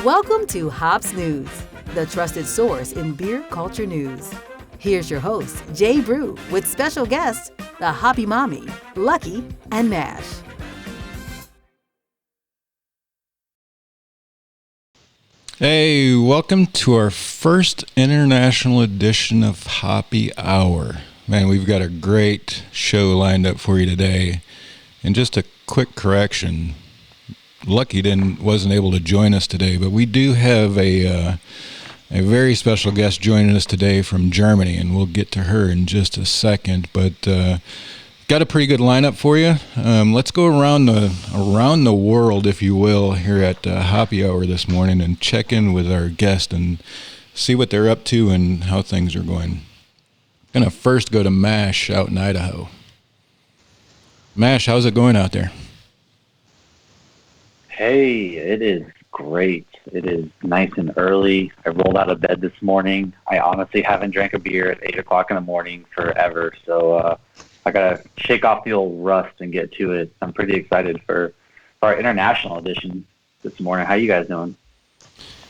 Welcome to Hops News, the trusted source in beer culture news. Here's your host, Jay Brew, with special guests, the Hoppy Mommy, Lucky, and Mash. Hey, welcome to our first international edition of Hoppy Hour. Man, we've got a great show lined up for you today. And just a quick correction, Lucky wasn't able to join us today, but we do have a very special guest joining us today from Germany, and we'll get to her in just a second. But got a pretty good lineup for you. Let's go around the world, if you will, here at Hoppy Hour this morning and check in with our guest and see what they're up to and how things are going. I'm going to first go to Mash out in Idaho. Mash, how's it going out there? Hey, it is great. It is nice and early. I rolled out of bed this morning. I honestly haven't drank a beer at 8 o'clock in the morning forever, so I got to shake off the old rust and get to it. I'm pretty excited for our international edition this morning. How you guys doing?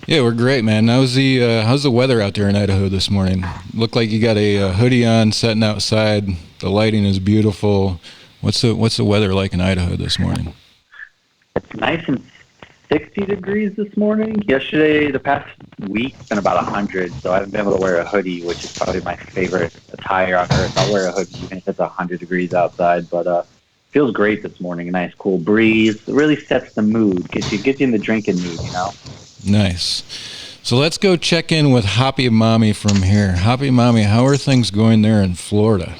Yeah, we're great, man. How's the weather out there in Idaho this morning? Looked like you got a hoodie on, sitting outside. The lighting is beautiful. What's the weather like in Idaho this morning? It's nice and 60 degrees this morning. Yesterday, the past week, it's been about 100, so I haven't been able to wear a hoodie, which is probably my favorite attire on earth. I'll wear a hoodie even if it's 100 degrees outside, but feels great this morning. A nice cool breeze. It really sets the mood, gets you in the drinking mood, you know? Nice. So let's go check in with Hoppy Mommy from here. Hoppy Mommy, how are things going there in Florida?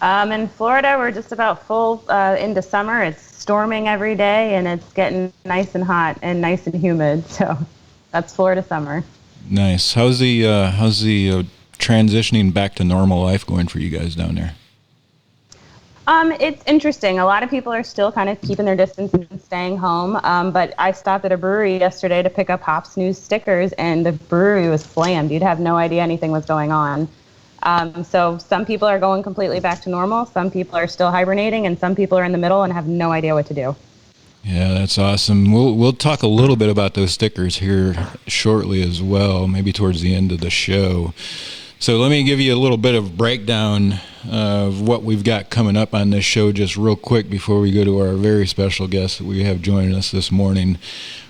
In Florida, we're just about full into summer. It's storming every day, and it's getting nice and hot and nice and humid. So that's Florida summer. Nice. How's the transitioning back to normal life going for you guys down there? It's interesting. A lot of people are still kind of keeping their distance and staying home. But I stopped at a brewery yesterday to pick up Hops News stickers, and the brewery was slammed. You'd have no idea anything was going on. So some people are going completely back to normal. Some people are still hibernating, and some people are in the middle and have no idea what to do. Yeah, that's awesome. We'll talk a little bit about those stickers here shortly as well, maybe towards the end of the show. So let me give you a little bit of breakdown of what we've got coming up on this show just real quick before we go to our very special guest that we have joining us this morning.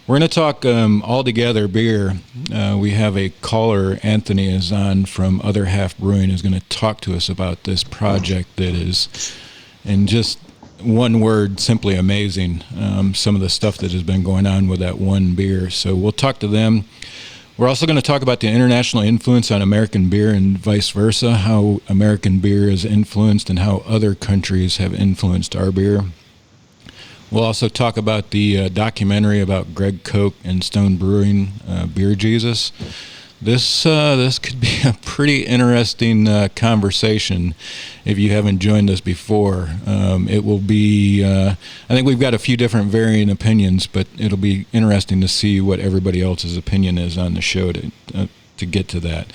We're going to talk all together beer. We have a caller, Anthony, is on from Other Half Brewing, who's going to talk to us about this project that is, in just one word, simply amazing. Some of the stuff that has been going on with that one beer. So we'll talk to them. We're also going to talk about the international influence on American beer and vice versa, how American beer is influenced and how other countries have influenced our beer. We'll also talk about the documentary about Greg Koch and Stone Brewing, Beer Jesus. This could be a pretty interesting conversation if you haven't joined us before. It will be, I think we've got a few different varying opinions, but it'll be interesting to see what everybody else's opinion is on the show to get to that.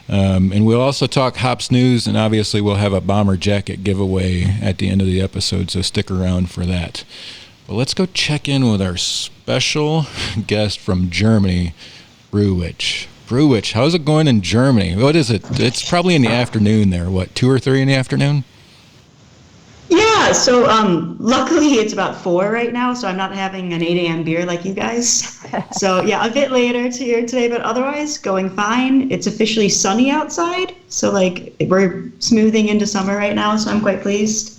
And we'll also talk Hops News, and obviously we'll have a bomber jacket giveaway at the end of the episode, so stick around for that. But let's go check in with our special guest from Germany, Brew Witch. Brew Witch, how's it going in Germany? What is it? It's probably in the afternoon there. What, 2 or 3 in the afternoon? Yeah, so luckily it's about 4 right now, so I'm not having an 8 a.m. beer like you guys. So yeah, a bit later today, but otherwise going fine. It's officially sunny outside, so like we're smoothing into summer right now, so I'm quite pleased.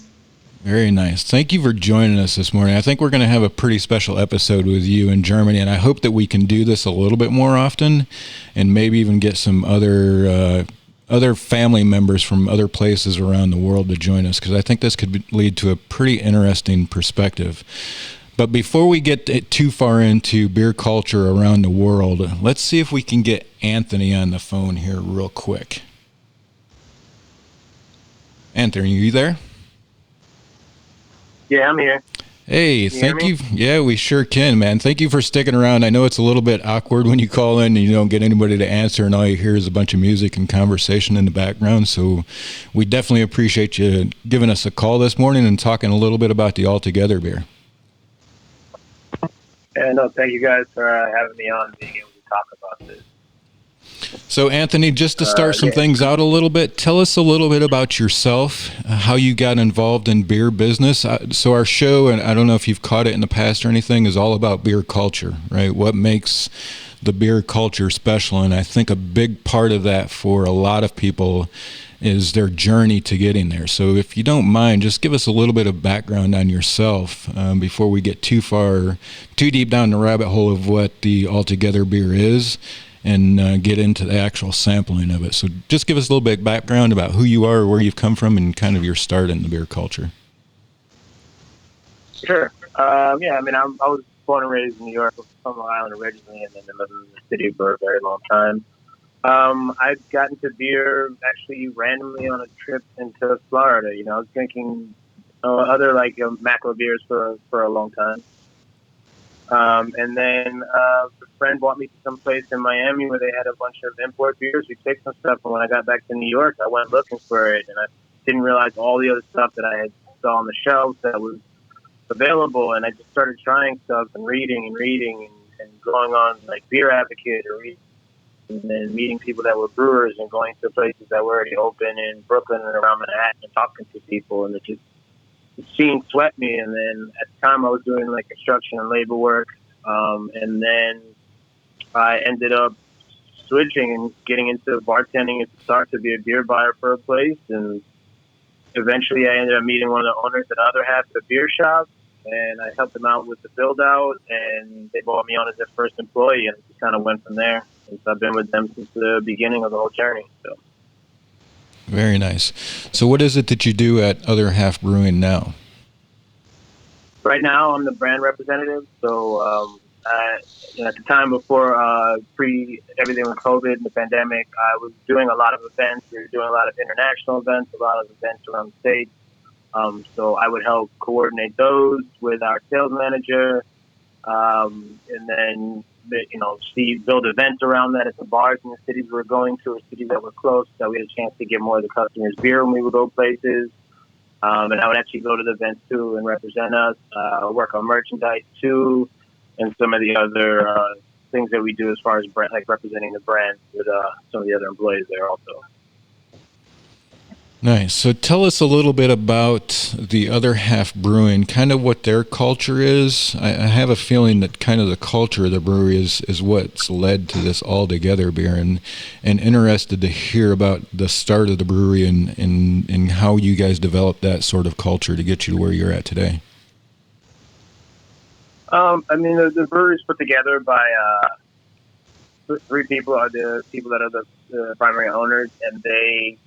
Very nice. Thank you for joining us this morning. I think we're going to have a pretty special episode with you in Germany, and I hope that we can do this a little bit more often and maybe even get some other family members from other places around the world to join us, because I think this could lead to a pretty interesting perspective. But before we get too far into beer culture around the world, let's see if we can get Anthony on the phone here real quick. Anthony, are you there? Yeah, I'm here. Hey, thank you. Yeah, we sure can, man. Thank you for sticking around. I know it's a little bit awkward when you call in and you don't get anybody to answer, and all you hear is a bunch of music and conversation in the background. So we definitely appreciate you giving us a call this morning and talking a little bit about the All Together beer. And no, thank you guys for having me on and being able to talk about this. So, Anthony, just to start some things out a little bit, tell us a little bit about yourself, how you got involved in beer business. So our show, and I don't know if you've caught it in the past or anything, is all about beer culture, right? What makes the beer culture special? And I think a big part of that for a lot of people is their journey to getting there. So if you don't mind, just give us a little bit of background on yourself before we get too deep down the rabbit hole of what the Altogether beer is, and get into the actual sampling of it. So just give us a little bit of background about who you are, where you've come from, and kind of your start in the beer culture. Sure. I was born and raised in New York, from Long Island originally, and then lived in the city for a very long time. I got into beer actually randomly on a trip into Florida. I was drinking other macro beers for a long time. And then a friend brought me to some place in Miami where they had a bunch of import beers. We picked some stuff, and when I got back to New York, I went looking for it, and I didn't realize all the other stuff that I had saw on the shelves that was available. And I just started trying stuff and reading and going on like Beer Advocate or reading, and then meeting people that were brewers and going to places that were already open in Brooklyn and around Manhattan and talking to people, and the scene swept me. And then at the time I was doing like construction and labor work, and then I ended up switching and getting into bartending and start to be a beer buyer for a place. And eventually I ended up meeting one of the owners at Other Half, the beer shop, and I helped them out with the build out, and they brought me on as their first employee, and it just kind of went from there. And so I've been with them since the beginning of the whole journey. So. Very nice. So what is it that you do at Other Half Brewing now? Right now, I'm the brand representative. So at the time before everything with COVID and the pandemic, I was doing a lot of events. We were doing a lot of international events, a lot of events around the state. So I would help coordinate those with our sales manager, and then build events around that at the bars in the cities we were going to, or cities that were close, so we had a chance to get more of the customers' beer when we would go places. And I would actually go to the events too and represent us, work on merchandise too, and some of the other things that we do as far as brand, like representing the brand with some of the other employees there also. Nice. So tell us a little bit about the Other Half Brewing, kind of what their culture is. I have a feeling that kind of the culture of the brewery is what's led to this Altogether beer, and interested to hear about the start of the brewery and how you guys developed that sort of culture to get you to where you're at today. The brewery is put together by three people are the people that are the primary owners, and they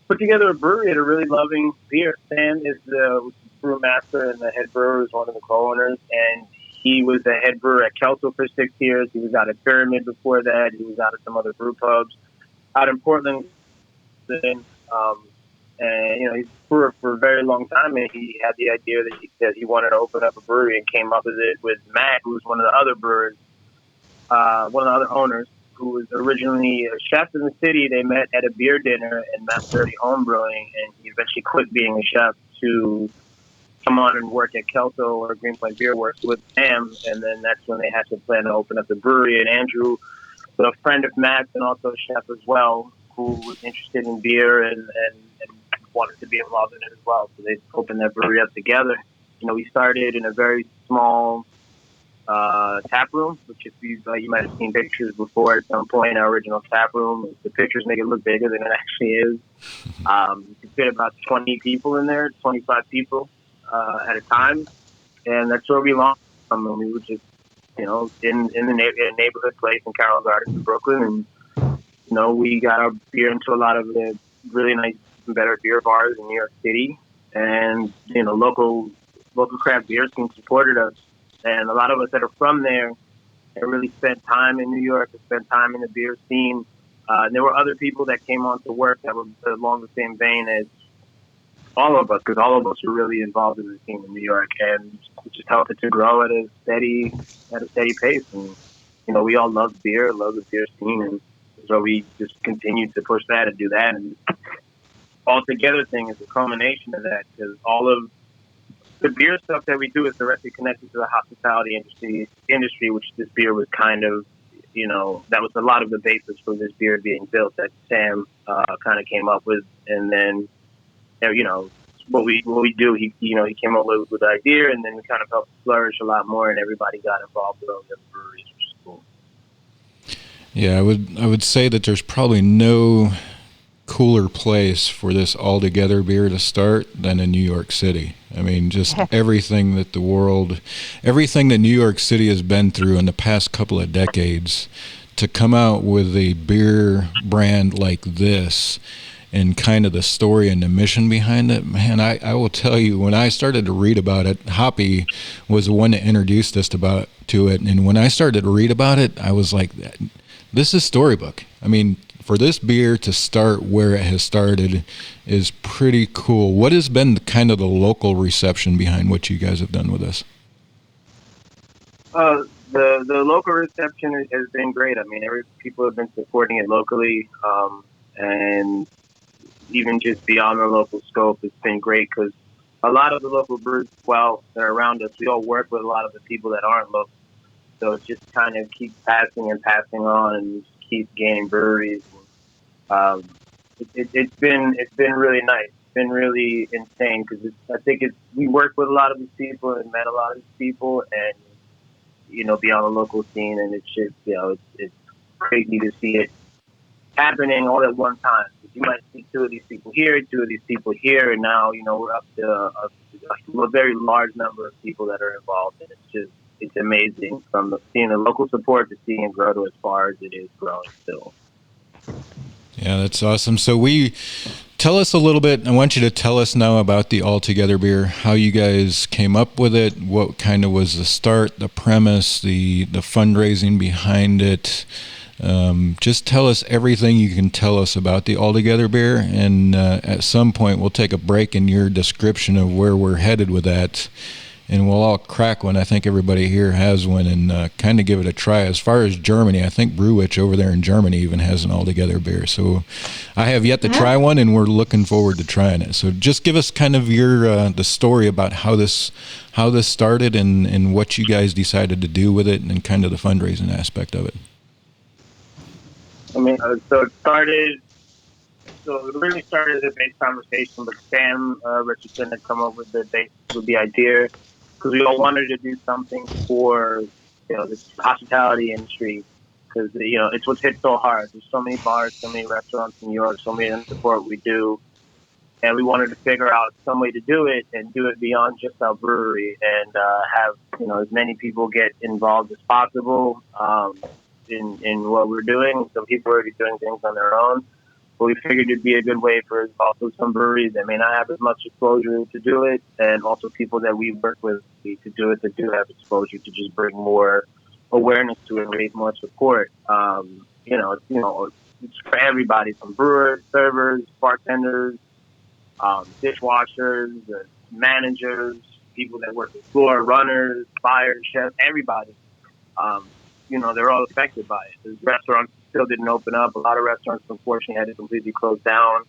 put together a brewery that are really loving beer. Stan is the brewmaster, and the head brewer is one of the co-owners, and he was the head brewer at Kelso for 6 years. He was out at Pyramid before that. He was out at some other brew pubs out in Portland. And he's a brewer for a very long time, and he had the idea that he wanted to open up a brewery, and came up with it with Matt, who was one of the other brewers, one of the other owners, who was originally a chef in the city. They met at a beer dinner, and Matt started home brewing, and he eventually quit being a chef to come on and work at Kelso or Green Point Beer Works with Sam. And then that's when they had to plan to open up the brewery. And Andrew, a friend of Matt's and also a chef as well, who was interested in beer and wanted to be involved in it as well. So they opened that brewery up together. We started in a very small tap room, which if you might have seen pictures before at some point. Our original tap room, the pictures make it look bigger than it actually is. You could fit about 20 people in there, 25 people at a time, and that's where we launched. We were just in the neighborhood place in Carroll Gardens in Brooklyn, and we got our beer into a lot of the really nice and better beer bars in New York City, and local craft beer scene supported us. And a lot of us that are from there that really spent time in New York, that spent time in the beer scene. And there were other people that came on to work that were along the same vein as all of us, because all of us were really involved in the scene in New York, and it just helped it to grow at a steady pace. And we all love beer, love the beer scene, and so we just continued to push that and do that. And Altogether thing is a culmination of that, because all of the beer stuff that we do is directly connected to the hospitality industry, which this beer was kind of, that was a lot of the basis for this beer being built that Sam kind of came up with. And then, what we do, he came up with the idea, and then we kind of helped flourish a lot more, and everybody got involved with the breweries, which is cool. Yeah, I would say that there's probably no cooler place for this all-together beer to start than in New York City. I mean, just everything that New York City has been through in the past couple of decades, to come out with a beer brand like this and kind of the story and the mission behind it, man, I will tell you, when I started to read about it, Hoppy was the one that introduced us to it, and when I started to read about it, I was like, this is storybook. I mean, for this beer to start where it has started is pretty cool. What has been kind of the local reception behind what you guys have done with this? The local reception has been great. I mean, people have been supporting it locally, and even just beyond the local scope, it's been great because a lot of the local brews, while they're around us, we all work with a lot of the people that aren't local. So it just kind of keeps passing on, and just keeps gaining breweries. It's been really nice. It's been really insane because we work with a lot of these people and met a lot of these people, and beyond the local scene, and it's just it's crazy to see it happening all at one time. You might see two of these people here, and now we're up to a very large number of people that are involved, and it's amazing from seeing the local support to seeing it grow to as far as it is growing still. Yeah, that's awesome. So tell us a little bit. I want you to tell us now about the All Together beer, how you guys came up with it, what kind of was the start, the premise, the fundraising behind it. Just tell us everything you can tell us about the All Together beer, and at some point we'll take a break in your description of where we're headed with that, and we'll all crack one. I think everybody here has one, and kind of give it a try. As far as Germany, I think Brew Witch over there in Germany even has an All Together beer. So I have yet to try one, and we're looking forward to trying it. So just give us kind of the story about how this started and what you guys decided to do with it, and kind of the fundraising aspect of it. I mean, so it really started as a base conversation, but Sam Richardson had come up with the idea, because we all wanted to do something for the hospitality industry, because it's what's hit so hard. There's so many bars, so many restaurants in New York, so many support we do, and we wanted to figure out some way to do it and do it beyond just our brewery, and have as many people get involved as possible in what we're doing. Some people are already doing things on their own, but we figured it'd be a good way for also some breweries that may not have as much exposure to do it, and also people that we work with to do it that do have exposure, to just bring more awareness to it and raise more support. It's for everybody, from brewers, servers, bartenders, dishwashers, managers, people that work the floor, runners, buyers, chefs, everybody. They're all affected by it. The restaurants still didn't open up. A lot of restaurants, unfortunately, had to completely close down.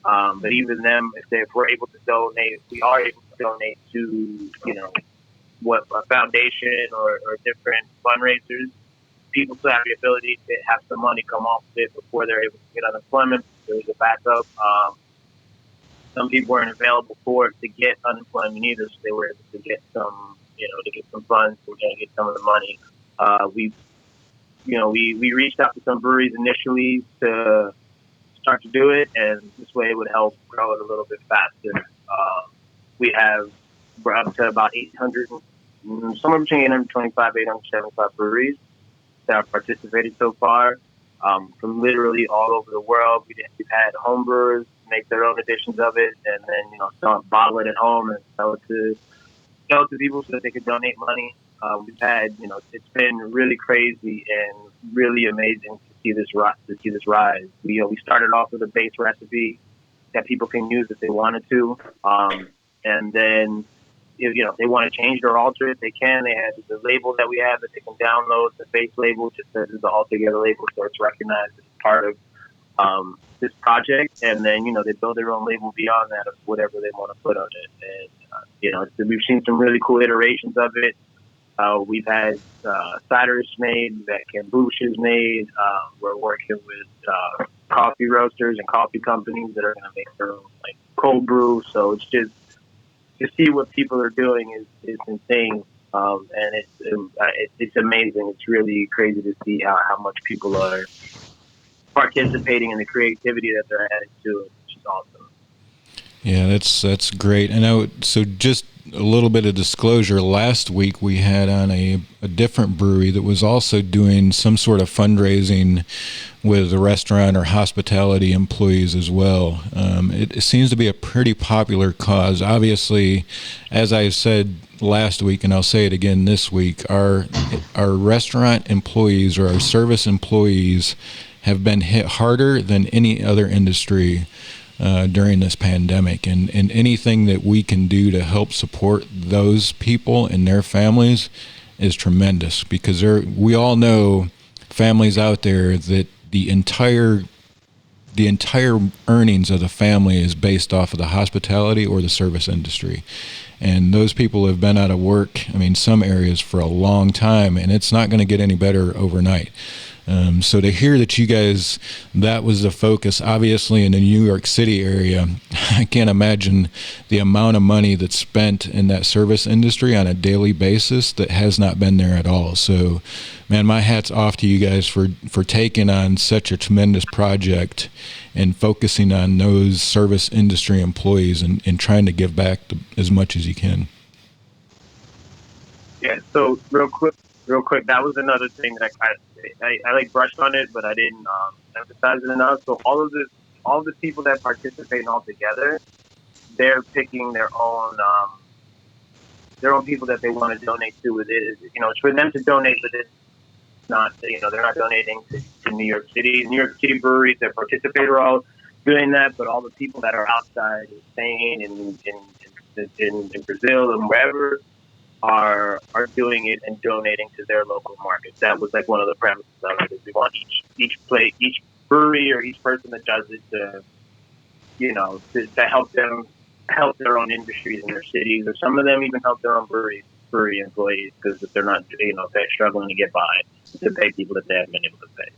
But even them, if we're able to donate, we are able to donate to, a foundation or different fundraisers. People still have the ability to have some money come off of it before they're able to get unemployment. There's a backup. Some people weren't available to get unemployment either, so they were able to get some, to get some funds. We're going to get some of the money. We reached out to some breweries initially to start to do it, and this way it would help grow it a little bit faster. We're up to about 800, somewhere between 825, 875 breweries that have participated so far, from literally all over the world. We've had home brewers make their own editions of it, and then bottle it at home and sell it to people so that they could donate money. We've had, it's been really crazy and really amazing to see this rise. We started off with a base recipe that people can use if they wanted to, and then if they want to change it or alter it, they can. They have the label that we have that they can download. The base label just says it's the All Together label, so it's recognized as part of this project. And then they build their own label beyond that of whatever they want to put on it. And We've seen some really cool iterations of it. We've had ciders made, we've had kombuchas made. We're working with coffee roasters and coffee companies that are going to make their own like cold brew. So it's just to see what people are doing is insane, and it's amazing. It's really crazy to see how much people are participating in the creativity that they're adding to it, which is awesome. Yeah, that's great. And so just a little bit of disclosure, last week we had on a different brewery that was also doing some sort of fundraising with the restaurant or hospitality employees as well. It seems to be a pretty popular cause. Obviously, as I said last week, and I'll say it again this week, our restaurant employees or our service employees have been hit harder than any other industry during this pandemic, and anything that we can do to help support those people and their families is tremendous, because we all know families out there that the entire earnings of the family is based off of the hospitality or the service industry. And those people have been out of work, some areas for a long time, and it's not going to get any better overnight. So to hear that you guys, that was the focus, obviously in the New York City area, I can't imagine the amount of money that's spent in that service industry on a daily basis that has not been there at all. So, man, my hat's off to you guys for taking on such a tremendous project and focusing on those service industry employees and trying to give back as much as you can. Yeah, so real quick, that was another thing that I like brushed on it, but I didn't emphasize it enough. So all of the people that participate all together, they're picking their own people that they want to donate to. With it, it's for them to donate, but it's not. They're not donating to New York City. New York City breweries that participate are all doing that, but all the people that are outside in Spain and in Brazil and wherever are doing it and donating to their local markets. That was like one of the premises of it. Is we want each brewery or each person that does it to help their own industries in their cities, or some of them even help their own brewery employees, because if they're not if they're struggling to get by to pay people that they haven't been able to pay.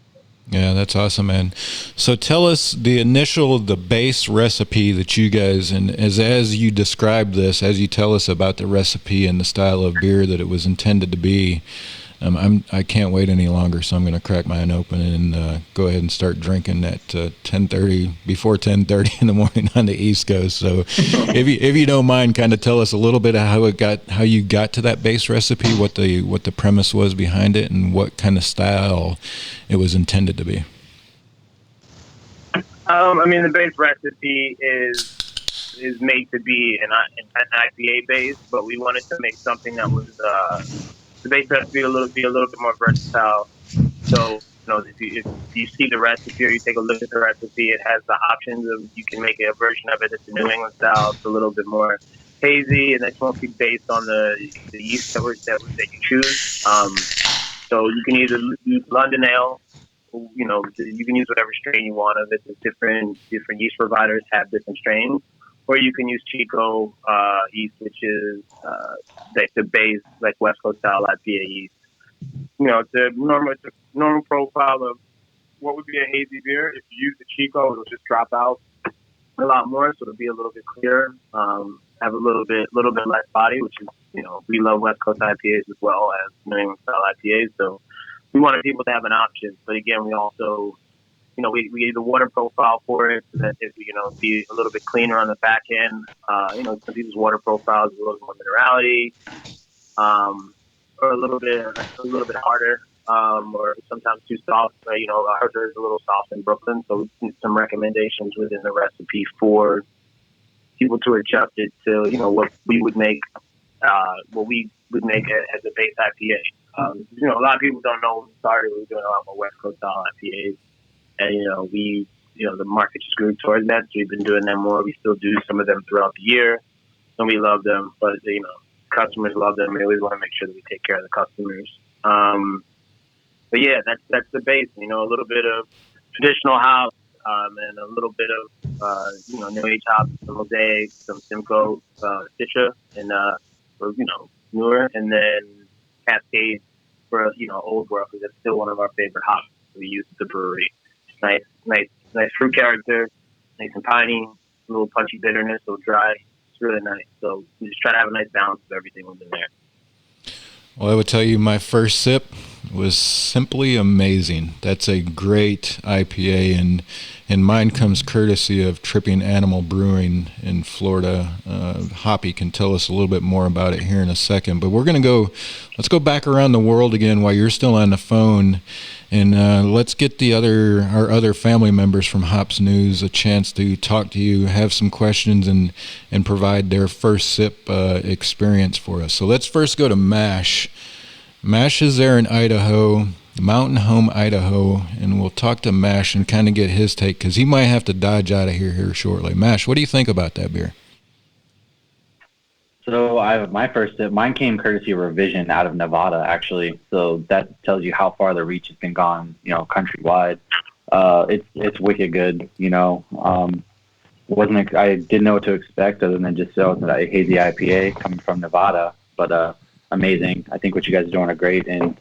Yeah, that's awesome, man. So tell us the base recipe that you guys, and as you describe this, as you tell us about the recipe and the style of beer that it was intended to be, I can't wait any longer, so I'm going to crack mine open and go ahead and start drinking at 10:30, before 10:30 in the morning on the East Coast. So if you don't mind, kind of tell us a little bit of how you got to that base recipe, what the premise was behind it, and what kind of style it was intended to be. The base recipe is made to be an IPA base, but we wanted to make something that was the base recipe be a little bit more versatile. So, if you see the recipe or you take a look at the recipe, it has the options of, you can make a version of it that's a New England style. It's a little bit more hazy, and it's mostly based on the yeast that you choose. So you can either use London Ale, you can use whatever strain you want of it. Different yeast providers have different strains. Or you can use Chico yeast, which is like the base, like West Coast style IPA yeast. It's a normal profile of what would be a hazy beer. If you use the Chico, it'll just drop out a lot more, so it'll be a little bit clearer, have a little bit less body, which is, we love West Coast IPAs as well as New England style IPAs, so we wanted people to have an option. But again, we also, we gave the water profile for it so that it, be a little bit cleaner on the back end. Some people's water profiles, a little more minerality, or a little bit harder, or sometimes too soft. Harder is a little soft in Brooklyn, so some recommendations within the recipe for people to adjust it to, what we would make, as a base IPA. A lot of people don't know when we started. We were doing a lot more West Coast style IPAs. And, the market just grew towards that. So we've been doing them more. We still do some of them throughout the year, and we love them. But, customers love them. We always want to make sure that we take care of the customers. But yeah, that's the base. A little bit of traditional house, and a little bit of New Age hops, some Mosaic, some Simcoe, Stitcher, and newer, and then Cascade for Old World, because it's still one of our favorite hops we use at the brewery. Nice fruit character, nice and piney, a little punchy bitterness, so dry. It's really nice. So we just try to have a nice balance of everything within there. Well, I would tell you my first sip was simply amazing. That's a great IPA, and mine comes courtesy of Tripping Animal Brewing in Florida. Hoppy can tell us a little bit more about it here in a second, but let's go back around the world again while you're still on the phone, and let's get our other family members from Hops News a chance to talk to you, have some questions, and provide their first sip experience for us. So let's first go to Mash. Mash is there in Idaho, Mountain Home, Idaho, and we'll talk to Mash and kind of get his take, because he might have to dodge out of here shortly. Mash, what do you think about that beer? So my first sip, mine came courtesy of Revision out of Nevada, actually. So that tells you how far the reach has been gone, countrywide. It's wicked good, I didn't know what to expect other than just that a hazy IPA coming from Nevada, but amazing. I think what you guys are doing are great. And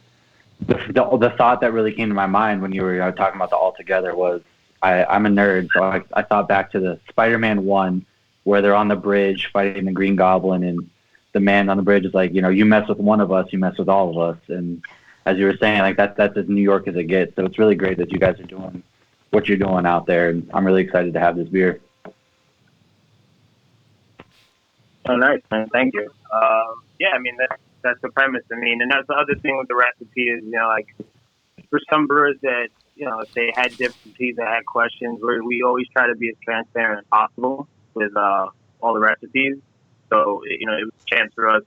the thought that really came to my mind when you were talking about the Altogether was I'm a nerd, so I thought back to the Spider-Man 1 where they're on the bridge fighting the Green Goblin, and the man on the bridge is like, you mess with one of us, you mess with all of us. And as you were saying, that's as New York as it gets. So it's really great that you guys are doing what you're doing out there, and I'm really excited to have this beer. Oh, nice, man. Thank you. That's the premise. And that's the other thing with the recipe is, for some brewers that, if they had difficulties and had questions, we always try to be as transparent as possible with all the recipes. So, it was a chance for us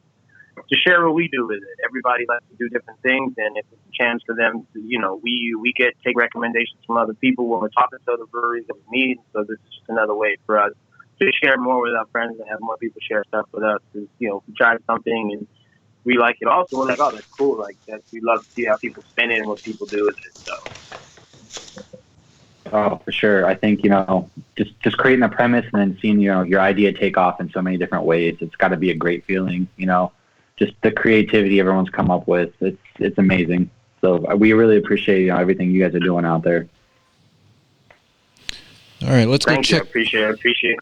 to share what we do with it. Everybody likes to do different things, and if it's a chance for them to, we take recommendations from other people when we're talking to other breweries that we meet. So this is just another way for us to share more with our friends and have more people share stuff with us. Because, we try something and we like it also, we're like, oh, that's cool. Like, we love to see how people spin it and what people do with it. So. Oh, for sure. I think, just creating a premise and then seeing, your idea take off in so many different ways. It's got to be a great feeling, just the creativity everyone's come up with. It's amazing. So we really appreciate, everything you guys are doing out there. All right, let's go check. I appreciate it.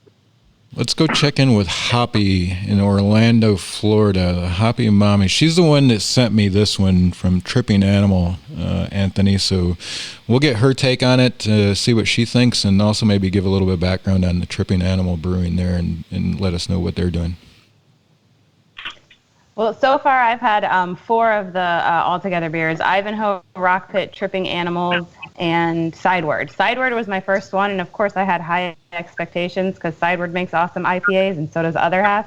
Let's go check in with Hoppy in Orlando, Florida. The Hoppy Mommy. She's the one that sent me this one from Tripping Animal, Anthony. So we'll get her take on it, see what she thinks, and also maybe give a little bit of background on the Tripping Animal Brewing there and let us know what they're doing. Well, so far I've had 4 of the Altogether beers: Ivanhoe, Rock Pit, Tripping Animals, and Sideward. Sideward was my first one, and of course I had high expectations because Sideward makes awesome IPAs, and so does Other Half,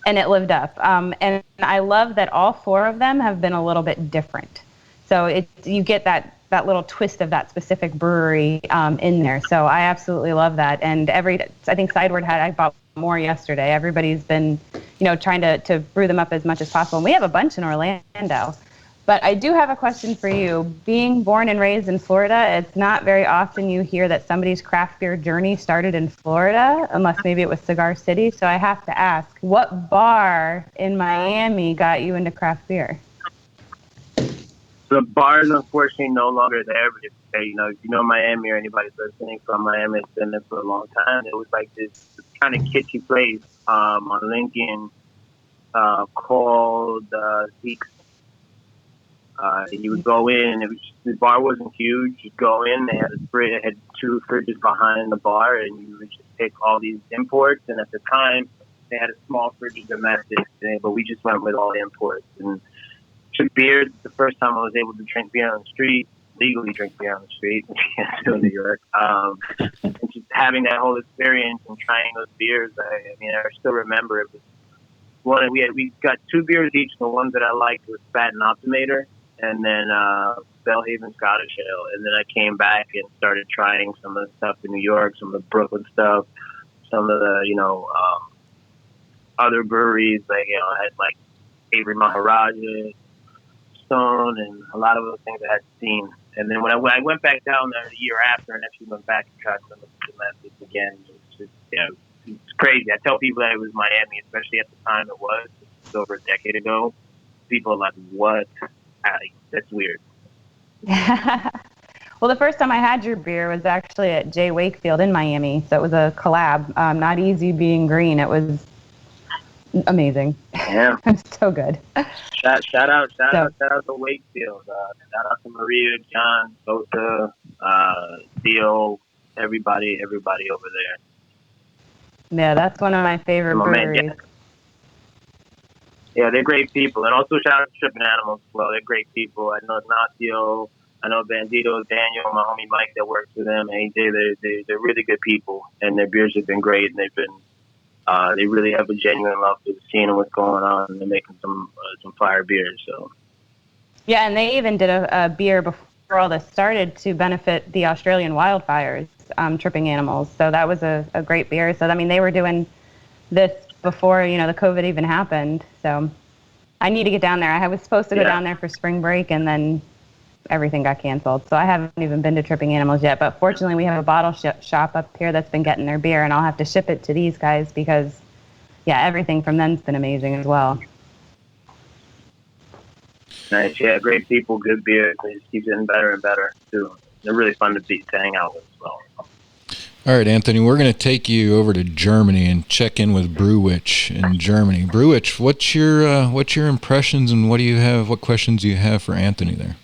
and it lived up. And I love that all 4 of them have been a little bit different. So you get that little twist of that specific brewery in there. So I absolutely love that. And I think Sideward I bought more yesterday. Everybody's been, trying to brew them up as much as possible. And we have a bunch in Orlando. But I do have a question for you. Being born and raised in Florida, it's not very often you hear that somebody's craft beer journey started in Florida, unless maybe it was Cigar City. So I have to ask, what bar in Miami got you into craft beer? The bar is unfortunately no longer there, but if you know Miami or anybody's listening from Miami, it's been there for a long time. It was like this kind of kitschy place on Lincoln called Zeke's. You would go in, and the bar wasn't huge. You'd go in, they had 2 fridges behind the bar, and you would just pick all these imports. And at the time, they had a small fridge of domestics, but we just went with all the imports. And took beer. The first time I was able to drink beer on the street, legally drink beer on the street, which you can't do in New York. And just having that whole experience and trying those beers, I still remember it was one. We got 2 beers each. The ones that I liked was Fat and Optimator, and then Bellhaven Scottish Ale. And then I came back and started trying some of the stuff in New York, some of the Brooklyn stuff, some of the other breweries. I had like Avery Maharaja, and a lot of those things I had seen. And then when I went back down there the year after and actually went back and tried some of the domestics again, it's yeah, it's crazy. I tell people that it was Miami, especially at the time it was. It was over a decade ago. People are like, what? That's weird. Well, the first time I had your beer was actually at Jay Wakefield in Miami. So it was a collab. Not Easy Being Green. It was amazing. Yeah. It was so good. Shout out to Wakefield. Shout out to Maria, John, Sota, Theo, everybody over there. Yeah, that's one of my favorite breweries. Yeah, they're great people. And also shout out to Tripping Animals as well. They're great people. I know Ignacio, I know Bandito, Daniel, my homie Mike that works with them, AJ. They're really good people, and their beers have been great, and they've been they really have a genuine love for the scene and what's going on, and they're making some fire beers. So yeah, and they even did a beer before all this started to benefit the Australian wildfires, Tripping Animals. So that was a great beer. So I mean, they were doing this before the COVID even happened. So I need to get down there. I was supposed to go down there for spring break, and then everything got canceled. So I haven't even been to Tripping Animals yet. But fortunately, we have a bottle shop up here that's been getting their beer, and I'll have to ship it to these guys because, yeah, everything from them's been amazing as well. Nice, yeah, great people, good beer. They just keep getting better and better too. They're really fun to hang out with as well. All right, Anthony, we're going to take you over to Germany and check in with Brew Witch in Germany. Brew Witch, what's your impressions and what questions do you have for Anthony there?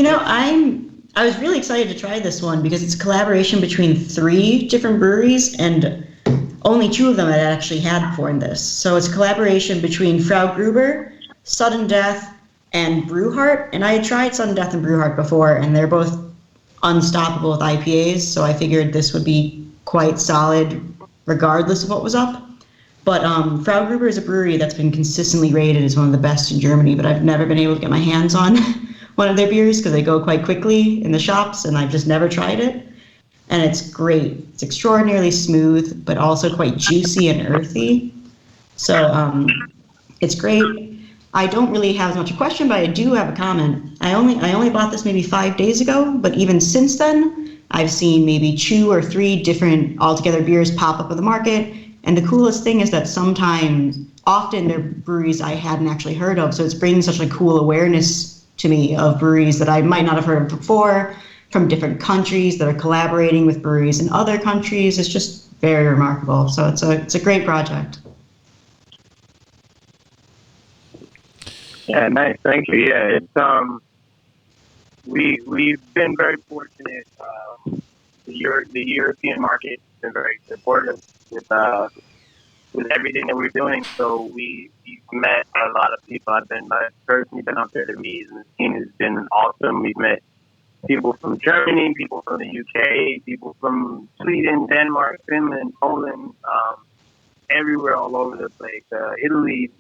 I was really excited to try this one because it's a collaboration between 3 different breweries, and only 2 of them had actually had before in this. So it's a collaboration between Frau Gruber, Sudden Death, and Brewheart. And I had tried Sudden Death and Brewheart before, and they're both unstoppable with IPAs, so I figured this would be quite solid regardless of what was up. But Frau Gruber is a brewery that's been consistently rated as one of the best in Germany, but I've never been able to get my hands on one of their beers because they go quite quickly in the shops, and I've just never tried it. And it's great. It's extraordinarily smooth, but also quite juicy and earthy. So it's great. I don't really have as much a question, but I do have a comment. I only bought this maybe 5 days ago, but even since then, I've seen maybe 2 or 3 different altogether beers pop up on the market. And the coolest thing is that often they're breweries I hadn't actually heard of. So it's bringing such a cool awareness to me of breweries that I might not have heard of before, from different countries that are collaborating with breweries in other countries. It's just very remarkable. So it's a great project. Yeah, nice. Thank you. Yeah, it's we've been very fortunate. The European market has been very supportive with everything that we're doing. So we've met a lot of people. I've personally been up there to meet, and the team has been awesome. We've met people from Germany, people from the UK, people from Sweden, Denmark, Finland, Poland, everywhere, all over the place. Italy,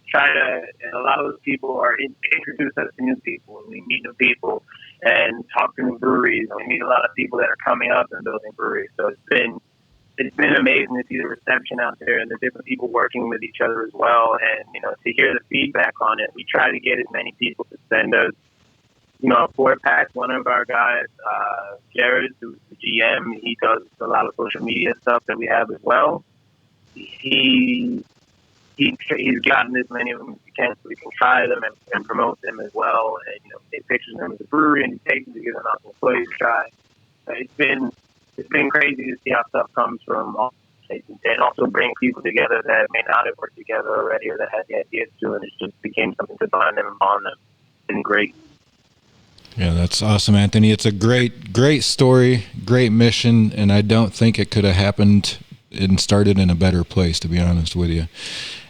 China, and a lot of those people are introduced us to new people, and we meet new people and talk to new breweries, and we meet a lot of people that are coming up and building breweries. So it's been amazing to see the reception out there and the different people working with each other as well, and to hear the feedback on it. We try to get as many people to send us a 4-pack. One of our guys, Jared, who's the GM, he does a lot of social media stuff that we have as well. He's gotten as many of them as we can so we can try them and promote them as well, and take pictures of them at the brewery and he takes them to give them out to employees to try. It's been crazy to see how stuff comes from all places, and also bring people together that may not have worked together already or that had the ideas to, and it just became something to bind them and bond them. It's been great. Yeah, that's awesome, Anthony. It's a great story, great mission, and I don't think it could have happened and started in a better place, to be honest with you.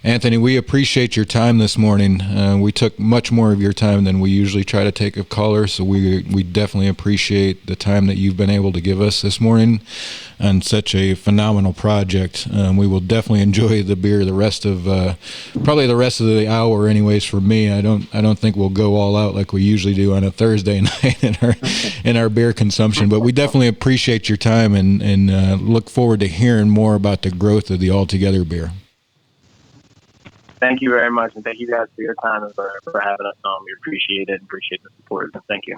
Anthony, we appreciate your time this morning. We took much more of your time than we usually try to take of callers, so we definitely appreciate the time that you've been able to give us this morning on such a phenomenal project. We will definitely enjoy the beer probably the rest of the hour anyways for me. I don't think we'll go all out like we usually do on a Thursday night in our beer consumption, but we definitely appreciate your time and look forward to hearing more about the growth of the Altogether beer. thank you very much, and thank you guys for your time and for having us on. We appreciate it. Appreciate the support. Thank you.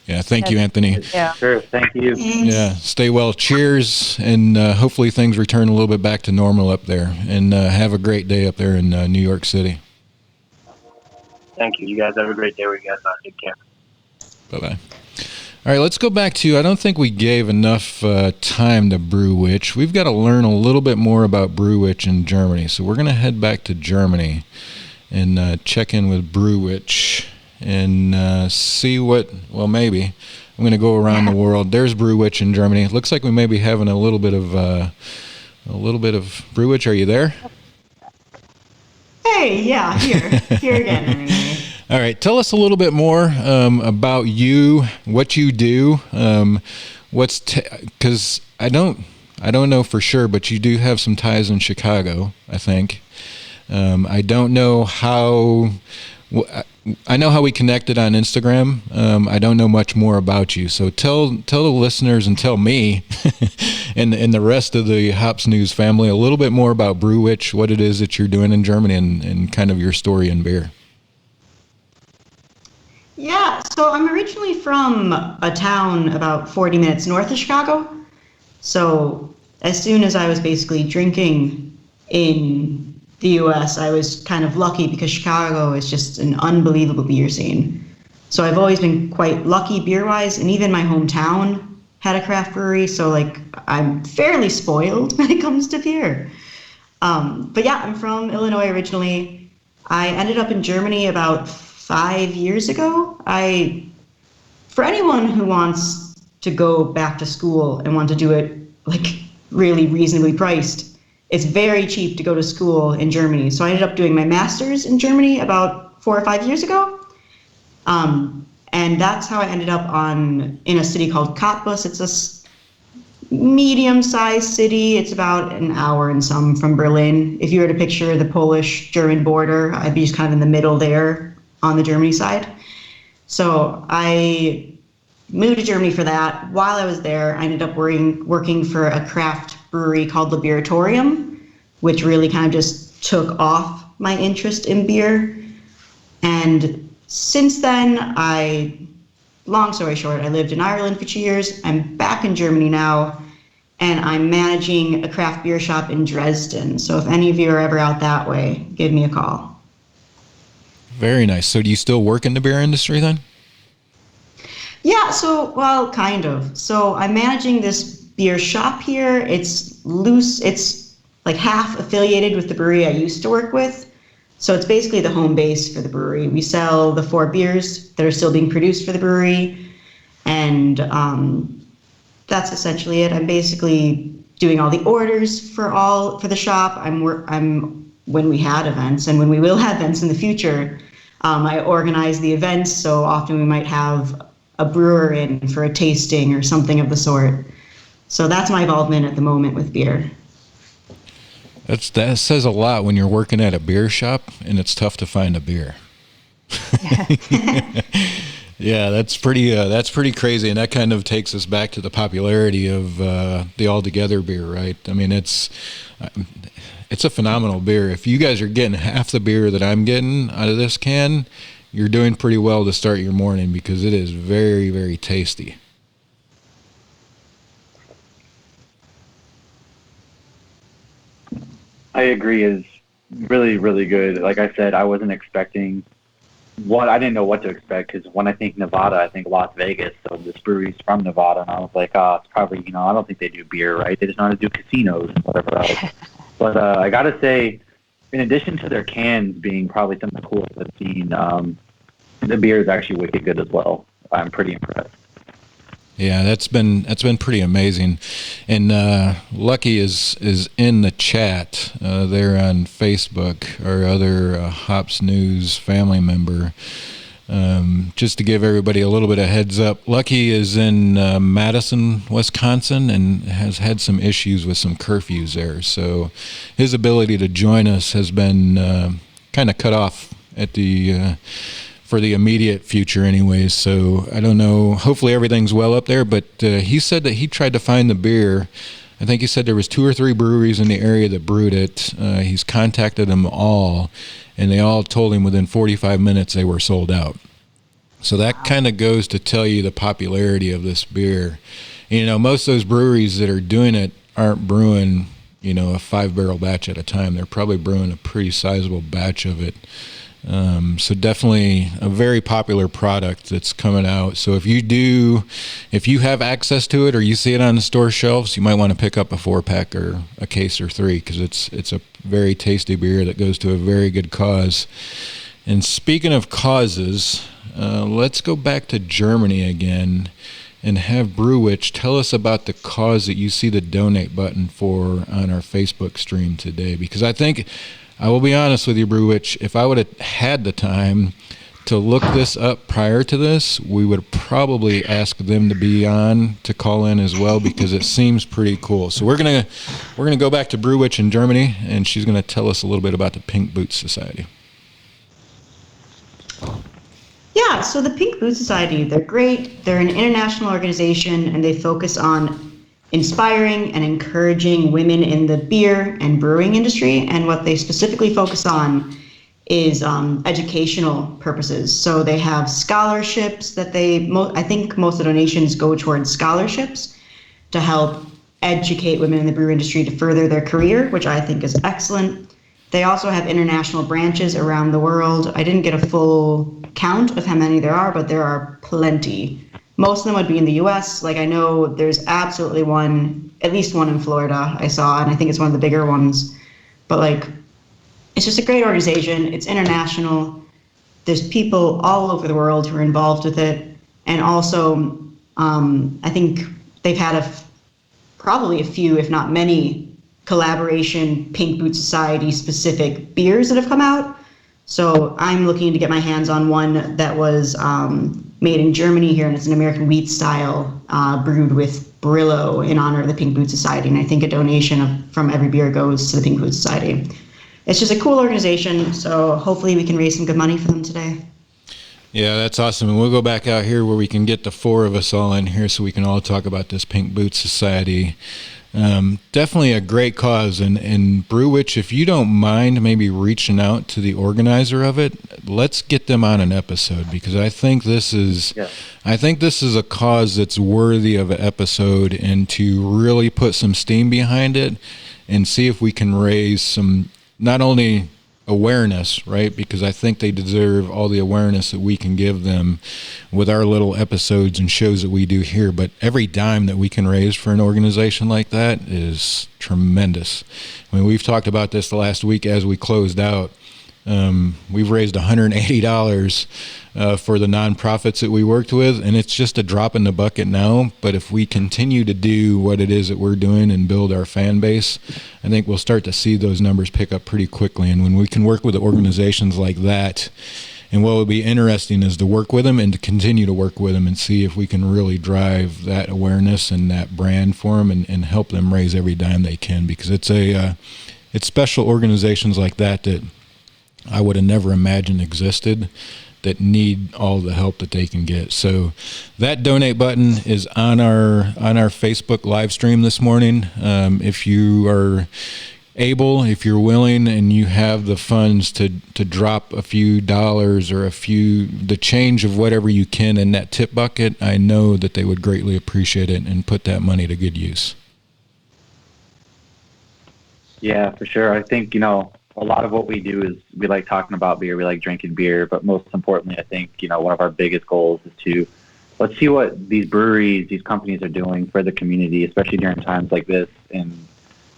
Yeah, thank you, Anthony. Yeah. Sure, thank you. Yeah, stay well. Cheers, and hopefully things return a little bit back to normal up there. And have a great day up there in New York City. Thank you. You guys have a great day. You guys are. Take care. Bye-bye. All right, let's go back to, I don't think we gave enough time to Brew Witch. We've got to learn a little bit more about Brew Witch in Germany. So we're going to head back to Germany and check in with Brew Witch and see maybe. I'm going to go around the world. There's Brew Witch in Germany. It looks like we may be having a little bit of Brew Witch. Are you there? Hey, yeah, here again. All right, tell us a little bit more about you, what you do. Because I don't know for sure, but you do have some ties in Chicago, I think. I don't know how. I know how we connected on Instagram. I don't know much more about you, so tell the listeners and tell me and the rest of the Hops News family a little bit more about Brew Witch, what it is that you're doing in Germany, and kind of your story in beer. Yeah, so I'm originally from a town about 40 minutes north of Chicago. So as soon as I was basically drinking in the U.S., I was kind of lucky because Chicago is just an unbelievable beer scene. So I've always been quite lucky beer-wise, and even my hometown had a craft brewery, so like I'm fairly spoiled when it comes to beer. But yeah, I'm from Illinois originally. I ended up in Germany about 5 years ago. For anyone who wants to go back to school and want to do it like really reasonably priced, it's very cheap to go to school in Germany. So I ended up doing my master's in Germany about 4 or 5 years ago. And that's how I ended up in a city called Cottbus. It's a medium-sized city. It's about an hour and some from Berlin. If you were to picture the Polish-German border, I'd be just kind of in the middle there on the Germany side. So I moved to Germany for that. While I was there, I ended up working for a craft brewery called Laboratorium, which really kind of just took off my interest in beer. And since then, long story short, I lived in Ireland for 2 years. I'm back in Germany now, and I'm managing a craft beer shop in Dresden. So if any of you are ever out that way, give me a call. Very nice. So do you still work in the beer industry then? Yeah, well, kind of. So I'm managing this beer shop here. It's loose. It's like half affiliated with the brewery I used to work with. So it's basically the home base for the brewery. We sell the 4 beers that are still being produced for the brewery. And that's essentially it. I'm basically doing all the orders for the shop. When we had events and when we will have events in the future, I organize the events. So often we might have a brewer in for a tasting or something of the sort. So that's my involvement at the moment with beer. That says a lot when you're working at a beer shop and it's tough to find a beer. Yeah, that's pretty crazy, and that kind of takes us back to the popularity of the All Together beer, right? I mean, it's a phenomenal beer. If you guys are getting half the beer that I'm getting out of this can, you're doing pretty well to start your morning because it is very, very tasty. I agree. Is really, really good. Like I said, I wasn't expecting I didn't know what to expect because when I think Nevada, I think Las Vegas. So this brewery's from Nevada, and I was like, it's probably, I don't think they do beer, right? They just know how to do casinos and whatever else. But I got to say, in addition to their cans being probably some of the coolest I've seen, the beer is actually wicked good as well. I'm pretty impressed. Yeah, that's been pretty amazing, and Lucky is in the chat there on Facebook, our other Hops News family member. Just to give everybody a little bit of heads up, Lucky is in Madison, Wisconsin, and has had some issues with some curfews there. So his ability to join us has been kind of cut off at for the immediate future anyways. So I don't know. Hopefully everything's well up there. But he said that he tried to find the beer. I think he said there was 2 or 3 breweries in the area that brewed it. He's contacted them all, and they all told him within 45 minutes they were sold out. So that kind of goes to tell you the popularity of this beer. You know, most of those breweries that are doing it aren't brewing, you know, a 5-barrel batch at a time. They're probably brewing a pretty sizable batch of it. So definitely a very popular product that's coming out. So if you have access to it or you see it on the store shelves, you might want to pick up a 4-pack or a case or 3, because it's a very tasty beer that goes to a very good cause. And speaking of causes, let's go back to Germany again and have Brew Witch tell us about the cause that you see the donate button for on our Facebook stream today. Because I think, I will be honest with you, Brew Witch, if I would have had the time to look this up prior to this, we would probably ask them to be on to call in as well, because it seems pretty cool. So we're gonna go back to Brew Witch in Germany, and she's gonna tell us a little bit about the Pink Boots Society. Yeah, so the Pink Boots Society, they're great. They're an international organization, and they focus on inspiring and encouraging women in the beer and brewing industry. And what they specifically focus on is educational purposes. So they have scholarships that I think most of the donations go towards scholarships to help educate women in the brew industry to further their career, which I think is excellent. They also have international branches around the world. I didn't get a full count of how many there are, but there are plenty. Most of them would be in the US. Like, I know there's absolutely one, at least one in Florida I saw, and I think it's one of the bigger ones. But like, it's just a great organization. It's international. There's people all over the world who are involved with it. And also, I think they've had probably a few, if not many, collaboration Pink Boots Society specific beers that have come out. So I'm looking to get my hands on one that was made in Germany here, and it's an American wheat style brewed with Brillo in honor of the Pink Boots Society. And I think a donation from every beer goes to the Pink Boots Society. It's just a cool organization, so hopefully we can raise some good money for them today. Yeah, that's awesome. And we'll go back out here where we can get the 4 of us all in here so we can all talk about this Pink Boots Society. Definitely a great cause. And Brew Witch, if you don't mind maybe reaching out to the organizer of it, let's get them on an episode, because I think this is a cause that's worthy of an episode, and to really put some steam behind it and see if we can raise some, not only awareness, right? Because I think they deserve all the awareness that we can give them with our little episodes and shows that we do here. But every dime that we can raise for an organization like that is tremendous. I mean, we've talked about this the last week as we closed out. We've raised $180 for the nonprofits that we worked with, and it's just a drop in the bucket now. But if we continue to do what it is that we're doing and build our fan base, I think we'll start to see those numbers pick up pretty quickly. And when we can work with organizations like that, and what would be interesting is to work with them and to continue to work with them and see if we can really drive that awareness and that brand for them, and help them raise every dime they can, because it's special organizations like that I would have never imagined existed, that need all the help that they can get. So that donate button is on our Facebook live stream this morning. If you are able, if you're willing, and you have the funds to drop a few dollars or the change of whatever you can in that tip bucket, I know that they would greatly appreciate it and put that money to good use. Yeah, for sure. I think, a lot of what we do is we like talking about beer, we like drinking beer, but most importantly, I think, one of our biggest goals is let's see what these breweries, these companies are doing for the community, especially during times like this. And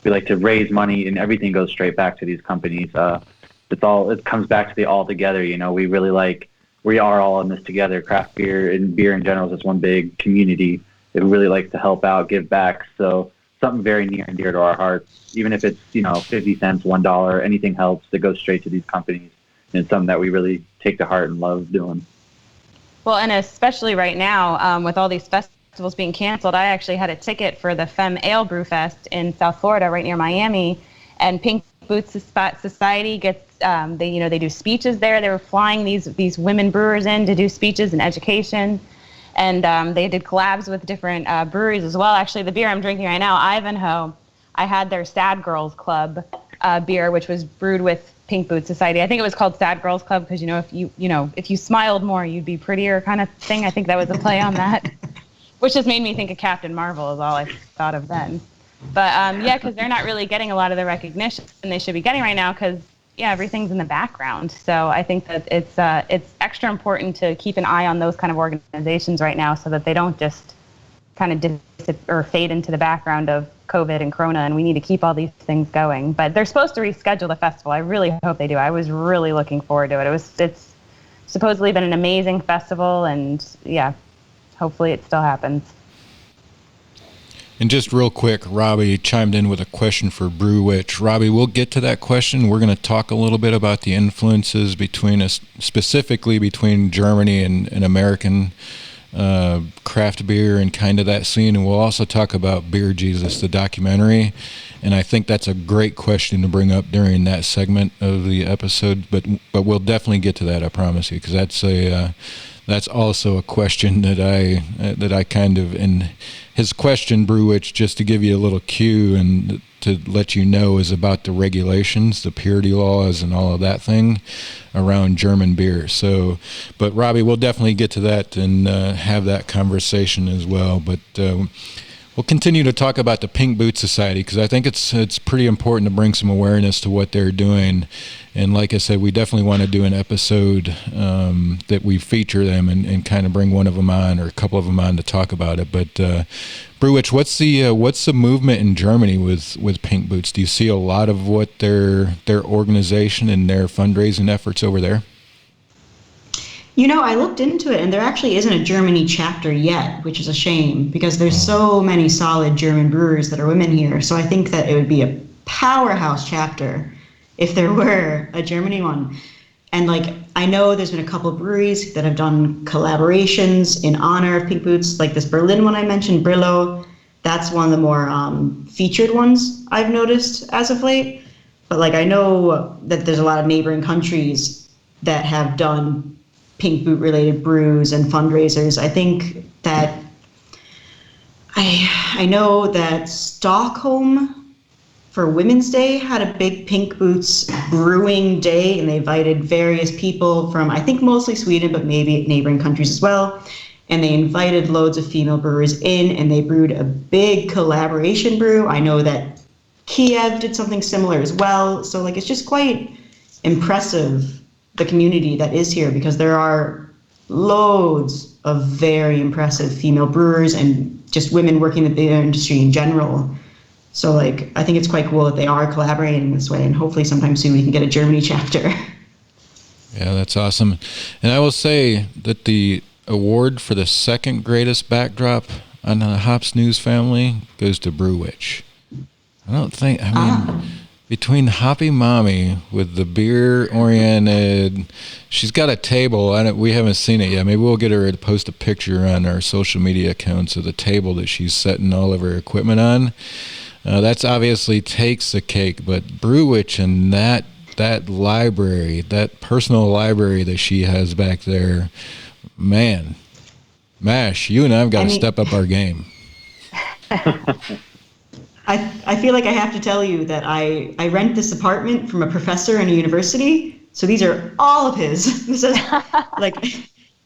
we like to raise money, and everything goes straight back to these companies. It comes back to the all together. We really we are all in this together. Craft beer and beer in general is just one big community that we really like to help out, give back. So something very near and dear to our hearts, even if it's 50 cents, $1, anything helps. That goes straight to these companies, and it's something that we really take to heart and love doing. Well, and especially right now, with all these festivals being canceled, I actually had a ticket for the Femme Ale Brew Fest in South Florida, right near Miami, and Pink Boots Society gets they do speeches there. They were flying these women brewers in to do speeches and education. And they did collabs with different breweries as well. Actually, the beer I'm drinking right now, Ivanhoe, I had their Sad Girls Club beer, which was brewed with Pink Boot Society. I think it was called Sad Girls Club because, if you smiled more, you'd be prettier kind of thing. I think that was a play on that, which just made me think of Captain Marvel is all I thought of then. But because they're not really getting a lot of the recognition they should be getting right now because, everything's in the background. So I think that it's extra important to keep an eye on those kind of organizations right now so that they don't just kind of fade into the background of COVID and Corona, and we need to keep all these things going. But they're supposed to reschedule the festival. I really hope they do. I was really looking forward to it. It's supposedly been an amazing festival, and hopefully it still happens. And just real quick, Robbie chimed in with a question for Brew Witch. Robbie, we'll get to that question. We're going to talk a little bit about the influences between us, specifically between Germany and American craft beer and kind of that scene. And we'll also talk about Beer Jesus, the documentary. And I think that's a great question to bring up during that segment of the episode. But we'll definitely get to that, I promise you, because that's also a question that I kind of, in his question, Brew Witch, just to give you a little cue and to let you know, is about the regulations, the purity laws, and all of that thing around German beer. So, but Robbie, we'll definitely get to that and have that conversation as well. But we'll continue to talk about the Pink Boot Society because I think it's pretty important to bring some awareness to what they're doing. And like I said, we definitely want to do an episode that we feature them and kind of bring one of them on or a couple of them on to talk about it. But Brew Witch, what's the movement in Germany with Pink Boots? Do you see a lot of what their organization and their fundraising efforts over there? I looked into it, and there actually isn't a Germany chapter yet, which is a shame because there's so many solid German brewers that are women here. So I think that it would be a powerhouse chapter if there were a Germany one. And I know there's been a couple of breweries that have done collaborations in honor of Pink Boots, like this Berlin one I mentioned, Brillo. That's one of the more featured ones I've noticed as of late. But I know that there's a lot of neighboring countries that have done Pink Boot related brews and fundraisers. I think that I know that Stockholm for Women's Day had a big Pink Boots brewing day, and they invited various people from, I think, mostly Sweden, but maybe neighboring countries as well. And they invited loads of female brewers in, and they brewed a big collaboration brew. I know that Kiev did something similar as well. So it's just quite impressive, the community that is here, because there are loads of very impressive female brewers and just women working in the beer industry in general. So I think it's quite cool that they are collaborating this way, and hopefully sometime soon we can get a Germany chapter. Yeah, that's awesome. And I will say that the award for the second greatest backdrop on the Hops News family goes to Brew Witch. Between Hoppy Mommy with the beer-oriented, she's got a table. We haven't seen it yet. Maybe we'll get her to post a picture on our social media accounts of the table that she's setting all of her equipment on. That's obviously takes the cake, but Brew Witch and that library, that personal library that she has back there, man, Mash, you and I've got to step up our game. I feel like I have to tell you that I rent this apartment from a professor in a university, so these are all of his. This is,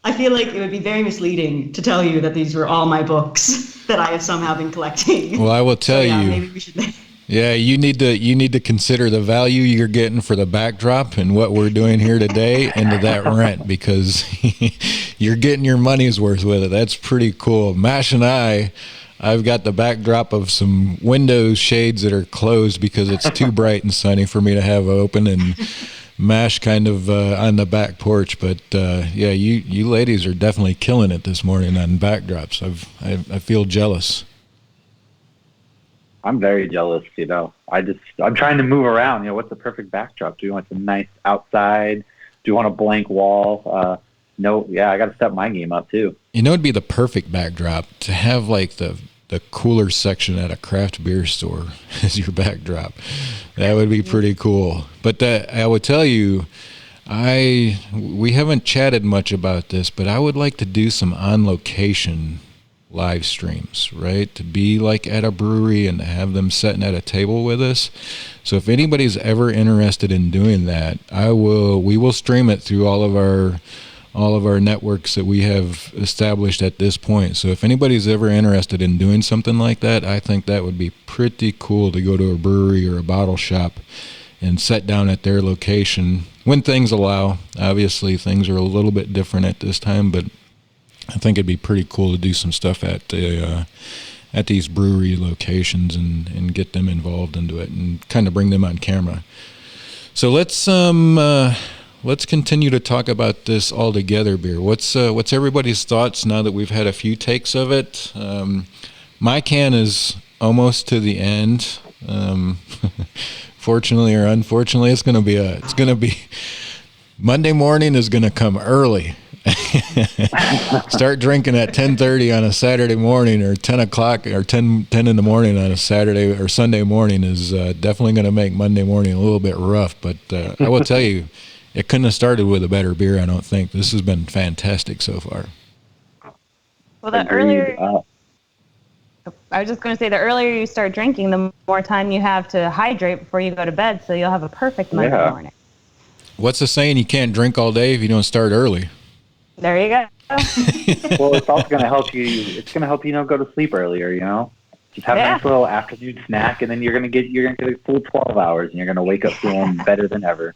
I feel like it would be very misleading to tell you that these were all my books that I have somehow been collecting. Well, I will tell you. Maybe we should. Yeah, you need to consider the value you're getting for the backdrop and what we're doing here today into that rent, because you're getting your money's worth with it. That's pretty cool. Mash and I've got the backdrop of some window shades that are closed because it's too bright and sunny for me to have open, and Mash kind of on the back porch. But yeah, you ladies are definitely killing it this morning on backdrops. I feel jealous. I'm very jealous, I'm trying to move around. What's the perfect backdrop? Do you want some nice outside? Do you want a blank wall? No, I got to step my game up too. It'd be the perfect backdrop to have the cooler section at a craft beer store as your backdrop. That would be pretty cool. But I would tell you, we haven't chatted much about this, but I would like to do some on-location live streams, right? To be like at a brewery and to have them sitting at a table with us. So if anybody's ever interested in doing that, we will stream it through all of our networks that we have established at this point. So if anybody's ever interested in doing something like that, I think that would be pretty cool to go to a brewery or a bottle shop and sit down at their location when things allow. Obviously, things are a little bit different at this time, but I think it'd be pretty cool to do some stuff at these brewery locations and get them involved into it and kind of bring them on camera. So let's continue to talk about this all together beer. What's everybody's thoughts now that we've had a few takes of it? My can is almost to the end. Fortunately or unfortunately, it's gonna be Monday morning is gonna come early. Start drinking at 10:30 on a Saturday morning, or 10 o'clock or 10 in the morning on a Saturday or Sunday morning is definitely going to make Monday morning a little bit rough. But I will tell you, it couldn't have started with a better beer, I don't think. This has been fantastic so far. Well, I was just going to say, the earlier you start drinking, the more time you have to hydrate before you go to bed, so you'll have a perfect Monday morning. What's the saying? You can't drink all day if you don't start early. There you go. Well, it's also going to help you. It's going to help you go to sleep earlier. Just have a nice little afternoon snack, and then you're going to get a full 12 hours, and you're going to wake up feeling better than ever.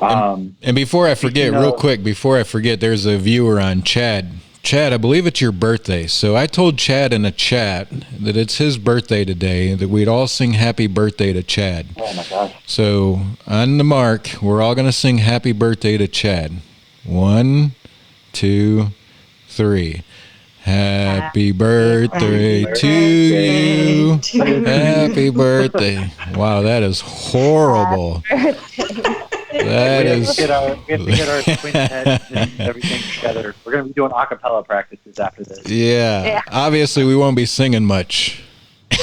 And before I forget, real quick, there's a viewer on Chad. Chad, I believe it's your birthday. So I told Chad in a chat that it's his birthday today, that we'd all sing happy birthday to Chad. Oh, my gosh. So on the mark, we're all going to sing happy birthday to Chad. 1, 2, 3. Happy birthday to you. Happy birthday. Wow, that is horrible. That we is. have to get our twin heads and everything together. We're going to be doing a cappella practices after this. Yeah. Obviously, we won't be singing much. But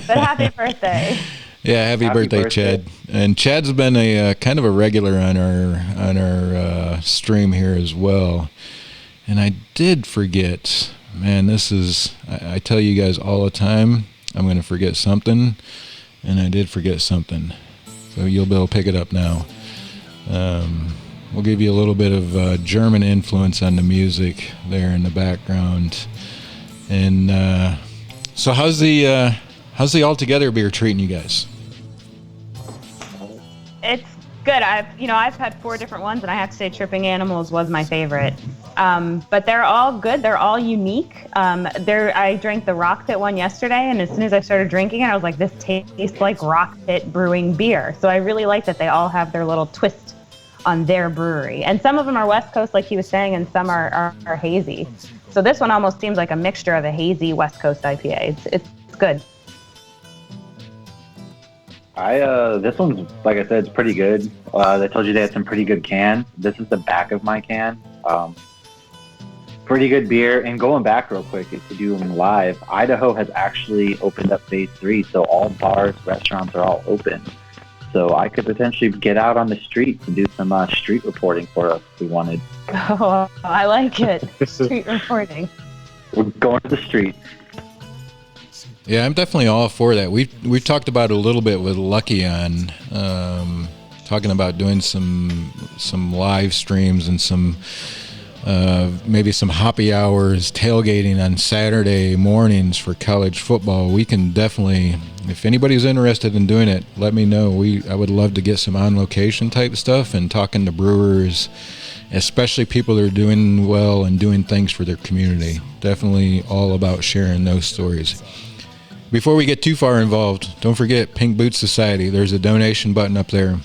happy birthday. Yeah, happy birthday, Chad. And Chad's been a kind of a regular on our stream here as well. And I did forget, man, I tell you guys all the time, I'm going to forget something, and I did forget something. So you'll be able to pick it up now. We'll give you a little bit of German influence on the music there in the background. And so how's the Altogether beer treating you guys? It's good. I've had 4 different ones, and I have to say Tripping Animals was my favorite. But they're all good. They're all unique. I drank the Rock Pit one yesterday, and as soon as I started drinking it, I was like, this tastes like Rock Pit brewing beer. So I really like that they all have their little twist on their brewery. And some of them are West Coast, like he was saying, and some are hazy. So this one almost seems like a mixture of a hazy West Coast IPA. It's good. This one's, like I said, it's pretty good. They told you they had some pretty good cans. This is the back of my can. Pretty good beer. And going back real quick to do them live, Idaho has actually opened up phase 3, so all bars, restaurants are all open. So I could potentially get out on the streets and do some street reporting for us if we wanted. Oh, I like it. Street reporting. We're going to the streets. Yeah, I'm definitely all for that. We've talked about it a little bit with Lucky on talking about doing some live streams and some maybe some Hoppy Hours, tailgating on Saturday mornings for college football. We can definitely, if anybody's interested in doing it, let me know. I would love to get some on-location type stuff and talking to brewers, especially people that are doing well and doing things for their community. Definitely all about sharing those stories. Before we get too far involved, don't forget Pink Boots Society. There's a donation button up there.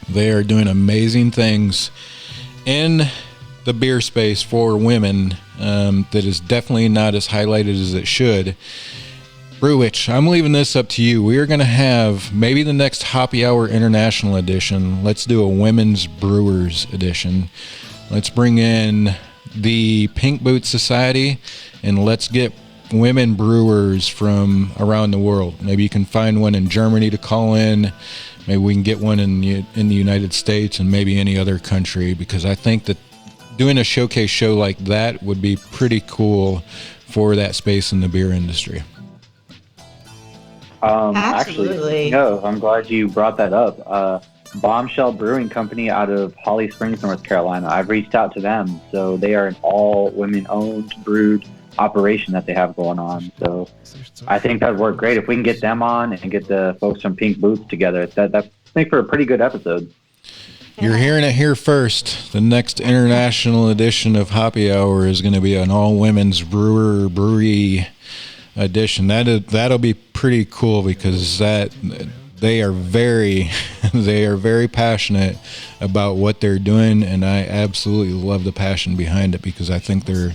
They are doing amazing things in the beer space for women that is definitely not as highlighted as it should. Brew Witch, I'm leaving this up to you. We are going to have maybe the next Hoppy Hour International Edition. Let's do a Women's Brewers Edition. Let's bring in the Pink Boots Society and let's get women brewers from around the world. Maybe you can find one in Germany to call in. maybe we can get one in the United States and maybe any other country, because I think that doing a showcase show like that would be pretty cool for that space in the beer industry. Absolutely. Actually, no, I'm glad you brought that up. Bombshell Brewing Company out of Holly Springs, North Carolina. I've reached out to them, so they are an all women-owned brewed operation that they have going on. So I think that'd work great if we can get them on and get the folks from Pink Boots together. That make for a pretty good episode. You're hearing it here first. The next international edition of Hoppy Hour is going to be an all-women's brewery edition. That'll be pretty cool, because they are very passionate about what they're doing, and I absolutely love the passion behind it, because I think they're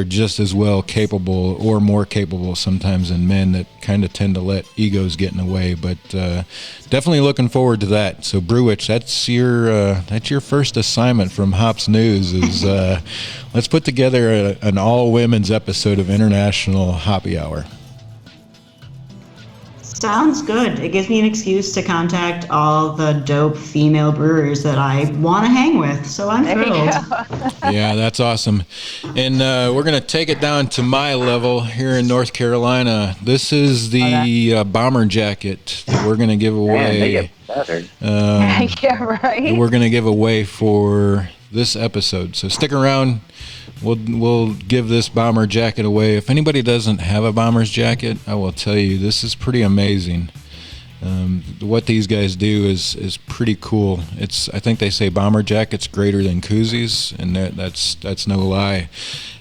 just as well capable, or more capable sometimes, than men that kind of tend to let egos get in the way. But definitely looking forward to that. So Brew Witch, that's your first assignment from Hops News, is let's put together an all women's episode of International Hoppy Hour. Sounds good. It gives me an excuse to contact all the dope female brewers that I want to hang with, so I'm thrilled. Yeah, that's awesome. And we're going to take it down to my level here in North Carolina. This is the bomber jacket that we're going to give away. Man, they get better. Yeah, right. We're going to give away for this episode. So stick around. We'll give this bomber jacket away. If anybody doesn't have a bomber's jacket, I will tell you, this is pretty amazing. What these guys do is pretty cool. I think they say bomber jackets greater than koozies, and that's no lie.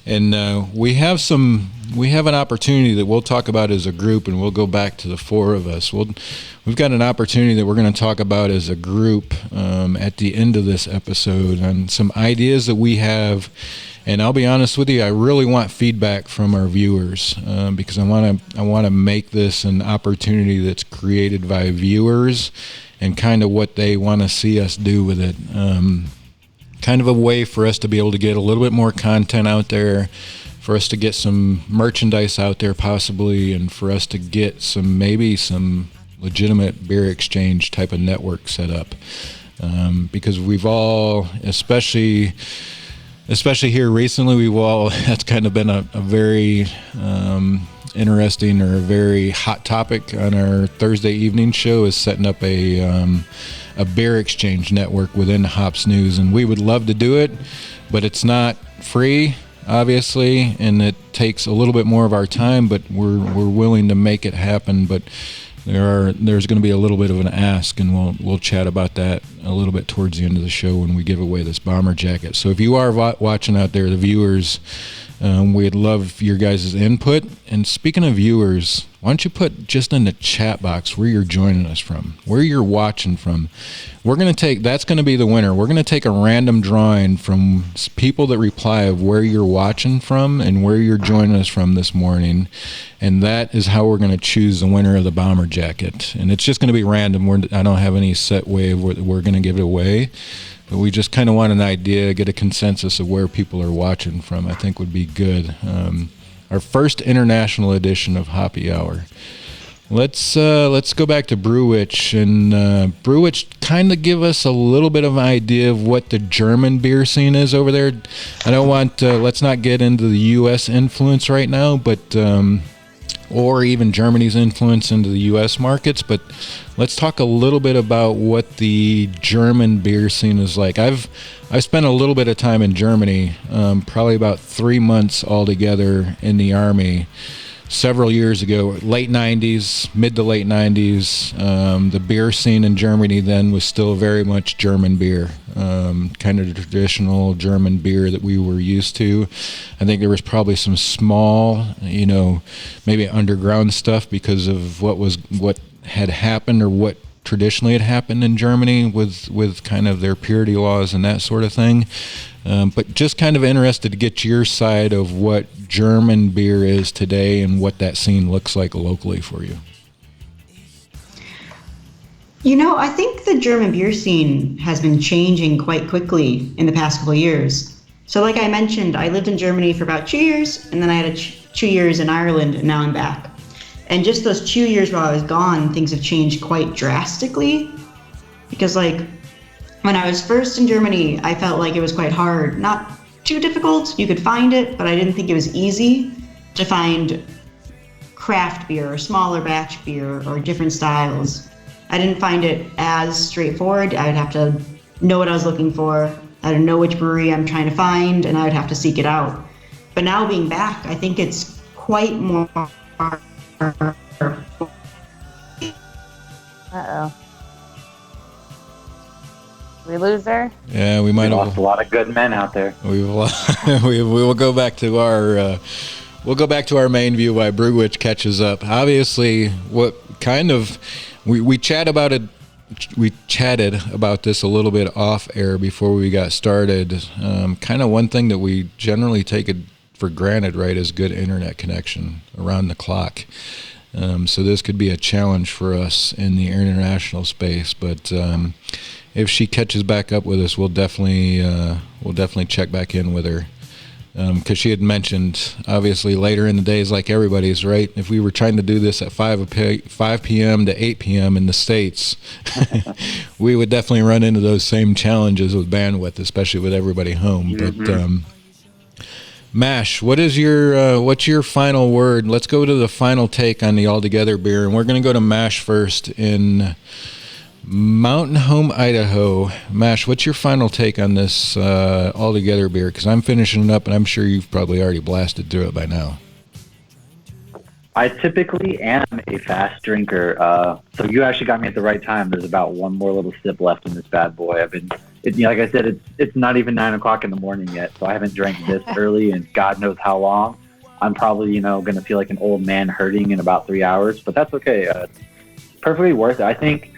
And we have an opportunity that we'll talk about as a group, and we'll go back to the four of us. We've got an opportunity that we're going to talk about as a group at the end of this episode, and some ideas that we have. And I'll be honest with you, I really want feedback from our viewers, because I want to make this an opportunity that's created by viewers, and kind of what they want to see us do with it. Kind of a way for us to be able to get a little bit more content out there, for us to get some merchandise out there possibly, and for us to get some legitimate beer exchange type of network set up. Because we've all, especially here recently, that's kind of been a very interesting, or a very hot topic on our Thursday evening show, is setting up a beer exchange network within Hops News. And we would love to do it, but it's not free, obviously, and it takes a little bit more of our time, but we're willing to make it happen. But there's going to be a little bit of an ask, and we'll chat about that a little bit towards the end of the show when we give away this bomber jacket. So if you are watching out there, the viewers, we'd love your guys' input. And speaking of viewers, why don't you put just in the chat box where you're joining us from, where you're watching from. That's going to be the winner. We're going to take a random drawing from people that reply of where you're watching from and where you're joining us from this morning. And that is how we're going to choose the winner of the bomber jacket. And it's just going to be random. I don't have any set way of we're going to give it away. But we just kind of want an idea, get a consensus of where people are watching from. I think would be good. Our first international edition of Hoppy Hour. Let's go back to Brew Witch, and Brew Witch, kind of give us a little bit of an idea of what the German beer scene is over there. I don't want let's not get into the U.S. influence right now, but or even Germany's influence into the U.S. markets, but let's talk a little bit about what the German beer scene is like. I spent a little bit of time in Germany, probably about 3 months altogether in the Army, several years ago, mid to late 90s. The beer scene in Germany then was still very much German beer, kind of the traditional German beer that we were used to. I think there was probably some small, maybe underground stuff because of what had happened, or what traditionally had happened in Germany with kind of their purity laws and that sort of thing. But just kind of interested to get your side of what German beer is today and what that scene looks like locally for you. I think the German beer scene has been changing quite quickly in the past couple of years. So like I mentioned, I lived in Germany for about 2 years, and then I had 2 years in Ireland, and now I'm back. And just those 2 years while I was gone, things have changed quite drastically. Because like when I was first in Germany, I felt like it was quite hard. Not too difficult, you could find it, but I didn't think it was easy to find craft beer or smaller batch beer or different styles. I didn't find it as straightforward. I would have to know what I was looking for. I would know which brewery I'm trying to find, and I would have to seek it out. But now being back, I think it's quite more. Uh-oh. We lose her? Yeah, we might have lost a lot of good men out there. we will go back to our we'll go back to our main view while Brew Witch catches up. Obviously, what kind of we chatted about this a little bit off air before we got started. Kind of one thing that we generally take it for granted, right, is good internet connection around the clock. So this could be a challenge for us in the international space, but if she catches back up with us, we'll definitely check back in with her, because she had mentioned obviously later in the days, like everybody's, right, if we were trying to do this at 5 p.m. to 8 p.m. in the States, we would definitely run into those same challenges with bandwidth, especially with everybody home. Mm-hmm. But Mash, what's your final word? Let's go to the final take on the Altogether beer, and we're going to go to Mash first in Mountain Home, Idaho. Mash, what's your final take on this Altogether beer? Because I'm finishing it up, and I'm sure you've probably already blasted through it by now. I typically am a fast drinker, so you actually got me at the right time. There's about one more little sip left in this bad boy. Like I said, it's not even 9 o'clock in the morning yet, so I haven't drank this early in God knows how long. I'm probably, going to feel like an old man hurting in about 3 hours, but that's okay. It's perfectly worth it. I think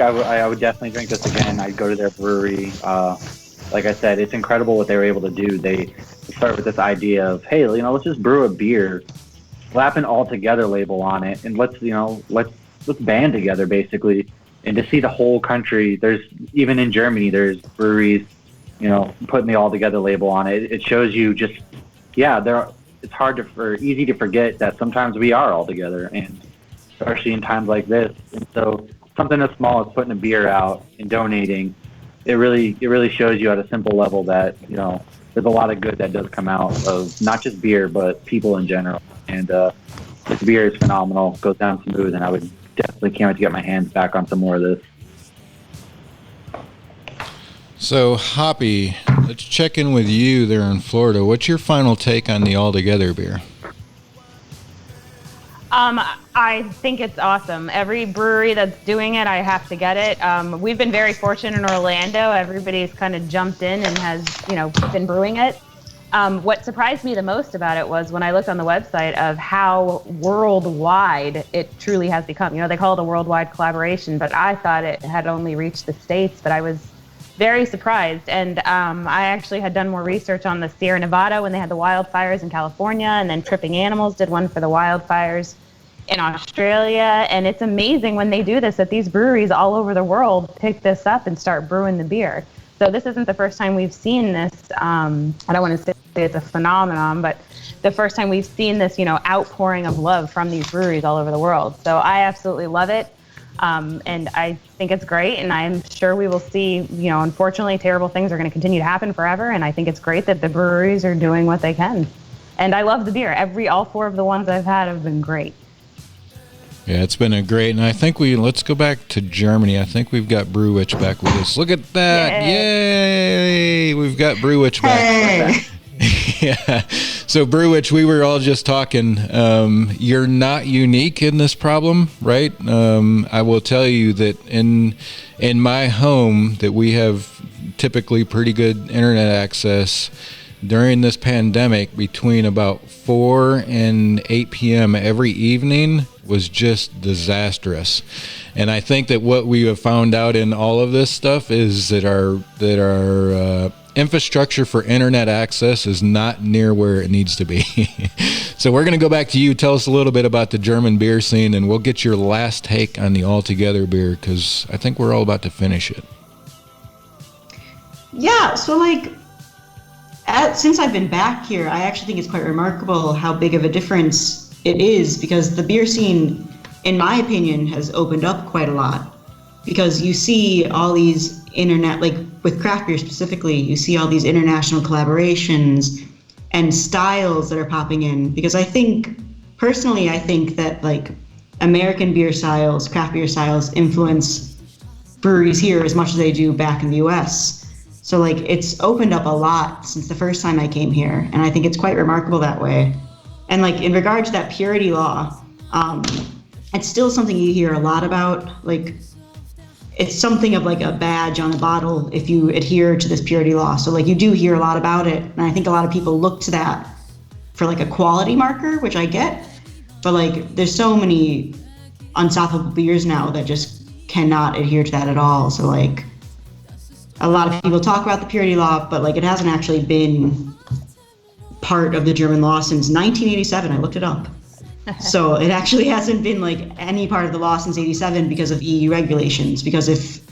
I would definitely drink this again. I'd go to their brewery. Like I said, it's incredible what they were able to do. They start with this idea of, hey, let's just brew a beer, slap an Altogether label on it, and let's band together basically. And to see the whole country, there's even in Germany, there's breweries, putting the Altogether label on it. It shows you just, it's easy to forget that sometimes we are all together, and especially in times like this. And so something as small as putting a beer out and donating, it really shows you at a simple level that, there's a lot of good that does come out of not just beer, but people in general. And this beer is phenomenal, goes down smooth, and I would definitely can't wait to get my hands back on some more of this. So, Hoppy, let's check in with you there in Florida. What's your final take on the Altogether beer? I think it's awesome. Every brewery that's doing it, I have to get it. We've been very fortunate in Orlando. Everybody's kind of jumped in and has, been brewing it. What surprised me the most about it was when I looked on the website of how worldwide it truly has become. They call it a worldwide collaboration, but I thought it had only reached the States, but I was very surprised. And I actually had done more research on the Sierra Nevada when they had the wildfires in California, and then Tripping Animals did one for the wildfires in Australia. And it's amazing when they do this, that these breweries all over the world pick this up and start brewing the beer. So this isn't the first time we've seen this. I don't want to say it's a phenomenon, but the first time we've seen this, outpouring of love from these breweries all over the world. So I absolutely love it. And I think it's great. And I'm sure we will see, unfortunately, terrible things are going to continue to happen forever. And I think it's great that the breweries are doing what they can. And I love the beer. All 4 of the ones I've had have been great. Yeah, it's been a great, and I think let's go back to Germany. I think we've got Brew Witch back with us. Look at that. Yay! We've got Brew Witch back. Hey. Yeah. So Brew Witch, we were all just talking. You're not unique in this problem, right? I will tell you that in my home that we have typically pretty good internet access. During this pandemic, between about 4 and 8 p.m. every evening was just disastrous. And I think that what we have found out in all of this stuff is that our infrastructure for internet access is not near where it needs to be. So we're going to go back to you. Tell us a little bit about the German beer scene, and we'll get your last take on the Altogether beer, because I think we're all about to finish it. Yeah, so since I've been back here, I actually think it's quite remarkable how big of a difference it is, because the beer scene, in my opinion, has opened up quite a lot. Because you see all these like with craft beer specifically, you see all these international collaborations and styles that are popping in. Because personally, I think that like American beer styles, craft beer styles influence breweries here as much as they do back in the US. So like it's opened up a lot since the first time I came here, and I think it's quite remarkable that way. And like in regard to that purity law, it's still something you hear a lot about. Like it's something of like a badge on a bottle if you adhere to this purity law. So like you do hear a lot about it, and I think a lot of people look to that for like a quality marker, which I get. But like there's so many unstoppable beers now that just cannot adhere to that at all. So like a lot of people talk about the purity law, but like it hasn't actually been part of the German law since 1987. I looked it up. So it actually hasn't been like any part of the law since 87 because of EU regulations. Because if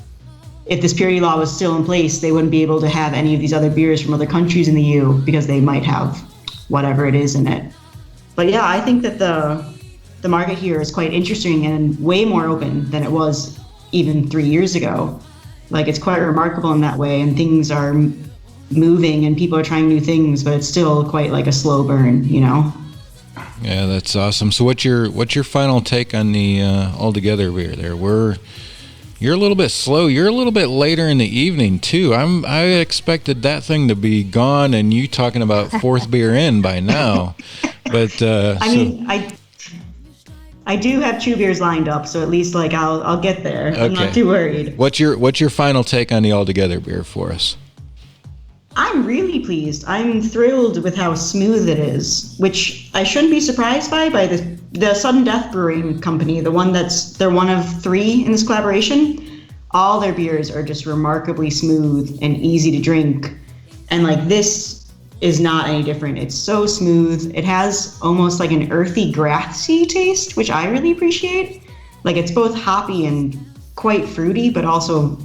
this purity law was still in place, they wouldn't be able to have any of these other beers from other countries in the EU because they might have whatever it is in it. But yeah, I think that the market here is quite interesting and way more open than it was even 3 years ago. Like it's quite remarkable in that way, and things are moving and people are trying new things, but it's still quite like a slow burn, you know? Yeah, that's awesome. So what's your final take on the Altogether beer there? You're a little bit slow. You're a little bit later in the evening too. I expected that thing to be gone and you talking about fourth beer in by now. But I do have 2 beers lined up, so at least like I'll get there. Okay. I'm not too worried. What's your final take on the Altogether beer for us? I'm really pleased. I'm thrilled with how smooth it is, which I shouldn't be surprised by the Sudden Death Brewing Company, they're one of 3 in this collaboration. All their beers are just remarkably smooth and easy to drink. And like this is not any different. It's so smooth. It has almost like an earthy, grassy taste, which I really appreciate. Like it's both hoppy and quite fruity, but also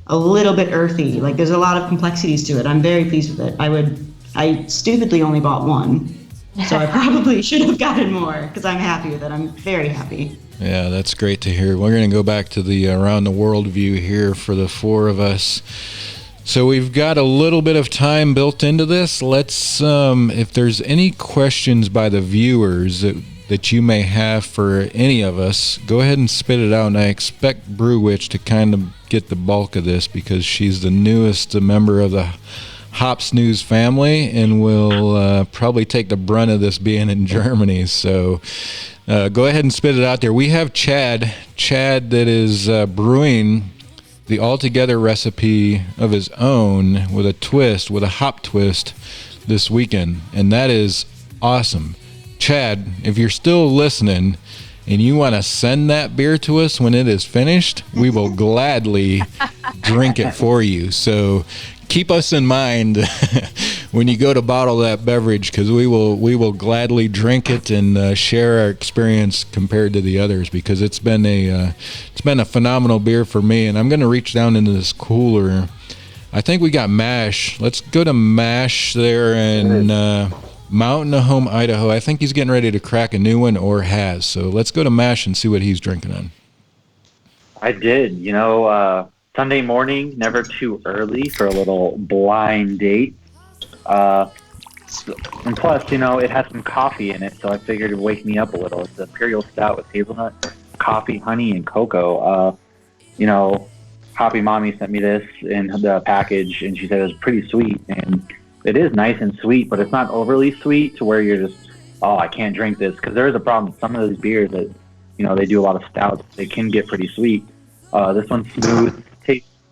a little bit earthy. Like there's a lot of complexities to it. I'm very pleased with it. I stupidly only bought 1, so I probably should have gotten more because I'm happy with it. I'm very happy. Yeah, that's great to hear. We're going to go back to the around the world view here for the 4 of us. So we've got a little bit of time built into this. Let's, if there's any questions by the viewers that you may have for any of us, go ahead and spit it out. And I expect Brew Witch to kind of get the bulk of this because she's the newest member of the Hops News family and will probably take the brunt of this being in Germany. So go ahead and spit it out there. We have Chad that is brewing the Altogether recipe of his own with a hop twist this weekend, and that is awesome. Chad, if you're still listening and you want to send that beer to us when it is finished, we will gladly drink it for you. So keep us in mind when you go to bottle that beverage, because we will gladly drink it and share our experience compared to the others, because it's been a phenomenal beer for me. And I'm going to reach down into this cooler. I think we got Mash. Let's go to Mash there in Mountain of Home, Idaho. I think he's getting ready to crack a new one, or has. So let's go to Mash and see what he's drinking on. I did. Sunday morning, never too early for a little blind date. And plus, it has some coffee in it, so I figured it'd wake me up a little. It's an Imperial Stout with hazelnut, coffee, honey, and cocoa. Hoppy Mommy sent me this in the package, and she said it was pretty sweet. And it is nice and sweet, but it's not overly sweet to where you're just, I can't drink this. Because there is a problem with some of those beers that, they do a lot of stouts. They can get pretty sweet. This one's smooth.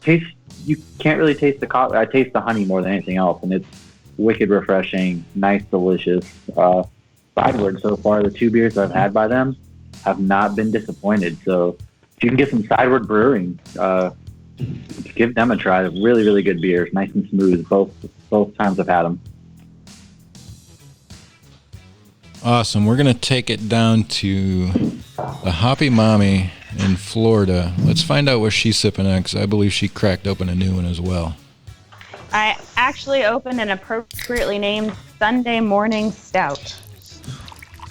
Taste. You can't really taste the coffee. I taste the honey more than anything else, and it's wicked refreshing, nice, delicious. Sideward so far, the 2 beers I've had by them have not been disappointed. So if you can get some Sideward Brewing, give them a try. They're really, really good beers, nice and smooth. Both times I've had them. Awesome. We're going to take it down to the Hoppy Mommy in Florida. Let's find out what she's sipping on, because I believe she cracked open a new one as well. I actually opened an appropriately named Sunday Morning Stout.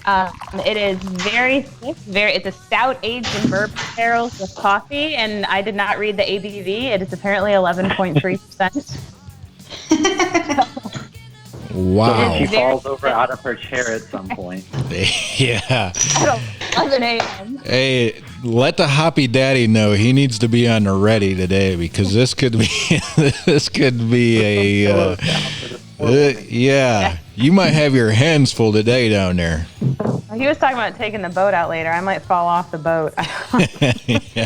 It is very thick. It's a stout aged in bourbon barrels with coffee, and I did not read the ABV. It is apparently 11.3%. Wow. She falls over out of her chair at some point. Yeah. At 11 a.m. Hey, let the Hoppy Daddy know he needs to be on the ready today, because this could be a yeah. You might have your hands full today down there. He was talking about taking the boat out later. I might fall off the boat. Yeah.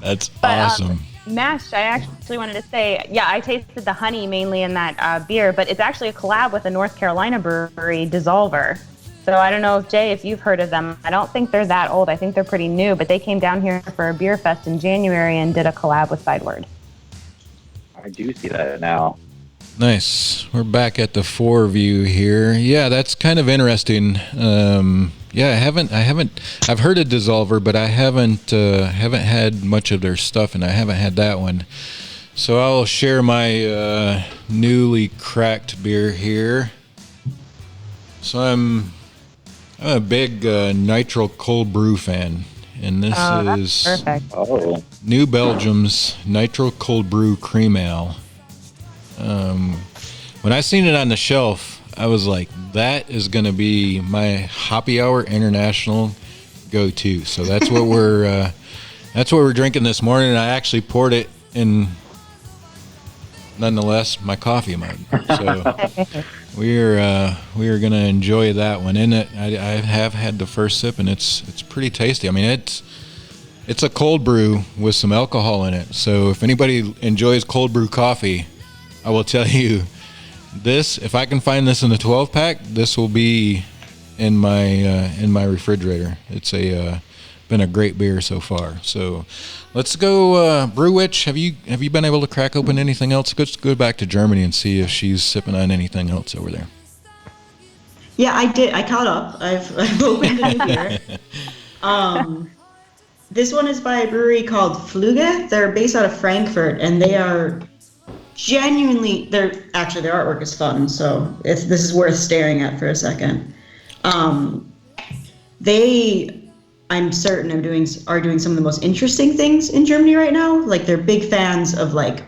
That's awesome. Mash, I actually wanted to say, yeah, I tasted the honey mainly in that beer, but it's actually a collab with a North Carolina brewery, Dissolver. So I don't know, Jay, if you've heard of them. I don't think they're that old. I think they're pretty new, but they came down here for a beer fest in January and did a collab with Sideward. I do see that now. Nice. We're back at the 4 view here. Yeah, that's kind of interesting. Yeah, I've heard of Dissolver, but I haven't had much of their stuff, and I haven't had that one. So I'll share my newly cracked beer here. So I'm a big Nitro Cold Brew fan, and this is Perfect. New Belgium's Nitro Cold Brew Cream Ale. When I seen it on the shelf, I was like, that is going to be my Hoppy Hour International go-to. So that's what we're drinking this morning. And I actually poured it in, nonetheless, my coffee mug. So we are going to enjoy that one. And I have had the first sip, and it's pretty tasty. I mean, it's a cold brew with some alcohol in it. So if anybody enjoys cold brew coffee, I will tell you, if I can find this in the 12-pack, this will be in my refrigerator. It's been a great beer so far. So let's go, Brew Witch. Have you been able to crack open anything else? Let's go back to Germany and see if she's sipping on anything else over there. Yeah, I did. I caught up. I've opened a new beer. This one is by a brewery called Fluge. They're based out of Frankfurt, and they are genuinely, their artwork is fun, so this is worth staring at for a second. They, I'm certain, are doing some of the most interesting things in Germany right now. Like, they're big fans of like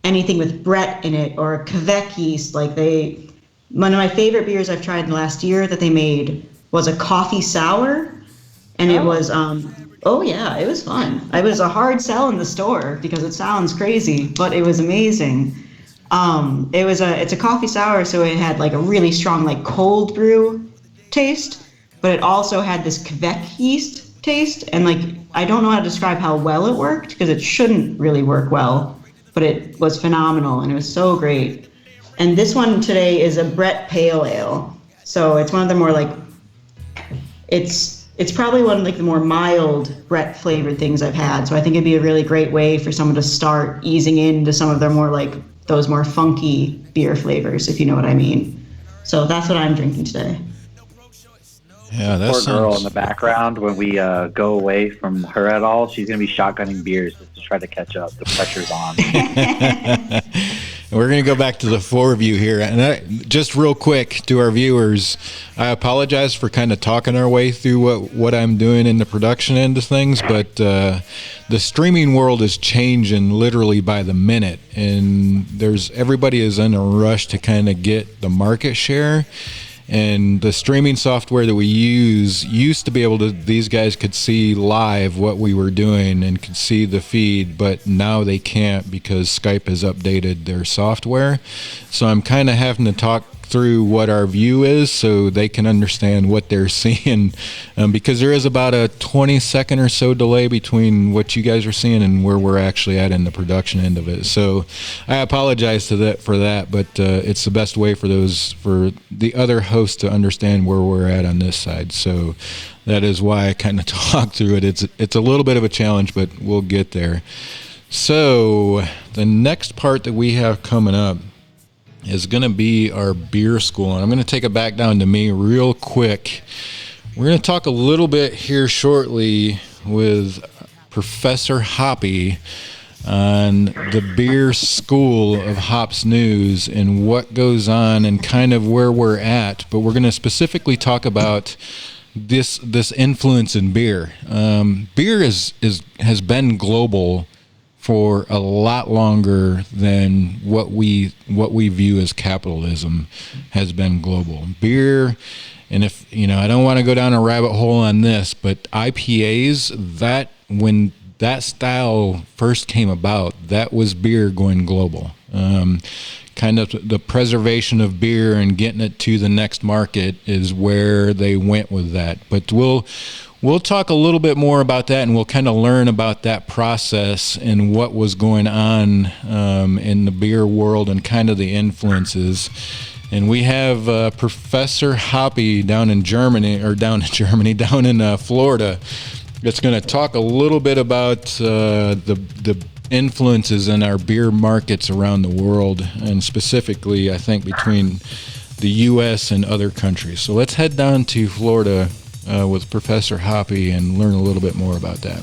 anything with Brett in it or Quebec yeast. Like, one of my favorite beers I've tried in the last year that they made was a coffee sour, and it was oh yeah, it was fun. It was a hard sell in the store because it sounds crazy, but it was amazing. It's a coffee sour, so it had like a really strong like cold brew taste, but it also had this Quebec yeast taste, and like I don't know how to describe how well it worked because it shouldn't really work well, but it was phenomenal and it was so great. And this one today is a Brett Pale Ale, so it's one of the more like it's probably one of like the more mild Brett flavored things I've had. So I think it'd be a really great way for someone to start easing into some of their more like those more funky beer flavors, if you know what I mean. So that's what I'm drinking today. Yeah, that Poor sounds... girl in the background. When we go away from her at all, she's gonna be shotgunning beers just to try to catch up. The pressure's on. We're going to go back to the 4 view here. And just real quick to our viewers, I apologize for kind of talking our way through what I'm doing in the production end of things, but the streaming world is changing literally by the minute, and everybody is in a rush to kind of get the market share. And the streaming software that we used to be able to, these guys could see live what we were doing and could see the feed, but now they can't because Skype has updated their software. So I'm kind of having to talk through what our view is so they can understand what they're seeing, because there is about a 20-second or so delay between what you guys are seeing and where we're actually at in the production end of it. So I apologize for that, but it's the best way for the other hosts to understand where we're at on this side. So that is why I kind of talk through it. It's a little bit of a challenge, but we'll get there. So the next part that we have coming up is going to be our beer school. And I'm going to take it back down to me real quick. We're going to talk a little bit here shortly with Professor Hoppy on the beer school of Hops News and what goes on and kind of where we're at. But we're going to specifically talk about this influence in beer. Beer has been global for a lot longer than what we view as capitalism has been global. Beer, and if I don't want to go down a rabbit hole on this, but IPAs, that when that style first came about, that was beer going global. Kind of the preservation of beer and getting it to the next market is where they went with that. But we'll talk a little bit more about that, and we'll kind of learn about that process and what was going on in the beer world and kind of the influences. And we have Professor Hoppy down in Florida, that's going to talk a little bit about the influences in our beer markets around the world, and specifically, I think, between the U.S. and other countries. So let's head down to Florida with Professor Hoppy and learn a little bit more about that.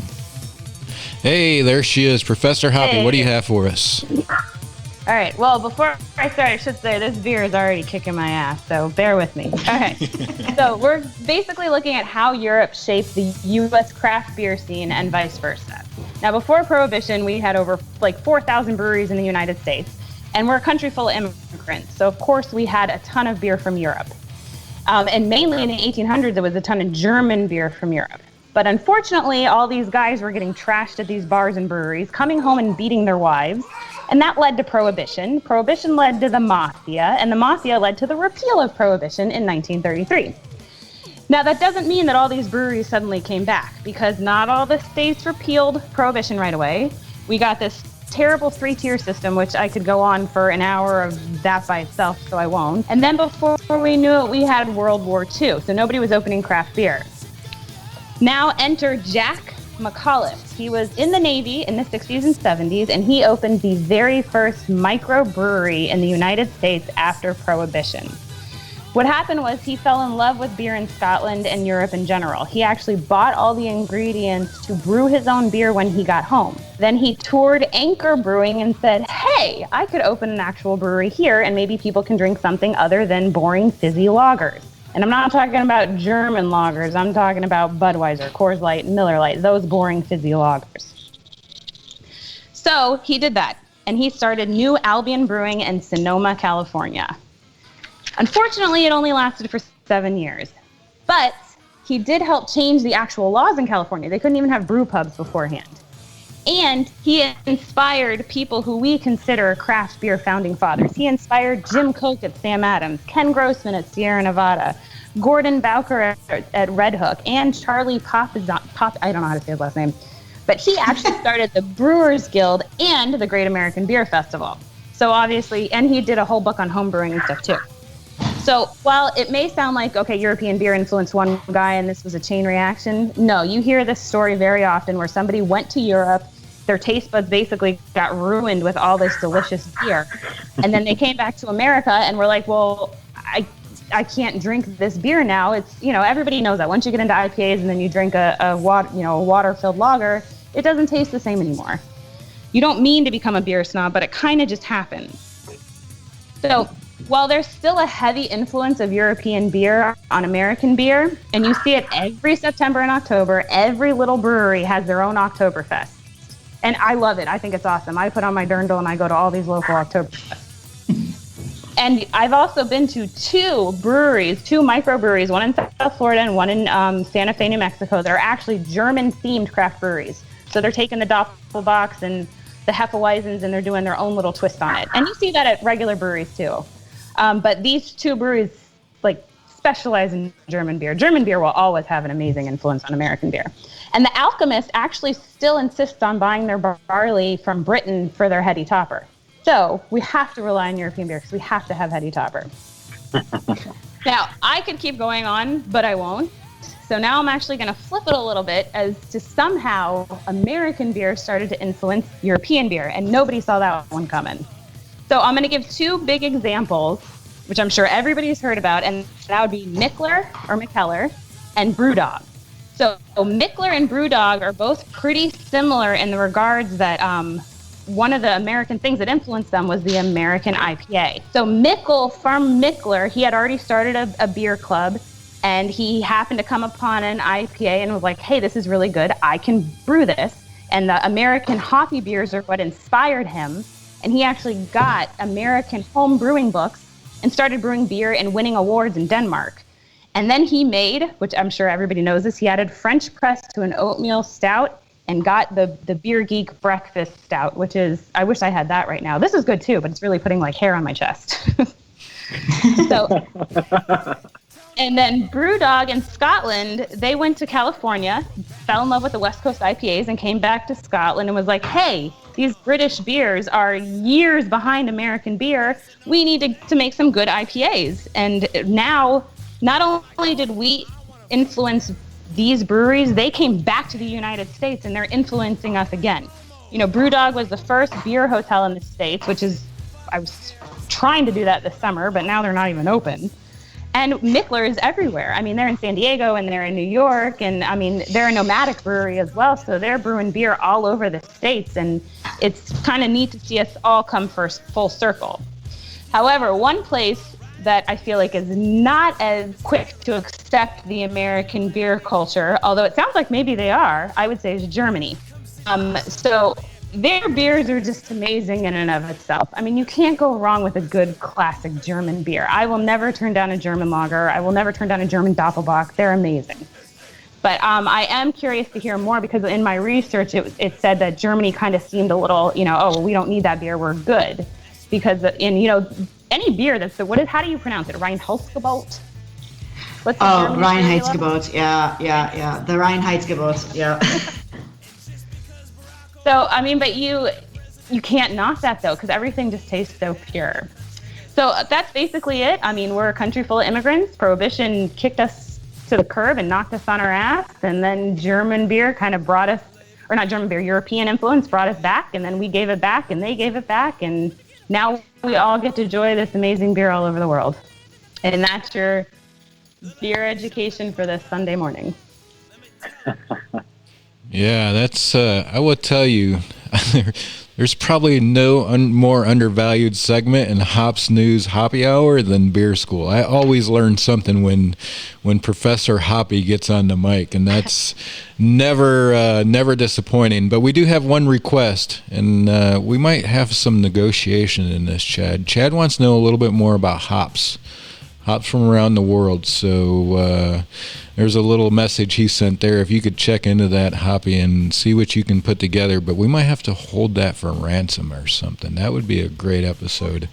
Hey, there she is, Professor Hoppy. Hey. What do you have for us? All right. Well, before I start, I should say this beer is already kicking my ass, so bear with me. Okay. So we're basically looking at how Europe shaped the U.S. craft beer scene and vice versa. Now, before Prohibition, we had over 4,000 breweries in the United States, and we're a country full of immigrants. So, of course, we had a ton of beer from Europe. And mainly in the 1800s, there was a ton of German beer from Europe. But unfortunately, all these guys were getting trashed at these bars and breweries, coming home and beating their wives. And that led to Prohibition. Prohibition led to the Mafia, and the Mafia led to the repeal of Prohibition in 1933. Now, that doesn't mean that all these breweries suddenly came back, because not all the states repealed Prohibition right away. We got this terrible 3-tier system, which I could go on for an hour of that by itself, so I won't. And then before we knew it, we had World War II, so nobody was opening craft beer. Now enter Jack McAuliffe. He was in the Navy in the 60s and 70s, and he opened the very first microbrewery in the United States after Prohibition. What happened was he fell in love with beer in Scotland and Europe in general. He actually bought all the ingredients to brew his own beer when he got home. Then he toured Anchor Brewing and said, hey, I could open an actual brewery here and maybe people can drink something other than boring fizzy lagers. And I'm not talking about German lagers. I'm talking about Budweiser, Coors Light, Miller Lite, those boring fizzy lagers. So he did that, and he started New Albion Brewing in Sonoma, California. Unfortunately, it only lasted for 7 years, but he did help change the actual laws in California. They couldn't even have brew pubs beforehand. And he inspired people who we consider craft beer founding fathers. He inspired Jim Koch at Sam Adams, Ken Grossman at Sierra Nevada, Gordon Bowker at Red Hook, and Charlie Pop, I don't know how to say his last name, but he actually started the Brewers Guild and the Great American Beer Festival. So obviously, and he did a whole book on home brewing and stuff too. So while it may sound like, okay, European beer influenced one guy and this was a chain reaction, no, you hear this story very often where somebody went to Europe, their taste buds basically got ruined with all this delicious beer. And then they came back to America and were like, well, I can't drink this beer now. It's, everybody knows that. Once you get into IPAs and then you drink a water-filled lager, it doesn't taste the same anymore. You don't mean to become a beer snob, but it kind of just happens. So while there's still a heavy influence of European beer on American beer, and you see it every September and October, every little brewery has their own Oktoberfest. And I love it. I think it's awesome. I put on my dirndl and I go to all these local Oktoberfests. And I've also been to two microbreweries, one in South Florida and one in Santa Fe, New Mexico, that are actually German-themed craft breweries. So they're taking the Doppelbocks and the Hefeweizens and they're doing their own little twist on it. And you see that at regular breweries too. But these two breweries specialize in German beer. German beer will always have an amazing influence on American beer. And the Alchemist actually still insists on buying their barley from Britain for their heady topper. So we have to rely on European beer because we have to have heady topper. Now, I could keep going on, but I won't. So now I'm actually going to flip it a little bit as to somehow American beer started to influence European beer, and nobody saw that one coming. So I'm going to give two big examples, which I'm sure everybody's heard about, and that would be Mikkeller and Brewdog. So Mikkeller and Brewdog are both pretty similar in the regards that one of the American things that influenced them was the American IPA. So Mikkel from Mickler, he had already started a beer club, and he happened to come upon an IPA and was like, hey, this is really good. I can brew this. And the American hoppy beers are what inspired him. And he actually got American home brewing books and started brewing beer and winning awards in Denmark. And then he made, which I'm sure everybody knows this, he added French press to an oatmeal stout and got the Beer Geek breakfast stout, which is, I wish I had that right now. This is good too, but it's really putting like hair on my chest. So, and then Brewdog in Scotland, they went to California, fell in love with the West Coast IPAs, and came back to Scotland and was like, hey, these British beers are years behind American beer. We need to make some good IPAs. And now, not only did we influence these breweries, they came back to the United States and they're influencing us again. You know, Brewdog was the first beer hotel in the States, which is, I was trying to do that this summer, but now they're not even open. And Mickler is everywhere. I mean, they're in San Diego and they're in New York, and I mean, they're a nomadic brewery as well, so they're brewing beer all over the States, and it's kind of neat to see us all come full circle. However, one place that I feel like is not as quick to accept the American beer culture, although it sounds like maybe they are, I would say is Germany. So their beers are just amazing in and of itself. I mean, you can't go wrong with a good classic German beer. I will never turn down a German lager. I will never turn down a German Doppelbock. They're amazing. But I am curious to hear more, because in my research, it said that Germany kind of seemed a little, oh, well, we don't need that beer. We're good. Because any beer how do you pronounce it? Reinheitsgebot? Reinheitsgebot. Yeah. The Reinheitsgebot. Yeah. So, I mean, but you can't knock that, though, because everything just tastes so pure. So that's basically it. I mean, we're a country full of immigrants. Prohibition kicked us to the curb and knocked us on our ass. And then German beer kind of brought us, or not German beer, European influence brought us back. And then we gave it back and they gave it back. And now we all get to enjoy this amazing beer all over the world. And that's your beer education for this Sunday morning. Yeah, that's, I will tell you, there's probably no more undervalued segment in Hops News Hoppy Hour than Beer School. I always learn something when Professor Hoppy gets on the mic, and that's never disappointing. But we do have one request, and we might have some negotiation in this, Chad. Chad wants to know a little bit more about hops from around the world. So there's a little message he sent there. If you could check into that, Hoppy, and see what you can put together. But we might have to hold that for ransom or something. That would be a great episode.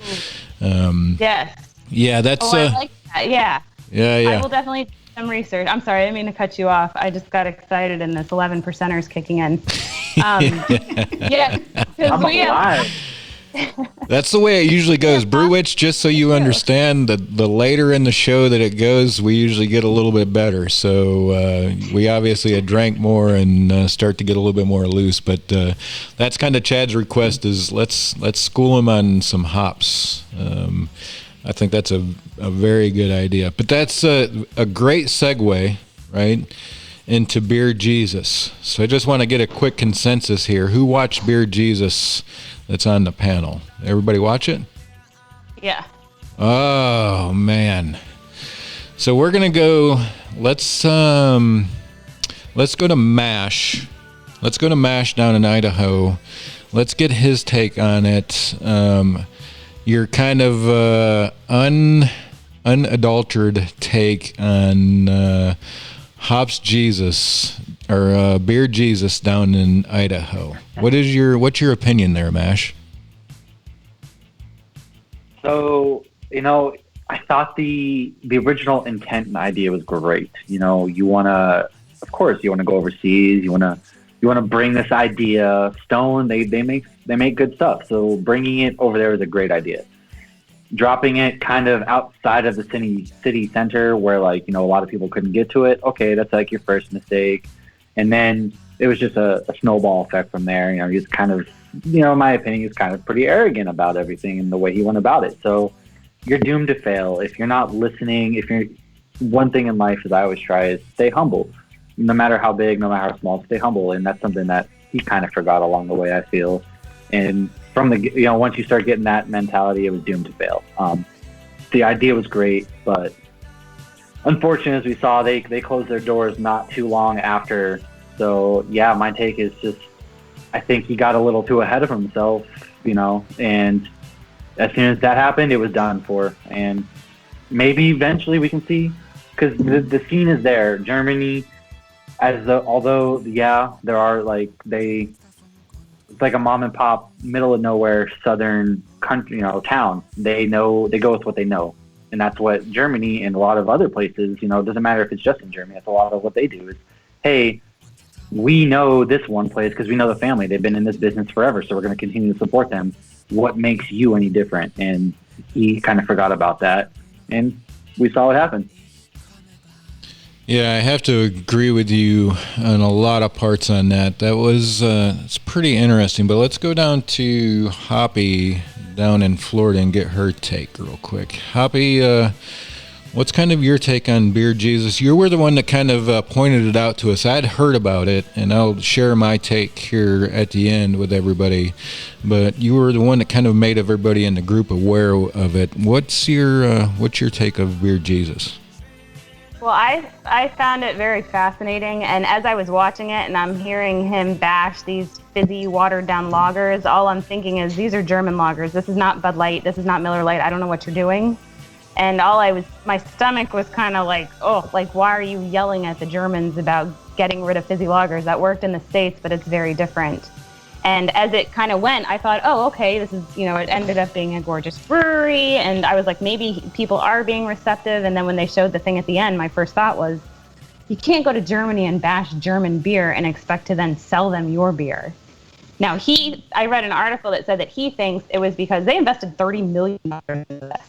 Yes. Yeah, that's... I like that. Yeah. Yeah. I will definitely do some research. I'm sorry, I didn't mean to cut you off. I just got excited and this 11%er is kicking in. Yeah, because we have... That's the way it usually goes. Brew Witch, just so you understand, the later in the show that it goes, we usually get a little bit better. So we obviously had drank more and start to get a little bit more loose. But that's kind of Chad's request, is let's school him on some hops. I think that's a very good idea. But that's a great segue, right, into Beer Jesus. So I just want to get a quick consensus here. Who watched Beer Jesus that's on the panel? Everybody watch it? Yeah. Oh, man. So we're going to go, let's go to MASH. Let's go to MASH down in Idaho. Let's get his take on it. Your kind of unadulterated take on Hops Jesus, or Beer Jesus down in Idaho. What's your opinion there, Mash? So, I thought the original intent and idea was great. You want to go overseas. You want to bring this idea. Stone, they make good stuff. So bringing it over there is a great idea. Dropping it kind of outside of the city center where a lot of people couldn't get to it. Okay, that's like your first mistake. And then it was just a snowball effect from there. He's kind of, in my opinion, he's kind of pretty arrogant about everything and the way he went about it. So you're doomed to fail if you're not listening. One thing in life that I always try is stay humble. No matter how big, no matter how small, stay humble. And that's something that he kind of forgot along the way, I feel. And from the, once you start getting that mentality, it was doomed to fail. The idea was great, but unfortunately, as we saw, they closed their doors not too long after. So yeah, my take is just, I think he got a little too ahead of himself, and as soon as that happened, it was done for. And maybe eventually we can see, because the scene is there. Germany, although there are it's like a mom and pop, middle of nowhere southern country, town. They go with what they know, and that's what Germany and a lot of other places, it doesn't matter if it's just in Germany. That's a lot of what they do is, hey, we know this one place because we know the family. They've been in this business forever, so we're going to continue to support them. What makes you any different? And he kind of forgot about that, and we saw what happened. Yeah, I have to agree with you on a lot of parts on that. That was it's pretty interesting. But let's go down to Hoppy down in Florida and get her take real quick. Hoppy, what's kind of your take on Beer Jesus? You were the one that kind of pointed it out to us. I'd heard about it, and I'll share my take here at the end with everybody. But you were the one that kind of made everybody in the group aware of it. What's your take of Beer Jesus? Well, I found it very fascinating, and as I was watching it and I'm hearing him bash these fizzy, watered-down lagers, all I'm thinking is, these are German lagers. This is not Bud Light. This is not Miller Lite. I don't know what you're doing. And my stomach was kind of like, why are you yelling at the Germans about getting rid of fizzy lagers? That worked in the States, but it's very different. And as it kind of went, I thought, oh, okay, this is, it ended up being a gorgeous brewery. And I was like, maybe people are being receptive. And then when they showed the thing at the end, my first thought was, you can't go to Germany and bash German beer and expect to then sell them your beer. Now, I read an article that said that he thinks it was because they invested $30 million into this.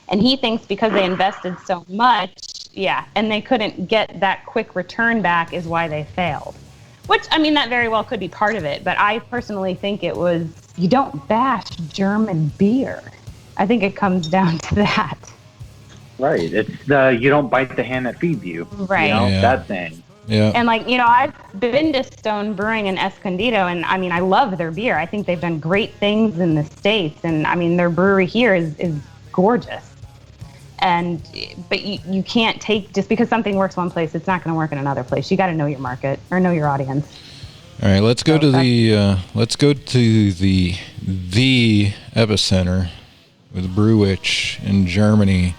And he thinks because they invested so much, and they couldn't get that quick return back is why they failed. Which, that very well could be part of it, but I personally think it was, you don't bash German beer. I think it comes down to that. Right. It's you don't bite the hand that feeds you. Right. That thing. Yeah. And I've been to Stone Brewing in Escondido, and I love their beer. I think they've done great things in the States, and their brewery here is gorgeous. But you can't take, just because something works one place, it's not going to work in another place. You got to know your market or know your audience. All right, let's go to the epicenter with Brew Witch in Germany.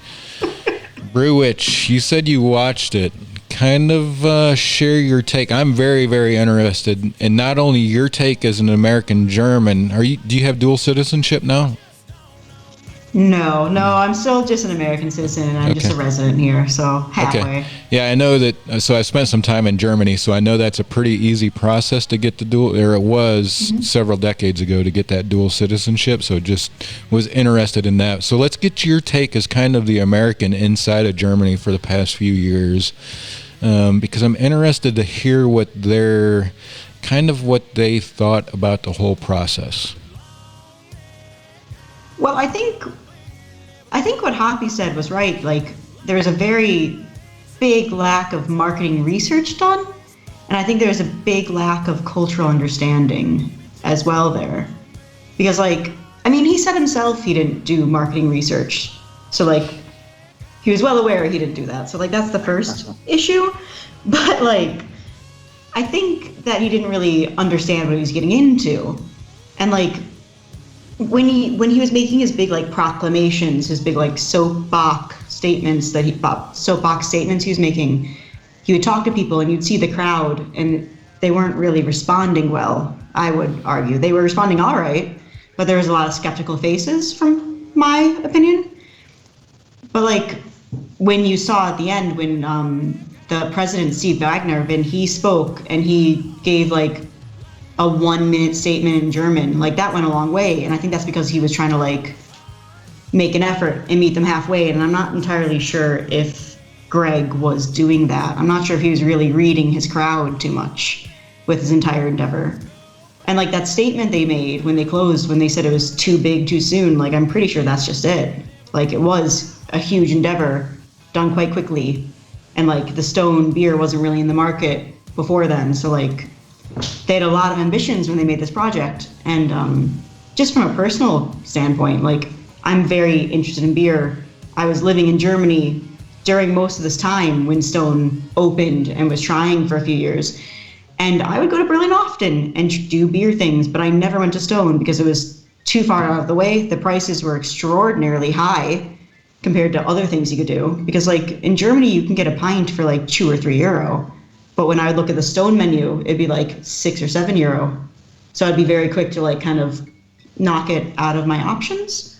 Brew Witch, you said you watched it. Kind of share your take. I'm very, very interested in not only your take as an American German. Do you have dual citizenship now? No, I'm still just an American citizen, and I'm just a resident here, so halfway. Okay. Yeah, I know that. So I spent some time in Germany, so I know that's a pretty easy process to get the dual, or it was several decades ago to get that dual citizenship, so just was interested in that. So let's get your take as kind of the American inside of Germany for the past few years, because I'm interested to hear what they thought about the whole process. Well, I think what Hoppy said was right. There's a very big lack of marketing research done, and I think there's a big lack of cultural understanding as well there. Because, he said himself he didn't do marketing research, so he was well aware he didn't do that. So that's the first issue. But I think that he didn't really understand what he was getting into, and when he was making his big proclamations, his big soapbox statements he was making, he would talk to people and you'd see the crowd and they weren't really responding well. I would argue they were responding all right, but there was a lot of skeptical faces from my opinion. But when you saw at the end when the president Steve Wagner, when he spoke and he gave a 1-minute statement in German, that went a long way. And I think that's because he was trying to make an effort and meet them halfway. And I'm not entirely sure if Greg was doing that. I'm not sure if he was really reading his crowd too much with his entire endeavor. And that statement they made when they closed, when they said it was too big too soon, I'm pretty sure that's just it. It was a huge endeavor done quite quickly. And the Stone beer wasn't really in the market before then. So they had a lot of ambitions when they made this project. And just from a personal standpoint, like, I'm very interested in beer. I was living in Germany during most of this time when Stone opened and was trying for a few years. And I would go to Berlin often and do beer things, but I never went to Stone because it was too far out of the way. The prices were extraordinarily high compared to other things you could do. Because like in Germany, you can get a pint for like €2 or €3. But when I would look at the Stone menu, it'd be like €6 or €7. So I'd be very quick to like kind of knock it out of my options.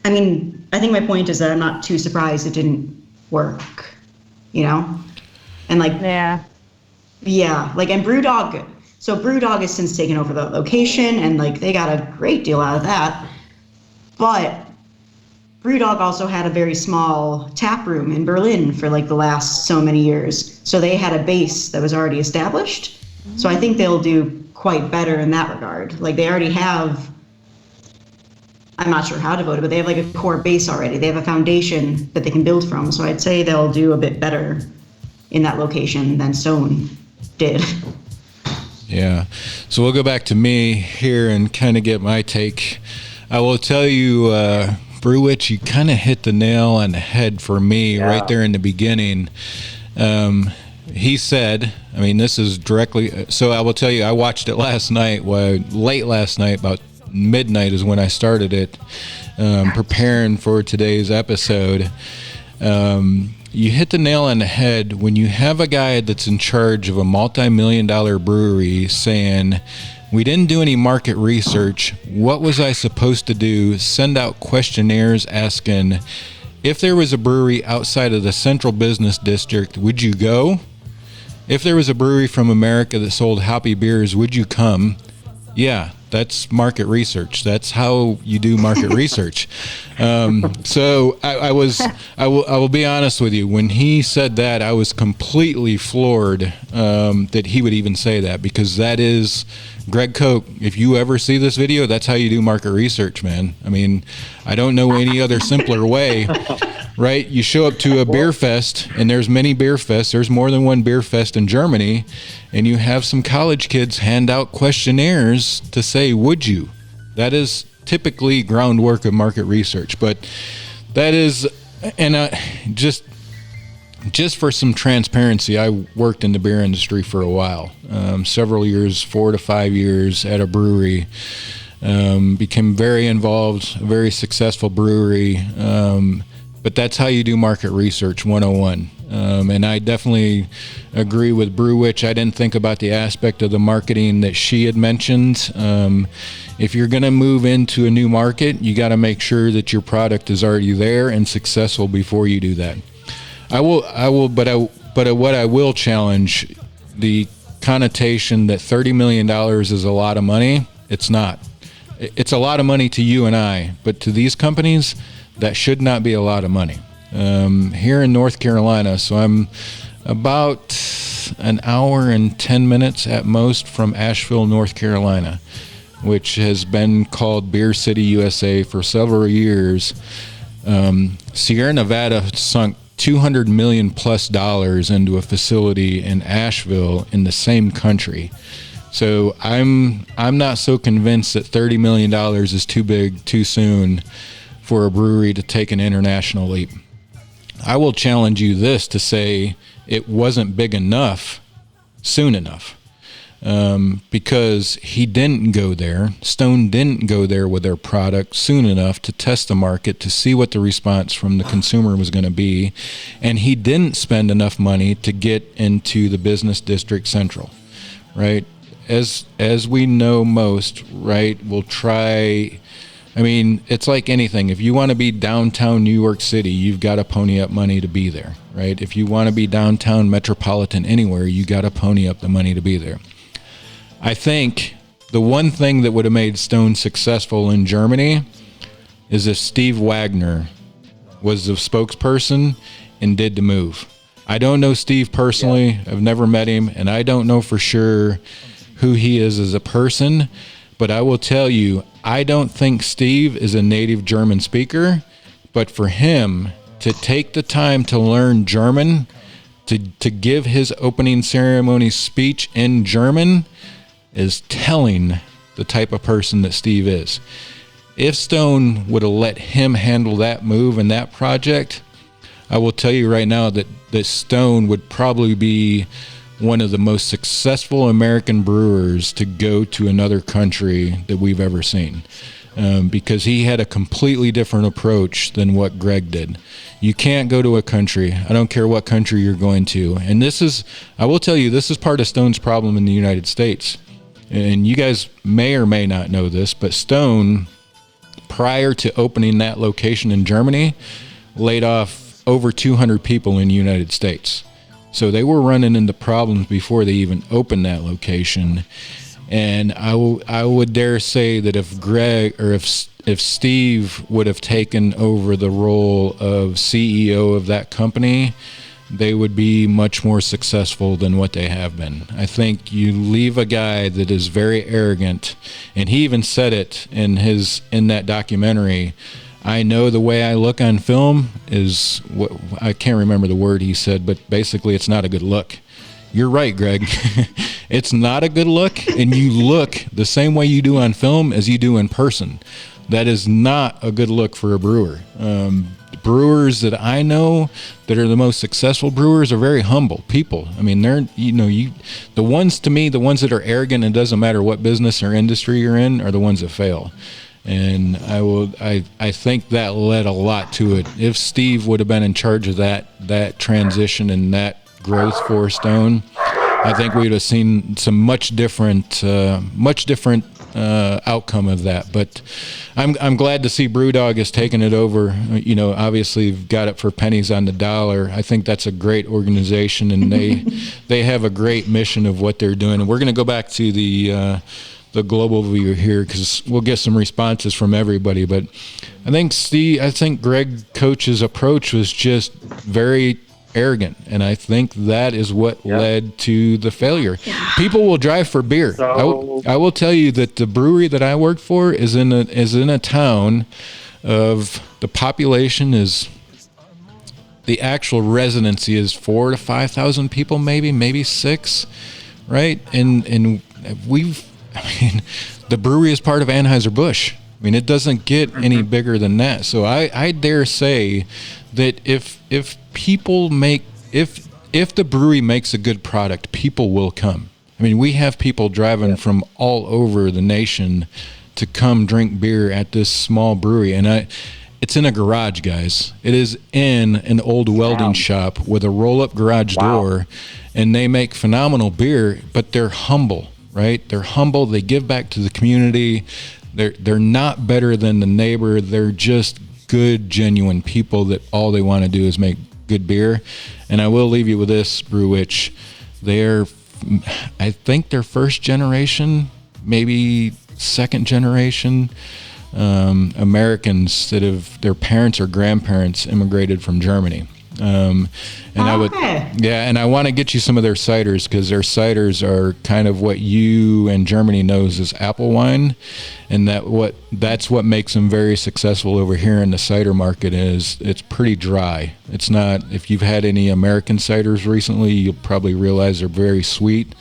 I mean, I think my point is that I'm not too surprised it didn't work, you know? And like, yeah, like, and Brewdog, so Brewdog has since taken over the location, and like they got a great deal out of that. But Brewdog also had a very small tap room in Berlin for like the last so many years. So they had a base that was already established. So I think they'll do quite better in that regard. Like they already have, I'm not sure how devoted, but they have like a core base already. They have a foundation that they can build from. So I'd say they'll do a bit better in that location than Stone did. Yeah. So we'll go back to me here and kind of get my take. I will tell you, Brew Witch, you kind of hit the nail on the head for me right there in the beginning. He said, I mean, this is directly, so I will tell you, I watched it last night, late last night, about midnight is when I started it, preparing for today's episode. You hit the nail on the head when you have a guy that's in charge of a multi-million-dollar brewery saying, we didn't do any market research. What was I supposed to do? Send out questionnaires asking, if there was a brewery outside of the central business district, would you go? If there was a brewery from America that sold hoppy beers, would you come? Yeah, that's market research. That's how you do market research. So I will be honest with you. When he said that, I was completely floored that he would even say that, because that is Greg Koch. If you ever see this video, that's how you do market research, man. I mean, I don't know any other simpler way. Right? You show up to a beer fest, and there's many beer fests. There's more than one beer fest in Germany, and you have some college kids hand out questionnaires to say, would you? That is typically groundwork of market research. But that is, and just for some transparency, I worked in the beer industry for a while, several years, 4 to 5 years at a brewery. Became very involved, a very successful brewery. But that's how you do market research 101. And I definitely agree with Brew Witch. I didn't think about the aspect of the marketing that she had mentioned. If you're going to move into a new market, you got to make sure that your product is already there and successful before you do that. But what I will challenge, the connotation that $30 million is a lot of money. It's not. It's a lot of money to you and I, but to these companies, that should not be a lot of money. Here in North Carolina, so I'm about an hour and 10 minutes at most from Asheville, North Carolina, which has been called Beer City, USA for several years. Sierra Nevada sunk $200 million plus into a facility in Asheville in the same country. So I'm not so convinced that $30 million is too big, too soon for a brewery to take an international leap. I will challenge you this to say it wasn't big enough soon enough, because he didn't go there. Stone didn't go there with their product soon enough to test the market, to see what the response from the consumer was going to be, and he didn't spend enough money to get into the business district central, right? As we know most, right, we'll try. I mean, it's like anything. If you want to be downtown New York City, you've got to pony up money to be there, right? If you want to be downtown metropolitan anywhere, you got to pony up the money to be there. I think the one thing that would have made Stone successful in Germany is if Steve Wagner was the spokesperson and did the move. I don't know Steve personally. I've never met him, and I don't know for sure who he is as a person, but I will tell you, I don't think Steve is a native German speaker, but for him to take the time to learn German to give his opening ceremony speech in German is telling the type of person that Steve is. If Stone would have let him handle that move and that project, I will tell you right now that Stone would probably be one of the most successful American brewers to go to another country that we've ever seen, because he had a completely different approach than what Greg did. You can't go to a country, I don't care what country you're going to, and I will tell you, this is part of Stone's problem in the United States. And you guys may or may not know this, but Stone, prior to opening that location in Germany, laid off over 200 people in the United States. So they were running into problems before they even opened that location. And I would dare say that if Greg or if Steve would have taken over the role of CEO of that company, they would be much more successful than what they have been. I think you leave a guy that is very arrogant, and he even said it in that documentary. I know the way I look on film is what I can't remember the word he said, but basically it's not a good look. You're right, Greg. It's not a good look, and you look the same way you do on film as you do in person. That is not a good look for a brewer. Brewers that I know that are the most successful brewers are very humble people. I mean, they're, the ones that are arrogant, and it doesn't matter what business or industry you're in, are the ones that fail. And I think that led a lot to it. If Steve would have been in charge of that transition and that growth for Stone, I think we'd have seen some much different outcome of that. But I'm glad to see BrewDog has taken it over. Obviously you've got it for pennies on the dollar. I think that's a great organization, and they have a great mission of what they're doing. And we're going to go back to the global view here, because we'll get some responses from everybody. But I think Greg Coach's approach was just very arrogant, and I think that is what led to the failure. People will drive for beer. So, I will tell you that the brewery that I worked for is in a town of, the population is, the actual residency is 4,000 to 5,000 people, maybe 6, right? And the brewery is part of Anheuser-Busch. I mean, it doesn't get any bigger than that. So I dare say that if the brewery makes a good product, people will come. I mean, we have people driving from all over the nation to come drink beer at this small brewery, and it's in a garage, guys. It is in an old welding shop with a roll-up garage door, and they make phenomenal beer, but they're humble. Right? They're humble. They give back to the community. They're not better than the neighbor. They're just good, genuine people that all they want to do is make good beer. And I will leave you with this, Brew Witch. I think they're first generation, maybe second generation Americans that their parents or grandparents immigrated from Germany. And I want to get you some of their ciders, because their ciders are kind of what you and Germany knows as apple wine, and that's what makes them very successful over here in the cider market. Is it's pretty dry. It's not, if you've had any American ciders recently, you'll probably realize they're very sweet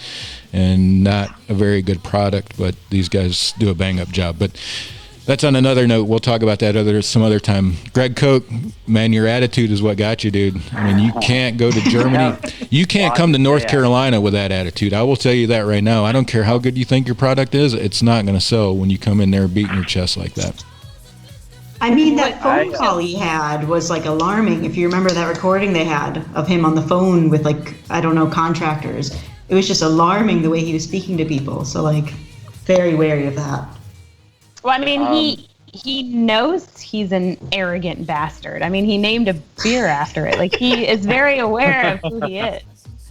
and not a very good product, but these guys do a bang up job. But that's on another note. We'll talk about that some other time. Greg Koch, man, your attitude is what got you, dude. I mean, you can't go to Germany. You can't come to North Carolina with that attitude. I will tell you that right now. I don't care how good you think your product is. It's not going to sell when you come in there beating your chest like that. I mean, that phone call he had was like alarming. If you remember that recording they had of him on the phone with, like, I don't know, contractors. It was just alarming the way he was speaking to people. So, like, very wary of that. Well, I mean, he knows he's an arrogant bastard. I mean, he named a beer after it. Like, he is very aware of who he is.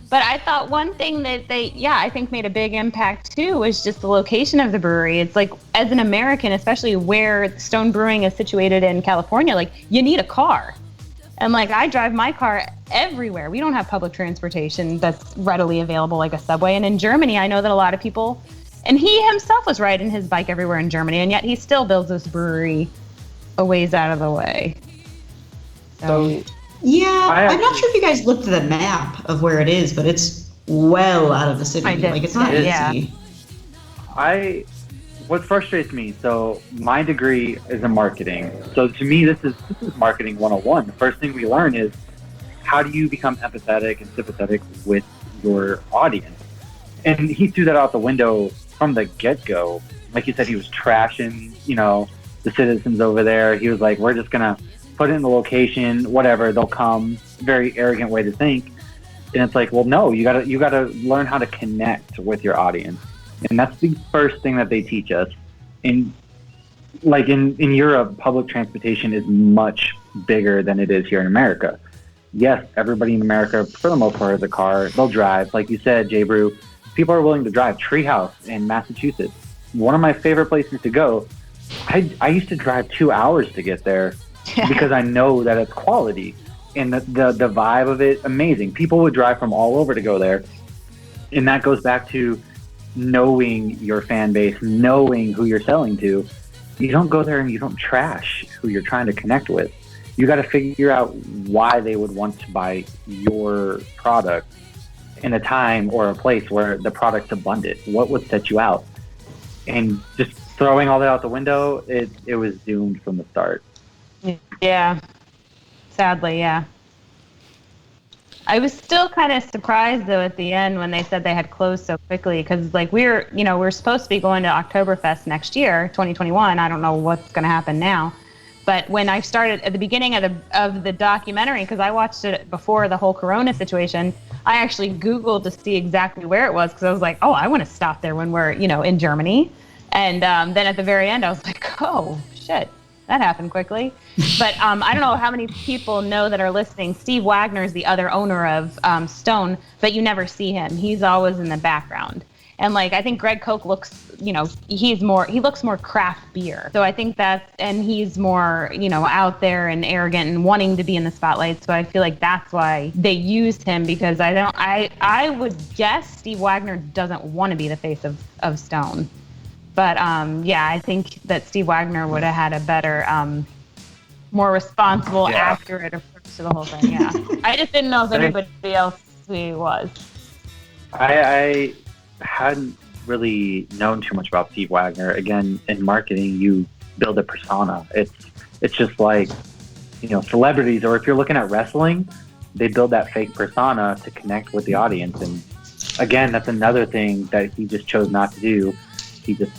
But I thought one thing that I think made a big impact too was just the location of the brewery. It's like, as an American, especially where Stone Brewing is situated in California, like, you need a car. And like, I drive my car everywhere. We don't have public transportation that's readily available, like a subway. And in Germany, I know that a lot of people, and he himself was riding his bike everywhere in Germany, and yet he still builds this brewery a ways out of the way. So Yeah, I'm not sure if you guys looked at the map of where it is, but it's well out of the city. I did. Like, it's not easy. What frustrates me, so my degree is in marketing. So to me, this is marketing 101. The first thing we learn is how do you become empathetic and sympathetic with your audience? And he threw that out the window from the get-go. Like you said, he was trashing, the citizens over there. He was like, we're just going to put it in the location, whatever, they'll come. Very arrogant way to think. And it's like, well, no, you gotta learn how to connect with your audience. And that's the first thing that they teach us. In Europe, public transportation is much bigger than it is here in America. Yes, everybody in America, for the most part, has a car. They'll drive. Like you said, J. Brew, people are willing to drive. Treehouse in Massachusetts, one of my favorite places to go. I used to drive 2 hours to get there because I know that it's quality. And the vibe of it, amazing. People would drive from all over to go there. And that goes back to knowing your fan base, knowing who you're selling to. You don't go there and you don't trash who you're trying to connect with. You got to figure out why they would want to buy your product in a time or a place where the product's abundant. What would set you out? And just throwing all that out the window, it was doomed from the start. Yeah. Sadly, yeah. I was still kind of surprised though at the end when they said they had closed so quickly, because like we're supposed to be going to Oktoberfest next year, 2021. I don't know what's going to happen now, but when I started at the beginning of the documentary, because I watched it before the whole Corona situation, I actually Googled to see exactly where it was, because I was like, oh, I want to stop there when we're in Germany, and then at the very end I was like, oh shit. That happened quickly. But I don't know how many people know that are listening. Steve Wagner is the other owner of Stone, but you never see him. He's always in the background. And like, I think Greg Koch looks, he looks more craft beer. So I think and he's more, out there and arrogant and wanting to be in the spotlight. So I feel like that's why they used him, because I would guess Steve Wagner doesn't want to be the face of Stone. But, I think that Steve Wagner would have had a better, more responsible, accurate approach to the whole thing, yeah. I just didn't know if anybody else he was. I hadn't really known too much about Steve Wagner. Again, in marketing, you build a persona. It's just like, celebrities, or if you're looking at wrestling, they build that fake persona to connect with the audience. And, again, that's another thing that he just chose not to do. He just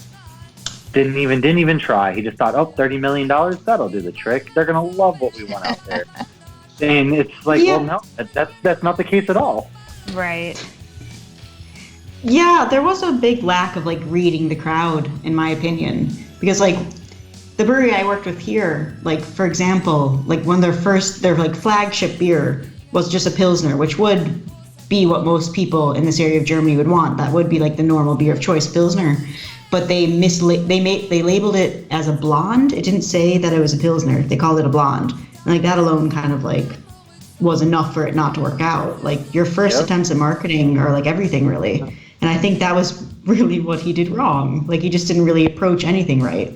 didn't even try. He just thought, $30 million, that'll do the trick. They're going to love what we want out there. And it's like, well, no, that's not the case at all. Right. Yeah, there was a big lack of, reading the crowd, in my opinion. Because, the brewery I worked with here, for example, one of their flagship beer was just a Pilsner, which would be what most people in this area of Germany would want. That would be the normal beer of choice, Pilsner. But they labeled it as a blonde. It didn't say that it was a Pilsner. They called it a blonde. And that alone kind of was enough for it not to work out. Your first attempts at marketing are everything really. And I think that was really what he did wrong. He just didn't really approach anything right.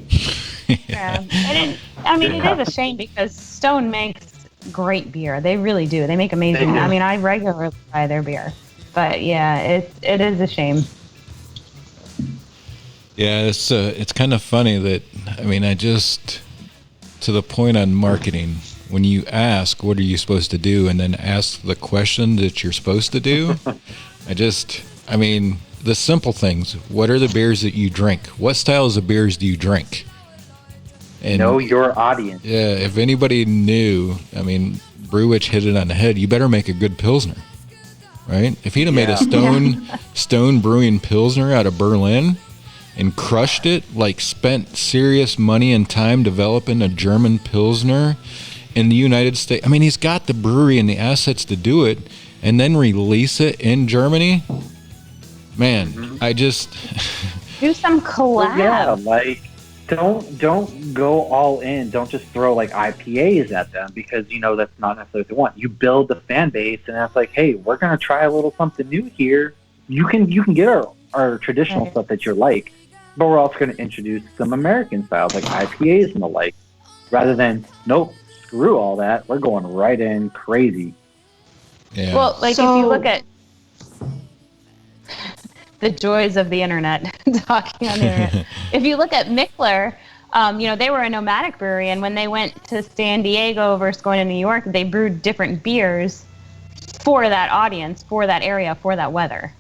Yeah. It is a shame, because Stone makes great beer. They really do. They make amazing. I regularly buy their beer. But yeah, it is a shame. Yeah, it's kind of funny that, I just, to the point on marketing, when you ask, what are you supposed to do, and then ask the question that you're supposed to do, the simple things. What are the beers that you drink? What styles of beers do you drink? And know your audience. Yeah, if anybody knew, Brew Witch hit it on the head. You better make a good Pilsner, right? If he'd have made a Stone Brewing Pilsner out of Berlin and crushed it, spent serious money and time developing a German Pilsner in the United States. He's got the brewery and the assets to do it, and then release it in Germany. Man, I just do some collab. Well, don't go all in. Don't just throw IPAs at them, because that's not necessarily what they want. You build the fan base, and that's hey, we're gonna try a little something new here. You can get our traditional stuff that you're but we're also going to introduce some American styles like IPAs and the like, rather than, nope, screw all that. We're going right in crazy. Yeah. Well, like So- if you look at the joys of the internet, talking on the internet. If you look at Mickler, they were a nomadic brewery, and when they went to San Diego versus going to New York, they brewed different beers for that audience, for that area, for that weather.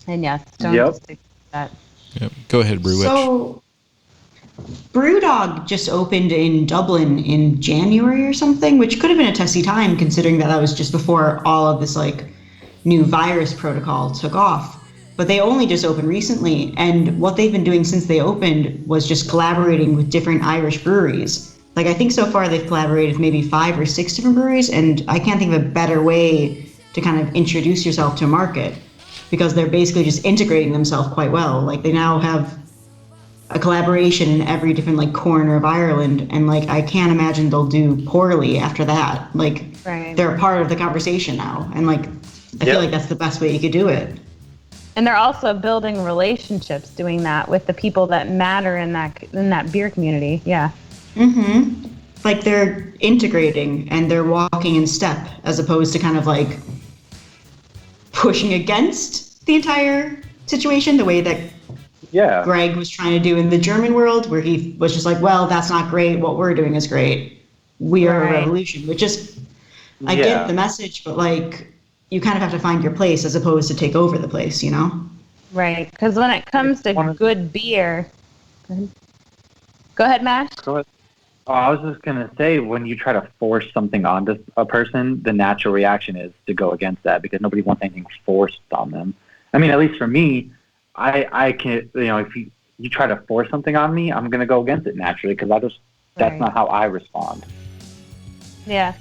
And yes, don't Yep. stick with that. Yep. Go ahead, Brew Witch. So, Brewdog just opened in Dublin in January or something, which could have been a testy time considering that was just before all of this like new virus protocol took off. But they only just opened recently, and what they've been doing since they opened was just collaborating with different Irish breweries. Like I think so far they've collaborated with maybe 5 or 6 different breweries, and I can't think of a better way to kind of introduce yourself to a market, because they're basically just integrating themselves quite well. Like they now have a collaboration in every different like corner of Ireland, and like I can't imagine they'll do poorly after that. Like Right. they're a part of the conversation now, and like I feel like that's the best way you could do it. And they're also building relationships doing that with the people that matter in that beer community. Yeah. Mm-hmm. Like they're integrating and they're walking in step as opposed to kind of like pushing against the entire situation the way that Yeah. Greg was trying to do in the German world, where he was just like, well, that's not great. What we're doing is great. We are Right. a revolution, which is, I Yeah. get the message, but like, you kind of have to find your place as opposed to take over the place, you know? Right. Because when it comes to good beer, go ahead, Mash. Go ahead. Oh, I was just going to say, when you try to force something onto a person, the natural reaction is to go against that because nobody wants anything forced on them. I mean, at least for me, I can, if you try to force something on me, I'm going to go against it naturally because that's Right. not how I respond. Yeah.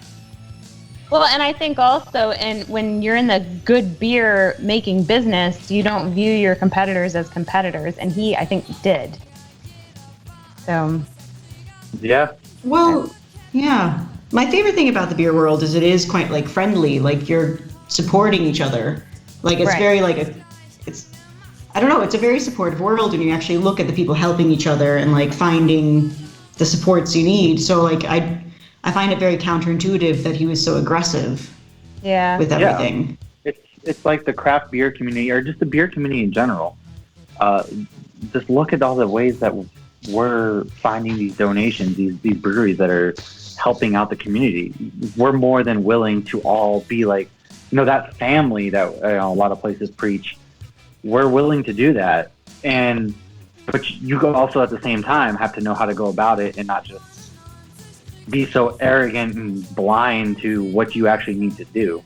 Well, and I think also, when you're in the good beer making business, you don't view your competitors as competitors, and he, I think, did. So. Yeah. Well, yeah. My favorite thing about the beer world is it is quite like friendly, like you're supporting each other. Like it's Right. very like I don't know, it's a very supportive world when you actually look at the people helping each other and like finding the supports you need. So like I find it very counterintuitive that he was so aggressive Yeah. with everything. It's like the craft beer community or just the beer community in general. Just look at all the ways that we're finding these donations, these breweries that are helping out the community. We're more than willing to all be like, that family that a lot of places preach. We're willing to do that. But you also at the same time have to know how to go about it and not just be so arrogant and blind to what you actually need to do.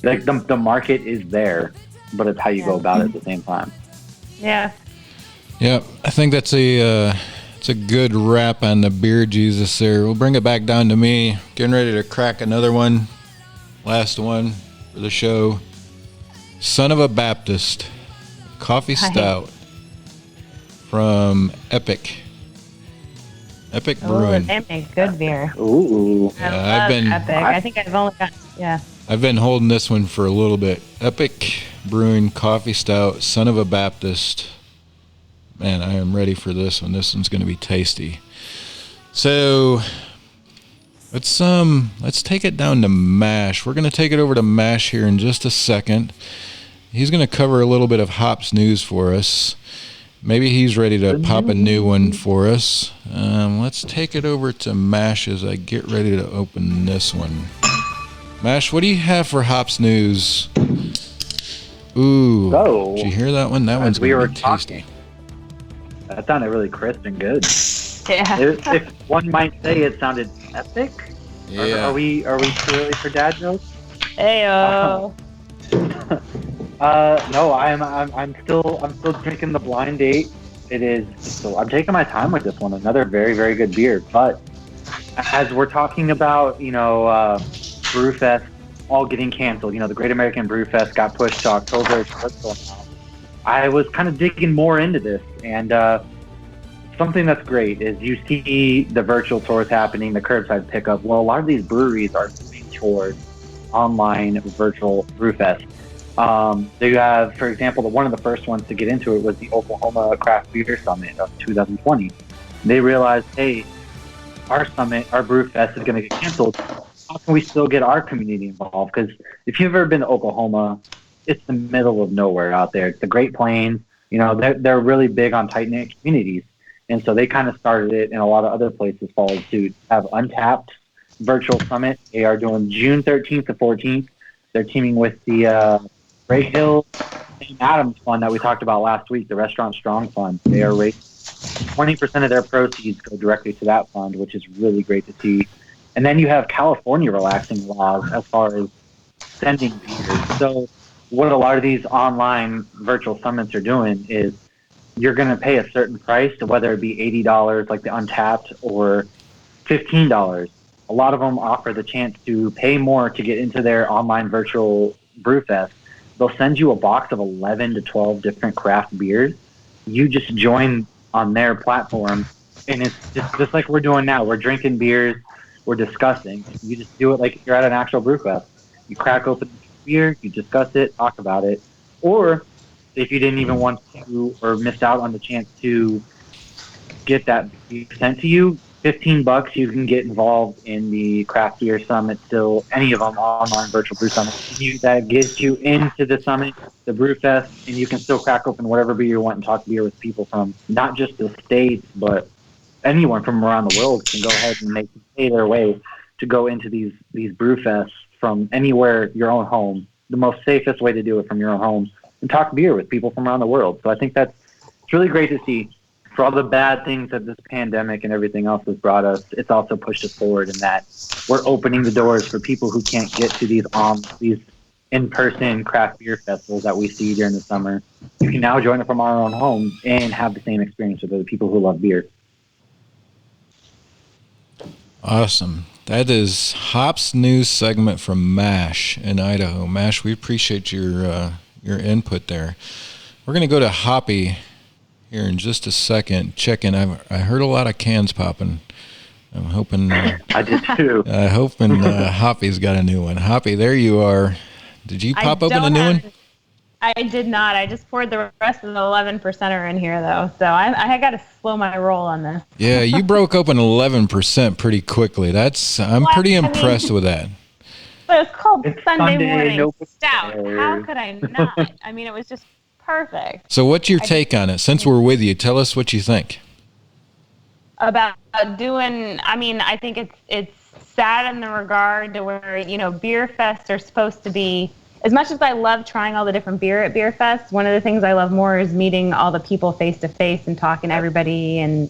Like the market is there, but it's how you go about it at the same time. Yeah. Yeah, I think that's it's a good wrap on the beer Jesus there. We'll bring it back down to me. Getting ready to crack another one. Last one for the show. Son of a Baptist. Coffee Stout. From Epic. Epic Oh, Brewing. they make good beer. Ooh. I I've love been- Epic. I think I've only got, yeah. I've been holding this one for a little bit. Epic Brewing Coffee Stout, Son of a Baptist. Man, I am ready for this one. This one's going to be tasty. So, let's take it down to Mash. We're going to take it over to Mash here in just a second. He's going to cover a little bit of hops news for us. Maybe he's ready to pop a new one for us. Let's take it over to Mash as I get ready to open this one. Mash, what do you have for hops news? Ooh, So, did you hear that one? That one's we going were to be tasty. That sounded really crisp and good. Yeah. If one might say it sounded epic. Yeah. Are we too early for dad jokes? Heyo. No, I'm still drinking the blind date. It is so I'm taking my time with this one. Another very, very good beer. But as we're talking about, Brewfest all getting canceled. The Great American Brewfest got pushed to October. What's going on? I was kind of digging more into this, and something that's great is you see the virtual tours happening, the curbside pickup. Well, a lot of these breweries are moving towards online virtual Brewfest. They have, for example, one of the first ones to get into it was the Oklahoma Craft Beer Summit of 2020. They realized, hey, our summit, our Brew Fest is going to get canceled, how can we still get our community involved? Because if you've ever been to Oklahoma, it's the middle of nowhere out there. It's the Great Plains. You know, they're really big on tight-knit communities. And so they kind of started it, and a lot of other places followed suit. Have Untapped Virtual Summit. They are doing June 13th to 14th. They're teaming with the Great Hill St. Adams Fund that we talked about last week, the Restaurant Strong Fund. They are raising 20% of their proceeds go directly to that fund, which is really great to see. And then you have California relaxing laws as far as sending beers. So what a lot of these online virtual summits are doing is you're going to pay a certain price, whether it be $80 like the Untapped or $15. A lot of them offer the chance to pay more to get into their online virtual brewfest. They'll send you a box of 11 to 12 different craft beers. You just join on their platform, and it's just like we're doing now. We're drinking beers, we're discussing. You just do it like you're at an actual brewfest. You crack open the beer, you discuss it, talk about it. Or if you didn't even want to or missed out on the chance to get that beer sent to you, $15, you can get involved in the craft beer summit still, any of them online virtual brew summit. That gets you into the summit, the brew fest, and you can still crack open whatever beer you want and talk beer with people from not just the States, but anyone from around the world can go ahead and pay their way to go into these brew fests from anywhere, your own home, the most safest way to do it from your own home, and talk beer with people from around the world. So I think it's really great to see. For all the bad things that this pandemic and everything else has brought us, it's also pushed us forward in that we're opening the doors for people who can't get to these in-person craft beer festivals that we see during the summer. You can now join it from our own home and have the same experience with other people who love beer. Awesome. That is Hops News segment from MASH in Idaho. MASH, we appreciate your input there. We're going to go to Hoppy here in just a second. Check in. I heard a lot of cans popping. I'm hoping. I did too. Hoping Hoppy's got a new one. Hoppy, there you are. Did you pop open a new one? I did not. I just poured the rest of the 11%er in here, though. So I got to slow my roll on this. Yeah, you broke open 11% pretty quickly. I'm pretty impressed with that. But it's called Sunday morning no stout. How could I not? I mean, it was just perfect. So what's your take on it? Since we're with you, tell us what you think. About doing, I mean, I think it's sad in the regard to where, beer fests are supposed to be, as much as I love trying all the different beer at beer fests, one of the things I love more is meeting all the people face to face and talking to everybody and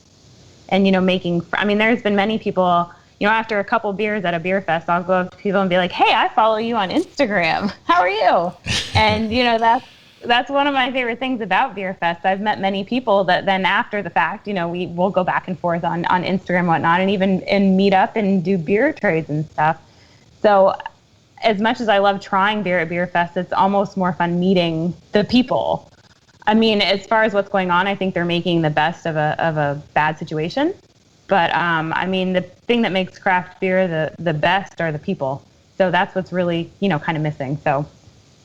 there's been many people, after a couple beers at a beer fest, I'll go up to people and be like, hey, I follow you on Instagram. How are you? And, that's one of my favorite things about beer fests. I've met many people that then after the fact, we will go back and forth on Instagram and whatnot, and even meet up and do beer trades and stuff. So as much as I love trying beer at beer fests, it's almost more fun meeting the people. I mean, as far as what's going on, I think they're making the best of a bad situation. But the thing that makes craft beer the best are the people. So that's what's really, kind of missing. So.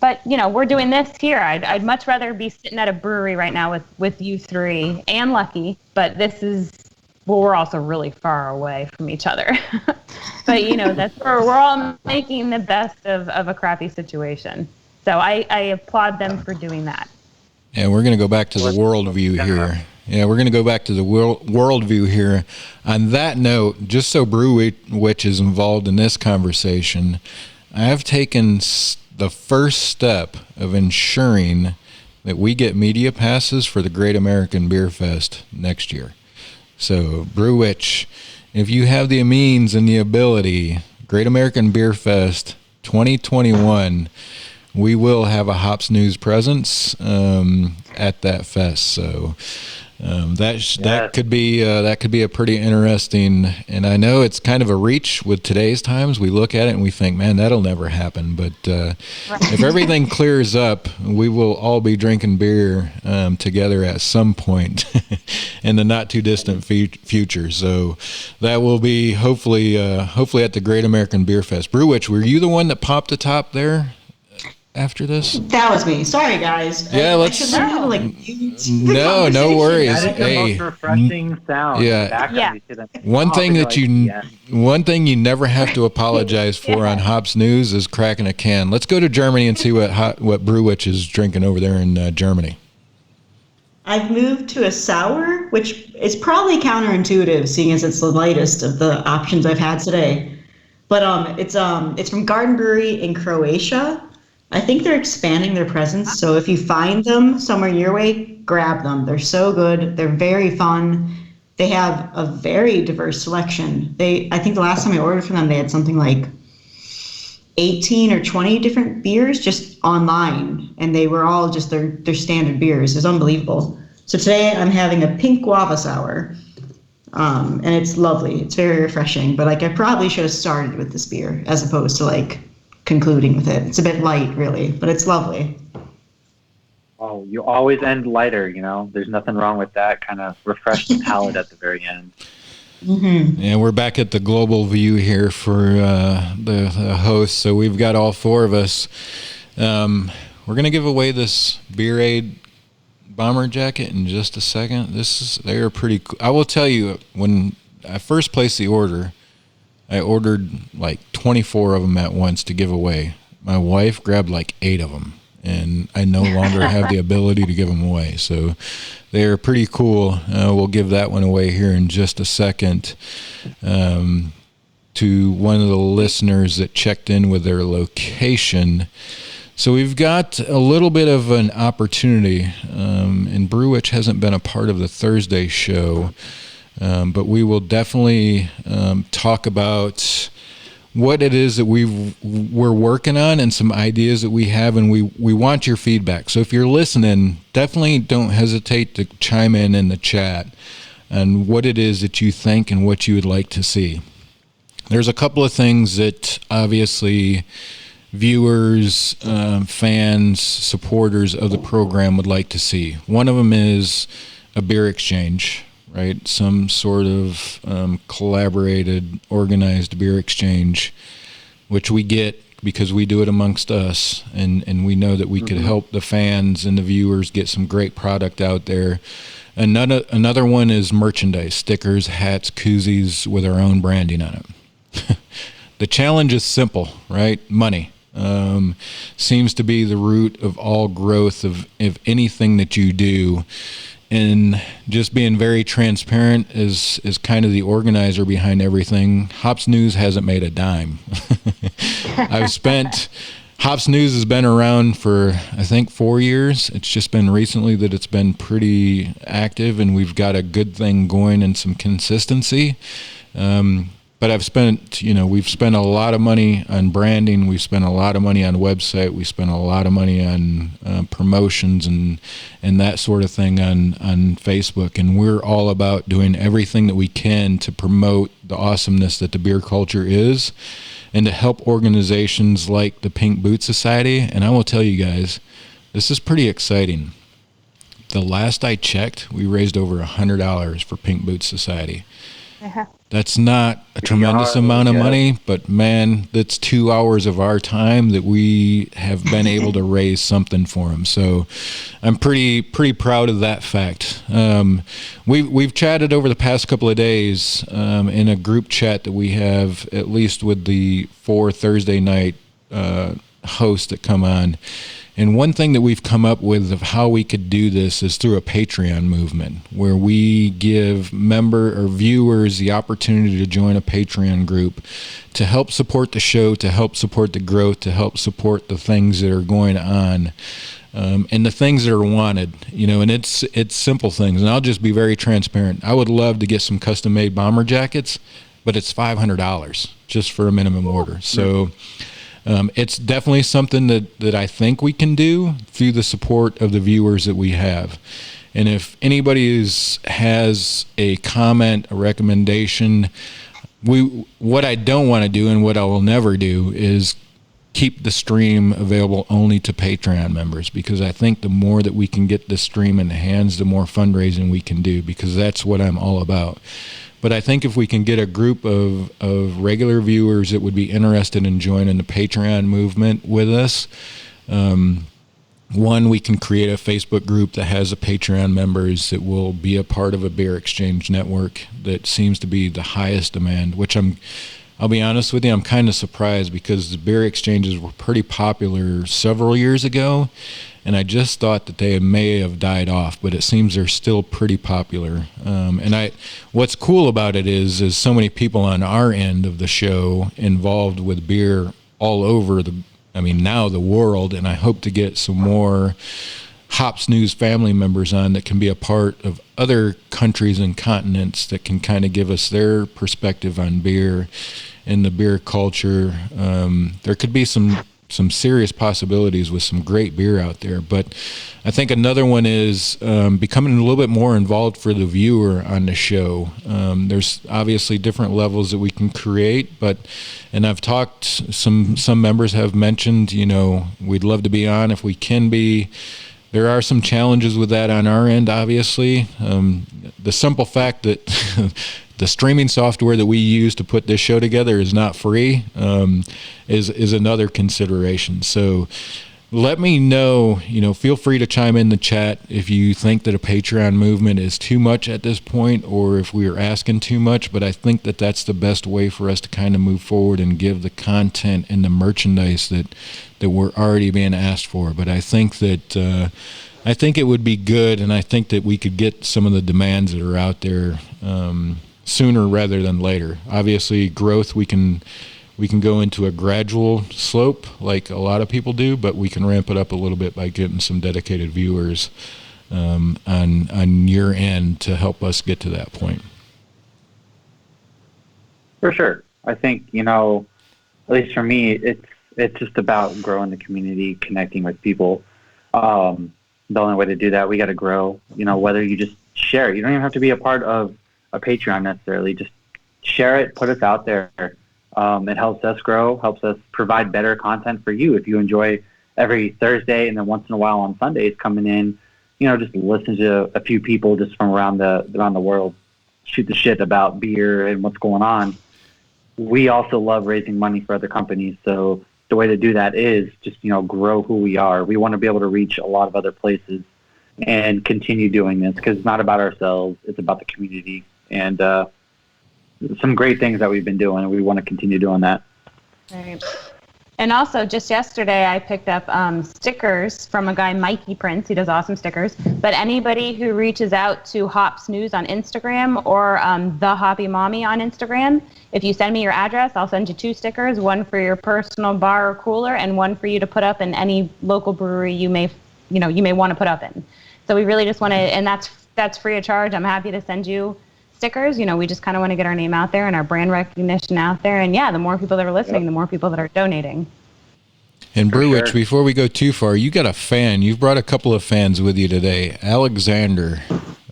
But, we're doing this here. I'd much rather be sitting at a brewery right now with you three and Lucky, but we're also really far away from each other. But, that's where we're all making the best of a crappy situation. So I applaud them for doing that. Yeah, we're going to go back to the worldview here. Yeah, we're going to go back to the worldview here. On that note, just so Brew Witch is involved in this conversation, I have taken the first step of ensuring that we get media passes for the Great American Beer Fest next year. So, Brew Witch, if you have the means and the ability, Great American Beer Fest 2021, we will have a Hops News presence at that fest. So that could be a pretty interesting. And I know it's kind of a reach with today's times. We look at it and we think, man, that'll never happen. But if everything clears up, we will all be drinking beer together at some point in the not too distant future. So that will be hopefully at the Great American Beer Fest. Brew Witch, were you the one that popped the top there? after this? That was me. Sorry, guys. Yeah, I should learn how to mute the No conversation. worries. That is the Hey, most refreshing sound. yeah. In the background, you see them One thing you're that like, yeah. one thing you never have to apologize for on Hops News is cracking a can. Let's go to Germany and see what Brew Witch is drinking over there in Germany. I've moved to a sour, which is probably counterintuitive, seeing as it's the lightest of the options I've had today. But it's from Garden Brewery in Croatia. I think they're expanding their presence, so if you find them somewhere your way, grab them. They're so good. They're very fun. They have a very diverse selection. I think the last time I ordered from them, they had something like 18 or 20 different beers just online, and they were all just their standard beers. It's unbelievable. So today I'm having a pink guava sour, and it's lovely. It's very refreshing, but like I probably should have started with this beer as opposed to like concluding with it. It's a bit light, really, but it's lovely. Oh, you always end lighter, you know. There's nothing wrong with that. Kind of refresh the palate at the very end. Mm-hmm. Yeah, we're back at the global view here for the host. So we've got all four of us. We're going to give away this Beer Aid bomber jacket in just a second. They are pretty cool. I will tell you, when I first placed the order, I ordered like 24 of them at once to give away. My wife grabbed like 8 of them, and I no longer have the ability to give them away. So they're pretty cool. We'll give that one away here in just a second to one of the listeners that checked in with their location. So we've got a little bit of an opportunity, and Brew Witch hasn't been a part of the Thursday show, but we will definitely talk about what it is that we're working on and some ideas that we have, and we want your feedback. So if you're listening, definitely don't hesitate to chime in the chat on what it is that you think and what you would like to see. There's a couple of things that obviously viewers, fans, supporters of the program would like to see. One of them is a beer exchange, right? Some sort of collaborated, organized beer exchange, which we get because we do it amongst us, and we know that we could help the fans and the viewers get some great product out there. Another one is merchandise, stickers, hats, koozies with our own branding on it. The challenge is simple, right? Money. Seems to be the root of all growth of anything that you do. And just being very transparent is kind of the organizer behind everything. Hops News hasn't made a dime. Hops News has been around for, I think, 4 years. It's just been recently that it's been pretty active, and we've got a good thing going and some consistency. But we've spent a lot of money on branding. We've spent a lot of money on website. We spent a lot of money on promotions and that sort of thing on Facebook. And we're all about doing everything that we can to promote the awesomeness that the beer culture is, and to help organizations like the Pink Boot Society. And I will tell you guys, this is pretty exciting. The last I checked, we raised over $100 for Pink Boot Society. That's not a tremendous amount of money, but man, that's 2 hours of our time that we have been able to raise something for them. So I'm pretty proud of that fact. We've chatted over the past couple of days in a group chat that we have, at least with the 4 Thursday night hosts that come on. And one thing that we've come up with of how we could do this is through a Patreon movement, where we give member or viewers the opportunity to join a Patreon group to help support the show, to help support the growth, to help support the things that are going on, and the things that are wanted. And it's simple things. And I'll just be very transparent. I would love to get some custom-made bomber jackets, but it's $500 just for a minimum order. So it's definitely something that I think we can do through the support of the viewers that we have. And if anybody has a comment, a recommendation, what I don't want to do and what I will never do is keep the stream available only to Patreon members, because I think the more that we can get the stream in the hands, the more fundraising we can do, because that's what I'm all about. But I think if we can get a group of regular viewers that would be interested in joining the Patreon movement with us, One, we can create a Facebook group that has a Patreon members that will be a part of a beer exchange network that seems to be the highest demand, which I'll be honest with you, I'm kind of surprised because the beer exchanges were pretty popular several years ago, and I just thought that they may have died off, but it seems they're still pretty popular. What's cool about it is so many people on our end of the show involved with beer all over now the world, and I hope to get some more Hops News family members on that can be a part of other countries and continents that can kind of give us their perspective on beer and the beer culture. There could be some serious possibilities with some great beer out there, but I think another one is becoming a little bit more involved for the viewer on the show. There's obviously different levels that we can create, and I've talked, some members have mentioned, we'd love to be on if we can be. There are some challenges with that on our end, obviously. The simple fact that the streaming software that we use to put this show together is not free is another consideration. So let me know, feel free to chime in the chat if you think that a Patreon movement is too much at this point or if we are asking too much, but I think that that's the best way for us to kind of move forward and give the content and the merchandise that we're already being asked for. But I think that I think it would be good, and I think that we could get some of the demands that are out there sooner rather than later. Obviously, growth, we can go into a gradual slope like a lot of people do, but we can ramp it up a little bit by getting some dedicated viewers on your end to help us get to that point. For sure. I think, at least for me, it's just about growing the community, connecting with people. The only way to do that, we got to grow, whether you just share it. You don't even have to be a part of a Patreon necessarily. Just share it, put us out there. It helps us grow, helps us provide better content for you. If you enjoy every Thursday and then once in a while on Sundays coming in, just listen to a few people just from around the world shoot the shit about beer and what's going on. We also love raising money for other companies. So the way to do that is just, grow who we are. We want to be able to reach a lot of other places and continue doing this because it's not about ourselves. It's about the community and some great things that we've been doing, and we want to continue doing that. Right. And also, just yesterday, I picked up stickers from a guy, Mikey Prince. He does awesome stickers. But anybody who reaches out to Hops News on Instagram or the Hoppy Mommy on Instagram, if you send me your address, I'll send you 2 stickers, one for your personal bar or cooler, and one for you to put up in any local brewery you may want to put up in. So we really just want to, and that's free of charge. I'm happy to send you stickers. We just kind of want to get our name out there and our brand recognition out there. And the more people that are listening, the more people that are donating. And Brew Witch, before we go too far, you got a fan. You've brought a couple of fans with you today. Alexander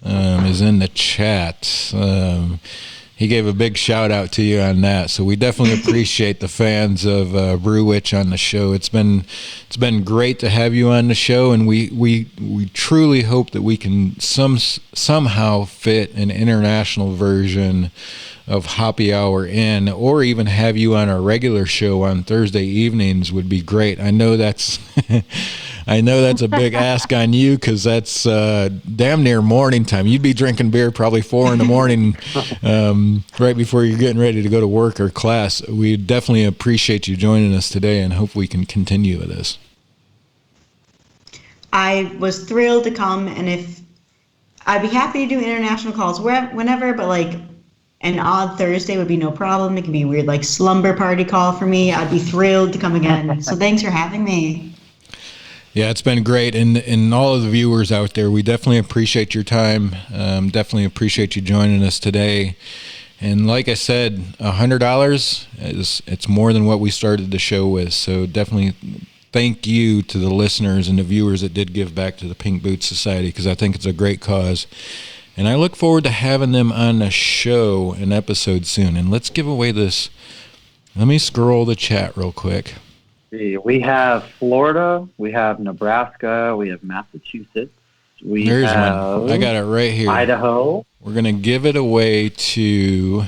is in the chat. He gave a big shout out to you on that. So we definitely appreciate the fans of Brew Witch on the show. It's been great to have you on the show, and we truly hope that we can somehow fit an international version of Hoppy Hour in, or even have you on our regular show on Thursday evenings would be great. I know that's a big ask on you because that's damn near morning time. You'd be drinking beer probably 4 a.m. Right before you're getting ready to go to work or class. We definitely appreciate you joining us today and hope we can continue with this. I was thrilled to come, and if I'd be happy to do international calls whenever, but an odd Thursday would be no problem. It could be a weird slumber party call for me. I'd be thrilled to come again. So thanks for having me. Yeah, it's been great. And all of the viewers out there, we definitely appreciate your time. Definitely appreciate you joining us today. And like I said, $100 it's more than what we started the show with. So definitely thank you to the listeners and the viewers that did give back to the Pink Boots Society, because I think it's a great cause. And I look forward to having them on the show, an episode soon. And let's give away this. Let me scroll the chat real quick. We have Florida, we have Nebraska, we have Massachusetts. There's one. I got it right here. Idaho. We're going to give it away to...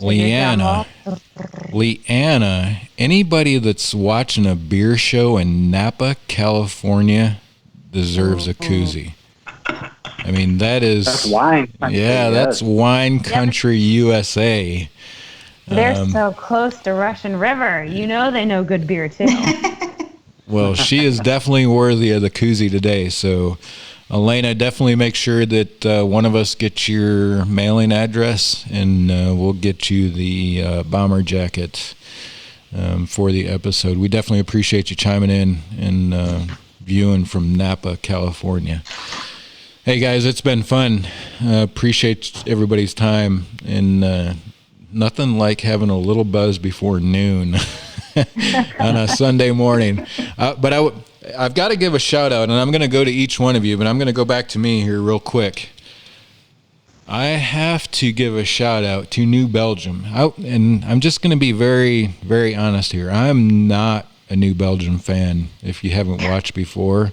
Leanna, anybody that's watching a beer show in Napa, California deserves a koozie. I mean, that's wine country. Yeah, yes. That's wine country USA. They're so close to Russian River. You know they know good beer, too. Well, she is definitely worthy of the koozie today. So, Elena, definitely make sure that one of us gets your mailing address, and we'll get you the bomber jacket for the episode. We definitely appreciate you chiming in and viewing from Napa, California. Hey, guys, it's been fun. Appreciate everybody's time, and nothing like having a little buzz before noon on a Sunday morning. But I've got to give a shout out, and I'm going to go to each one of you, but I'm going to go back to me here real quick. I have to give a shout out to New Belgium. And I'm just going to be very, very honest here. I'm not a New Belgium fan, if you haven't watched before.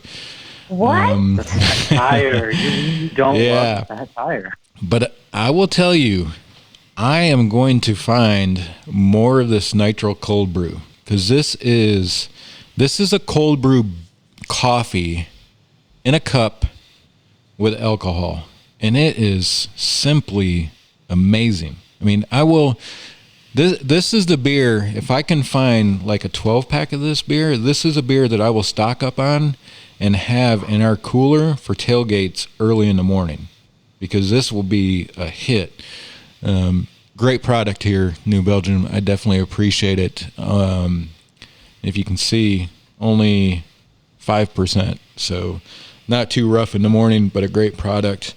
What? Satire. You don't love satire. But I will tell you, I am going to find more of this nitro cold brew, because this is a cold brew coffee in a cup with alcohol, and it is simply amazing. I mean, this is the beer, if I can find like a 12-pack of this beer, this is a beer that I will stock up on and have in our cooler for tailgates early in the morning, because this will be a hit. Great product here, New Belgium. I definitely appreciate it. If you can see, only 5%, so not too rough in the morning, but a great product.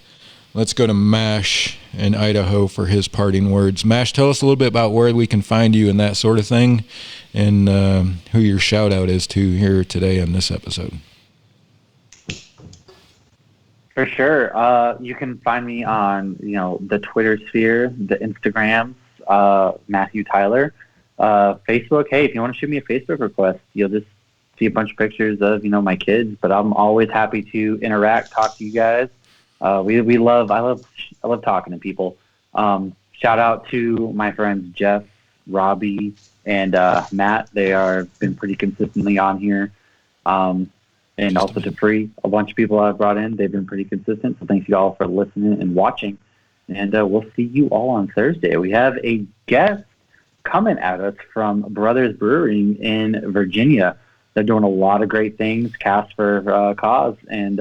Let's go to Mash in Idaho for his parting words. Mash, tell us a little bit about where we can find you and that sort of thing, and who your shout out is to here today on this episode. For sure. You can find me on, the Twitter sphere, the Instagrams, Matthew Tyler, Facebook. Hey, if you want to shoot me a Facebook request, you'll just see a bunch of pictures of, my kids, but I'm always happy to interact, talk to you guys. I love talking to people. Shout out to my friends, Jeff, Robbie, and, Matt. They are been pretty consistently on here. And also to Free, a bunch of people I've brought in. They've been pretty consistent. So thanks you all for listening and watching. And we'll see you all on Thursday. We have a guest coming at us from Brothers Brewing in Virginia. They're doing a lot of great things, Cast for Cause, and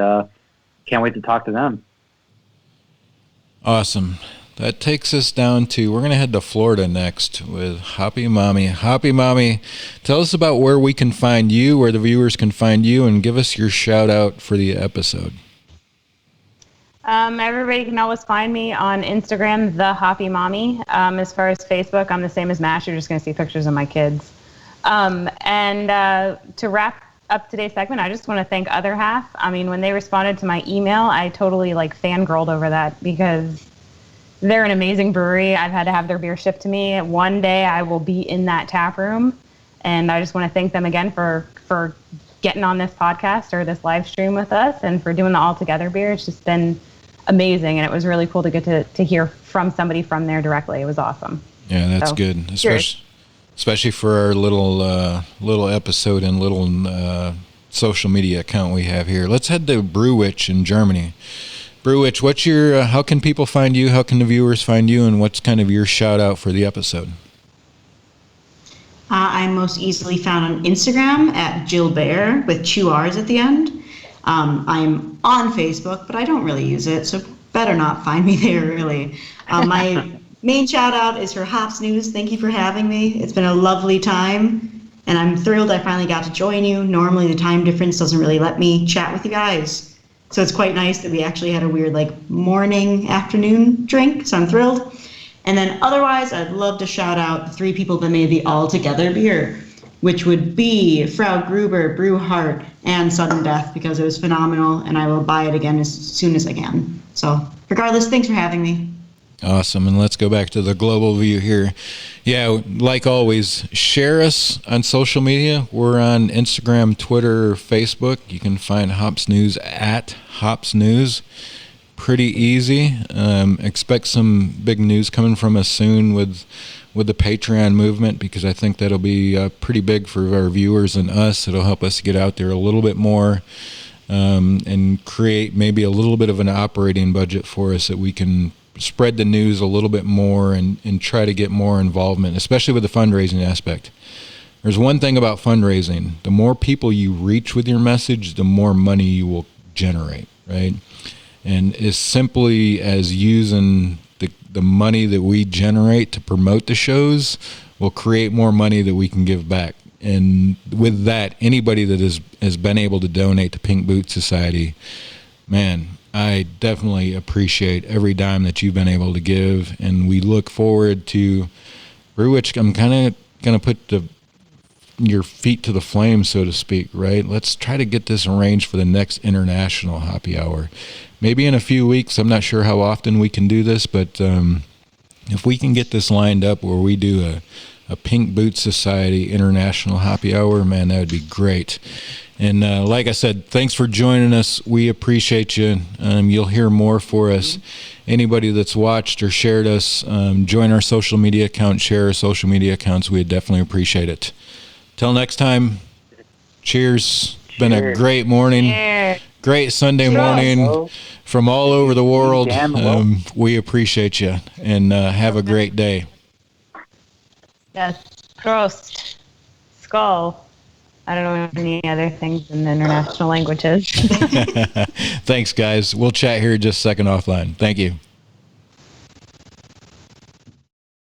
can't wait to talk to them. Awesome. That takes us down to, we're going to head to Florida next with Hoppy Mommy. Hoppy Mommy, tell us about where we can find you, where the viewers can find you, and give us your shout out for the episode. Everybody can always find me on Instagram, the Hoppy Mommy. As far as Facebook, I'm the same as Mash. You're just going to see pictures of my kids. And to wrap up today's segment, I just want to thank Other Half. I mean, when they responded to my email, I totally fangirled over that, because they're an amazing brewery. I've had to have their beer shipped to me. One day I will be in that tap room, and I just want to thank them again for getting on this podcast or this live stream with us, and for doing the All Together beer. It's just been amazing, and it was really cool to get to hear from somebody from there directly. It was awesome. Yeah, that's good. Especially for our little episode and little social media account we have here. Let's head to Brew Witch in Germany. Brew Witch, what's your? How can people find you? How can the viewers find you? And what's kind of your shout out for the episode? I'm most easily found on Instagram at Jill Bear with 2 R's at the end. I'm on Facebook, but I don't really use it, so better not find me there, really. My main shout out is for Hops News. Thank you for having me. It's been a lovely time, and I'm thrilled I finally got to join you. Normally the time difference doesn't really let me chat with you guys. So it's quite nice that we actually had a weird morning, afternoon drink, so I'm thrilled. And then otherwise, I'd love to shout out the 3 people that made the All Together beer, which would be Frau Gruber, Brew Heart, and Sudden Death, because it was phenomenal, and I will buy it again as soon as I can. So regardless, thanks for having me. Awesome. And let's go back to the global view here. Yeah, like always, share us on social media. We're on Instagram, Twitter, Facebook. You can find Hops News at Hops News. pretty easy. Expect some big news coming from us soon with the Patreon movement, because I think that'll be pretty big for our viewers and us. It'll help us get out there a little bit more and create maybe a little bit of an operating budget for us that we can spread the news a little bit more and try to get more involvement, especially with the fundraising aspect. There's one thing about fundraising: the more people you reach with your message, the more money you will generate, right? And as simply as using the money that we generate to promote the shows will create more money that we can give back. And with that, anybody that has been able to donate to Pink Boot Society, man, I definitely appreciate every dime that you've been able to give. And we look forward to Brew Witch. I'm kind of going to put your feet to the flame, so to speak, right? Let's try to get this arranged for the next international Hoppy Hour. Maybe in a few weeks. I'm not sure how often we can do this, but if we can get this lined up where we do a Pink Boot Society International Hoppy Hour, man, that would be great. And like I said, thanks for joining us. We appreciate you. You'll hear more for us. Anybody that's watched or shared us, join our social media account, share our social media accounts. We'd definitely appreciate it. Till next time, cheers. It's been a great morning. Cheers. Great Sunday morning from all over the world. We appreciate you, and have a great day. Yes. Prost. Skull. I don't know any other things in the international languages. Thanks, guys. We'll chat here just a second offline. Thank you.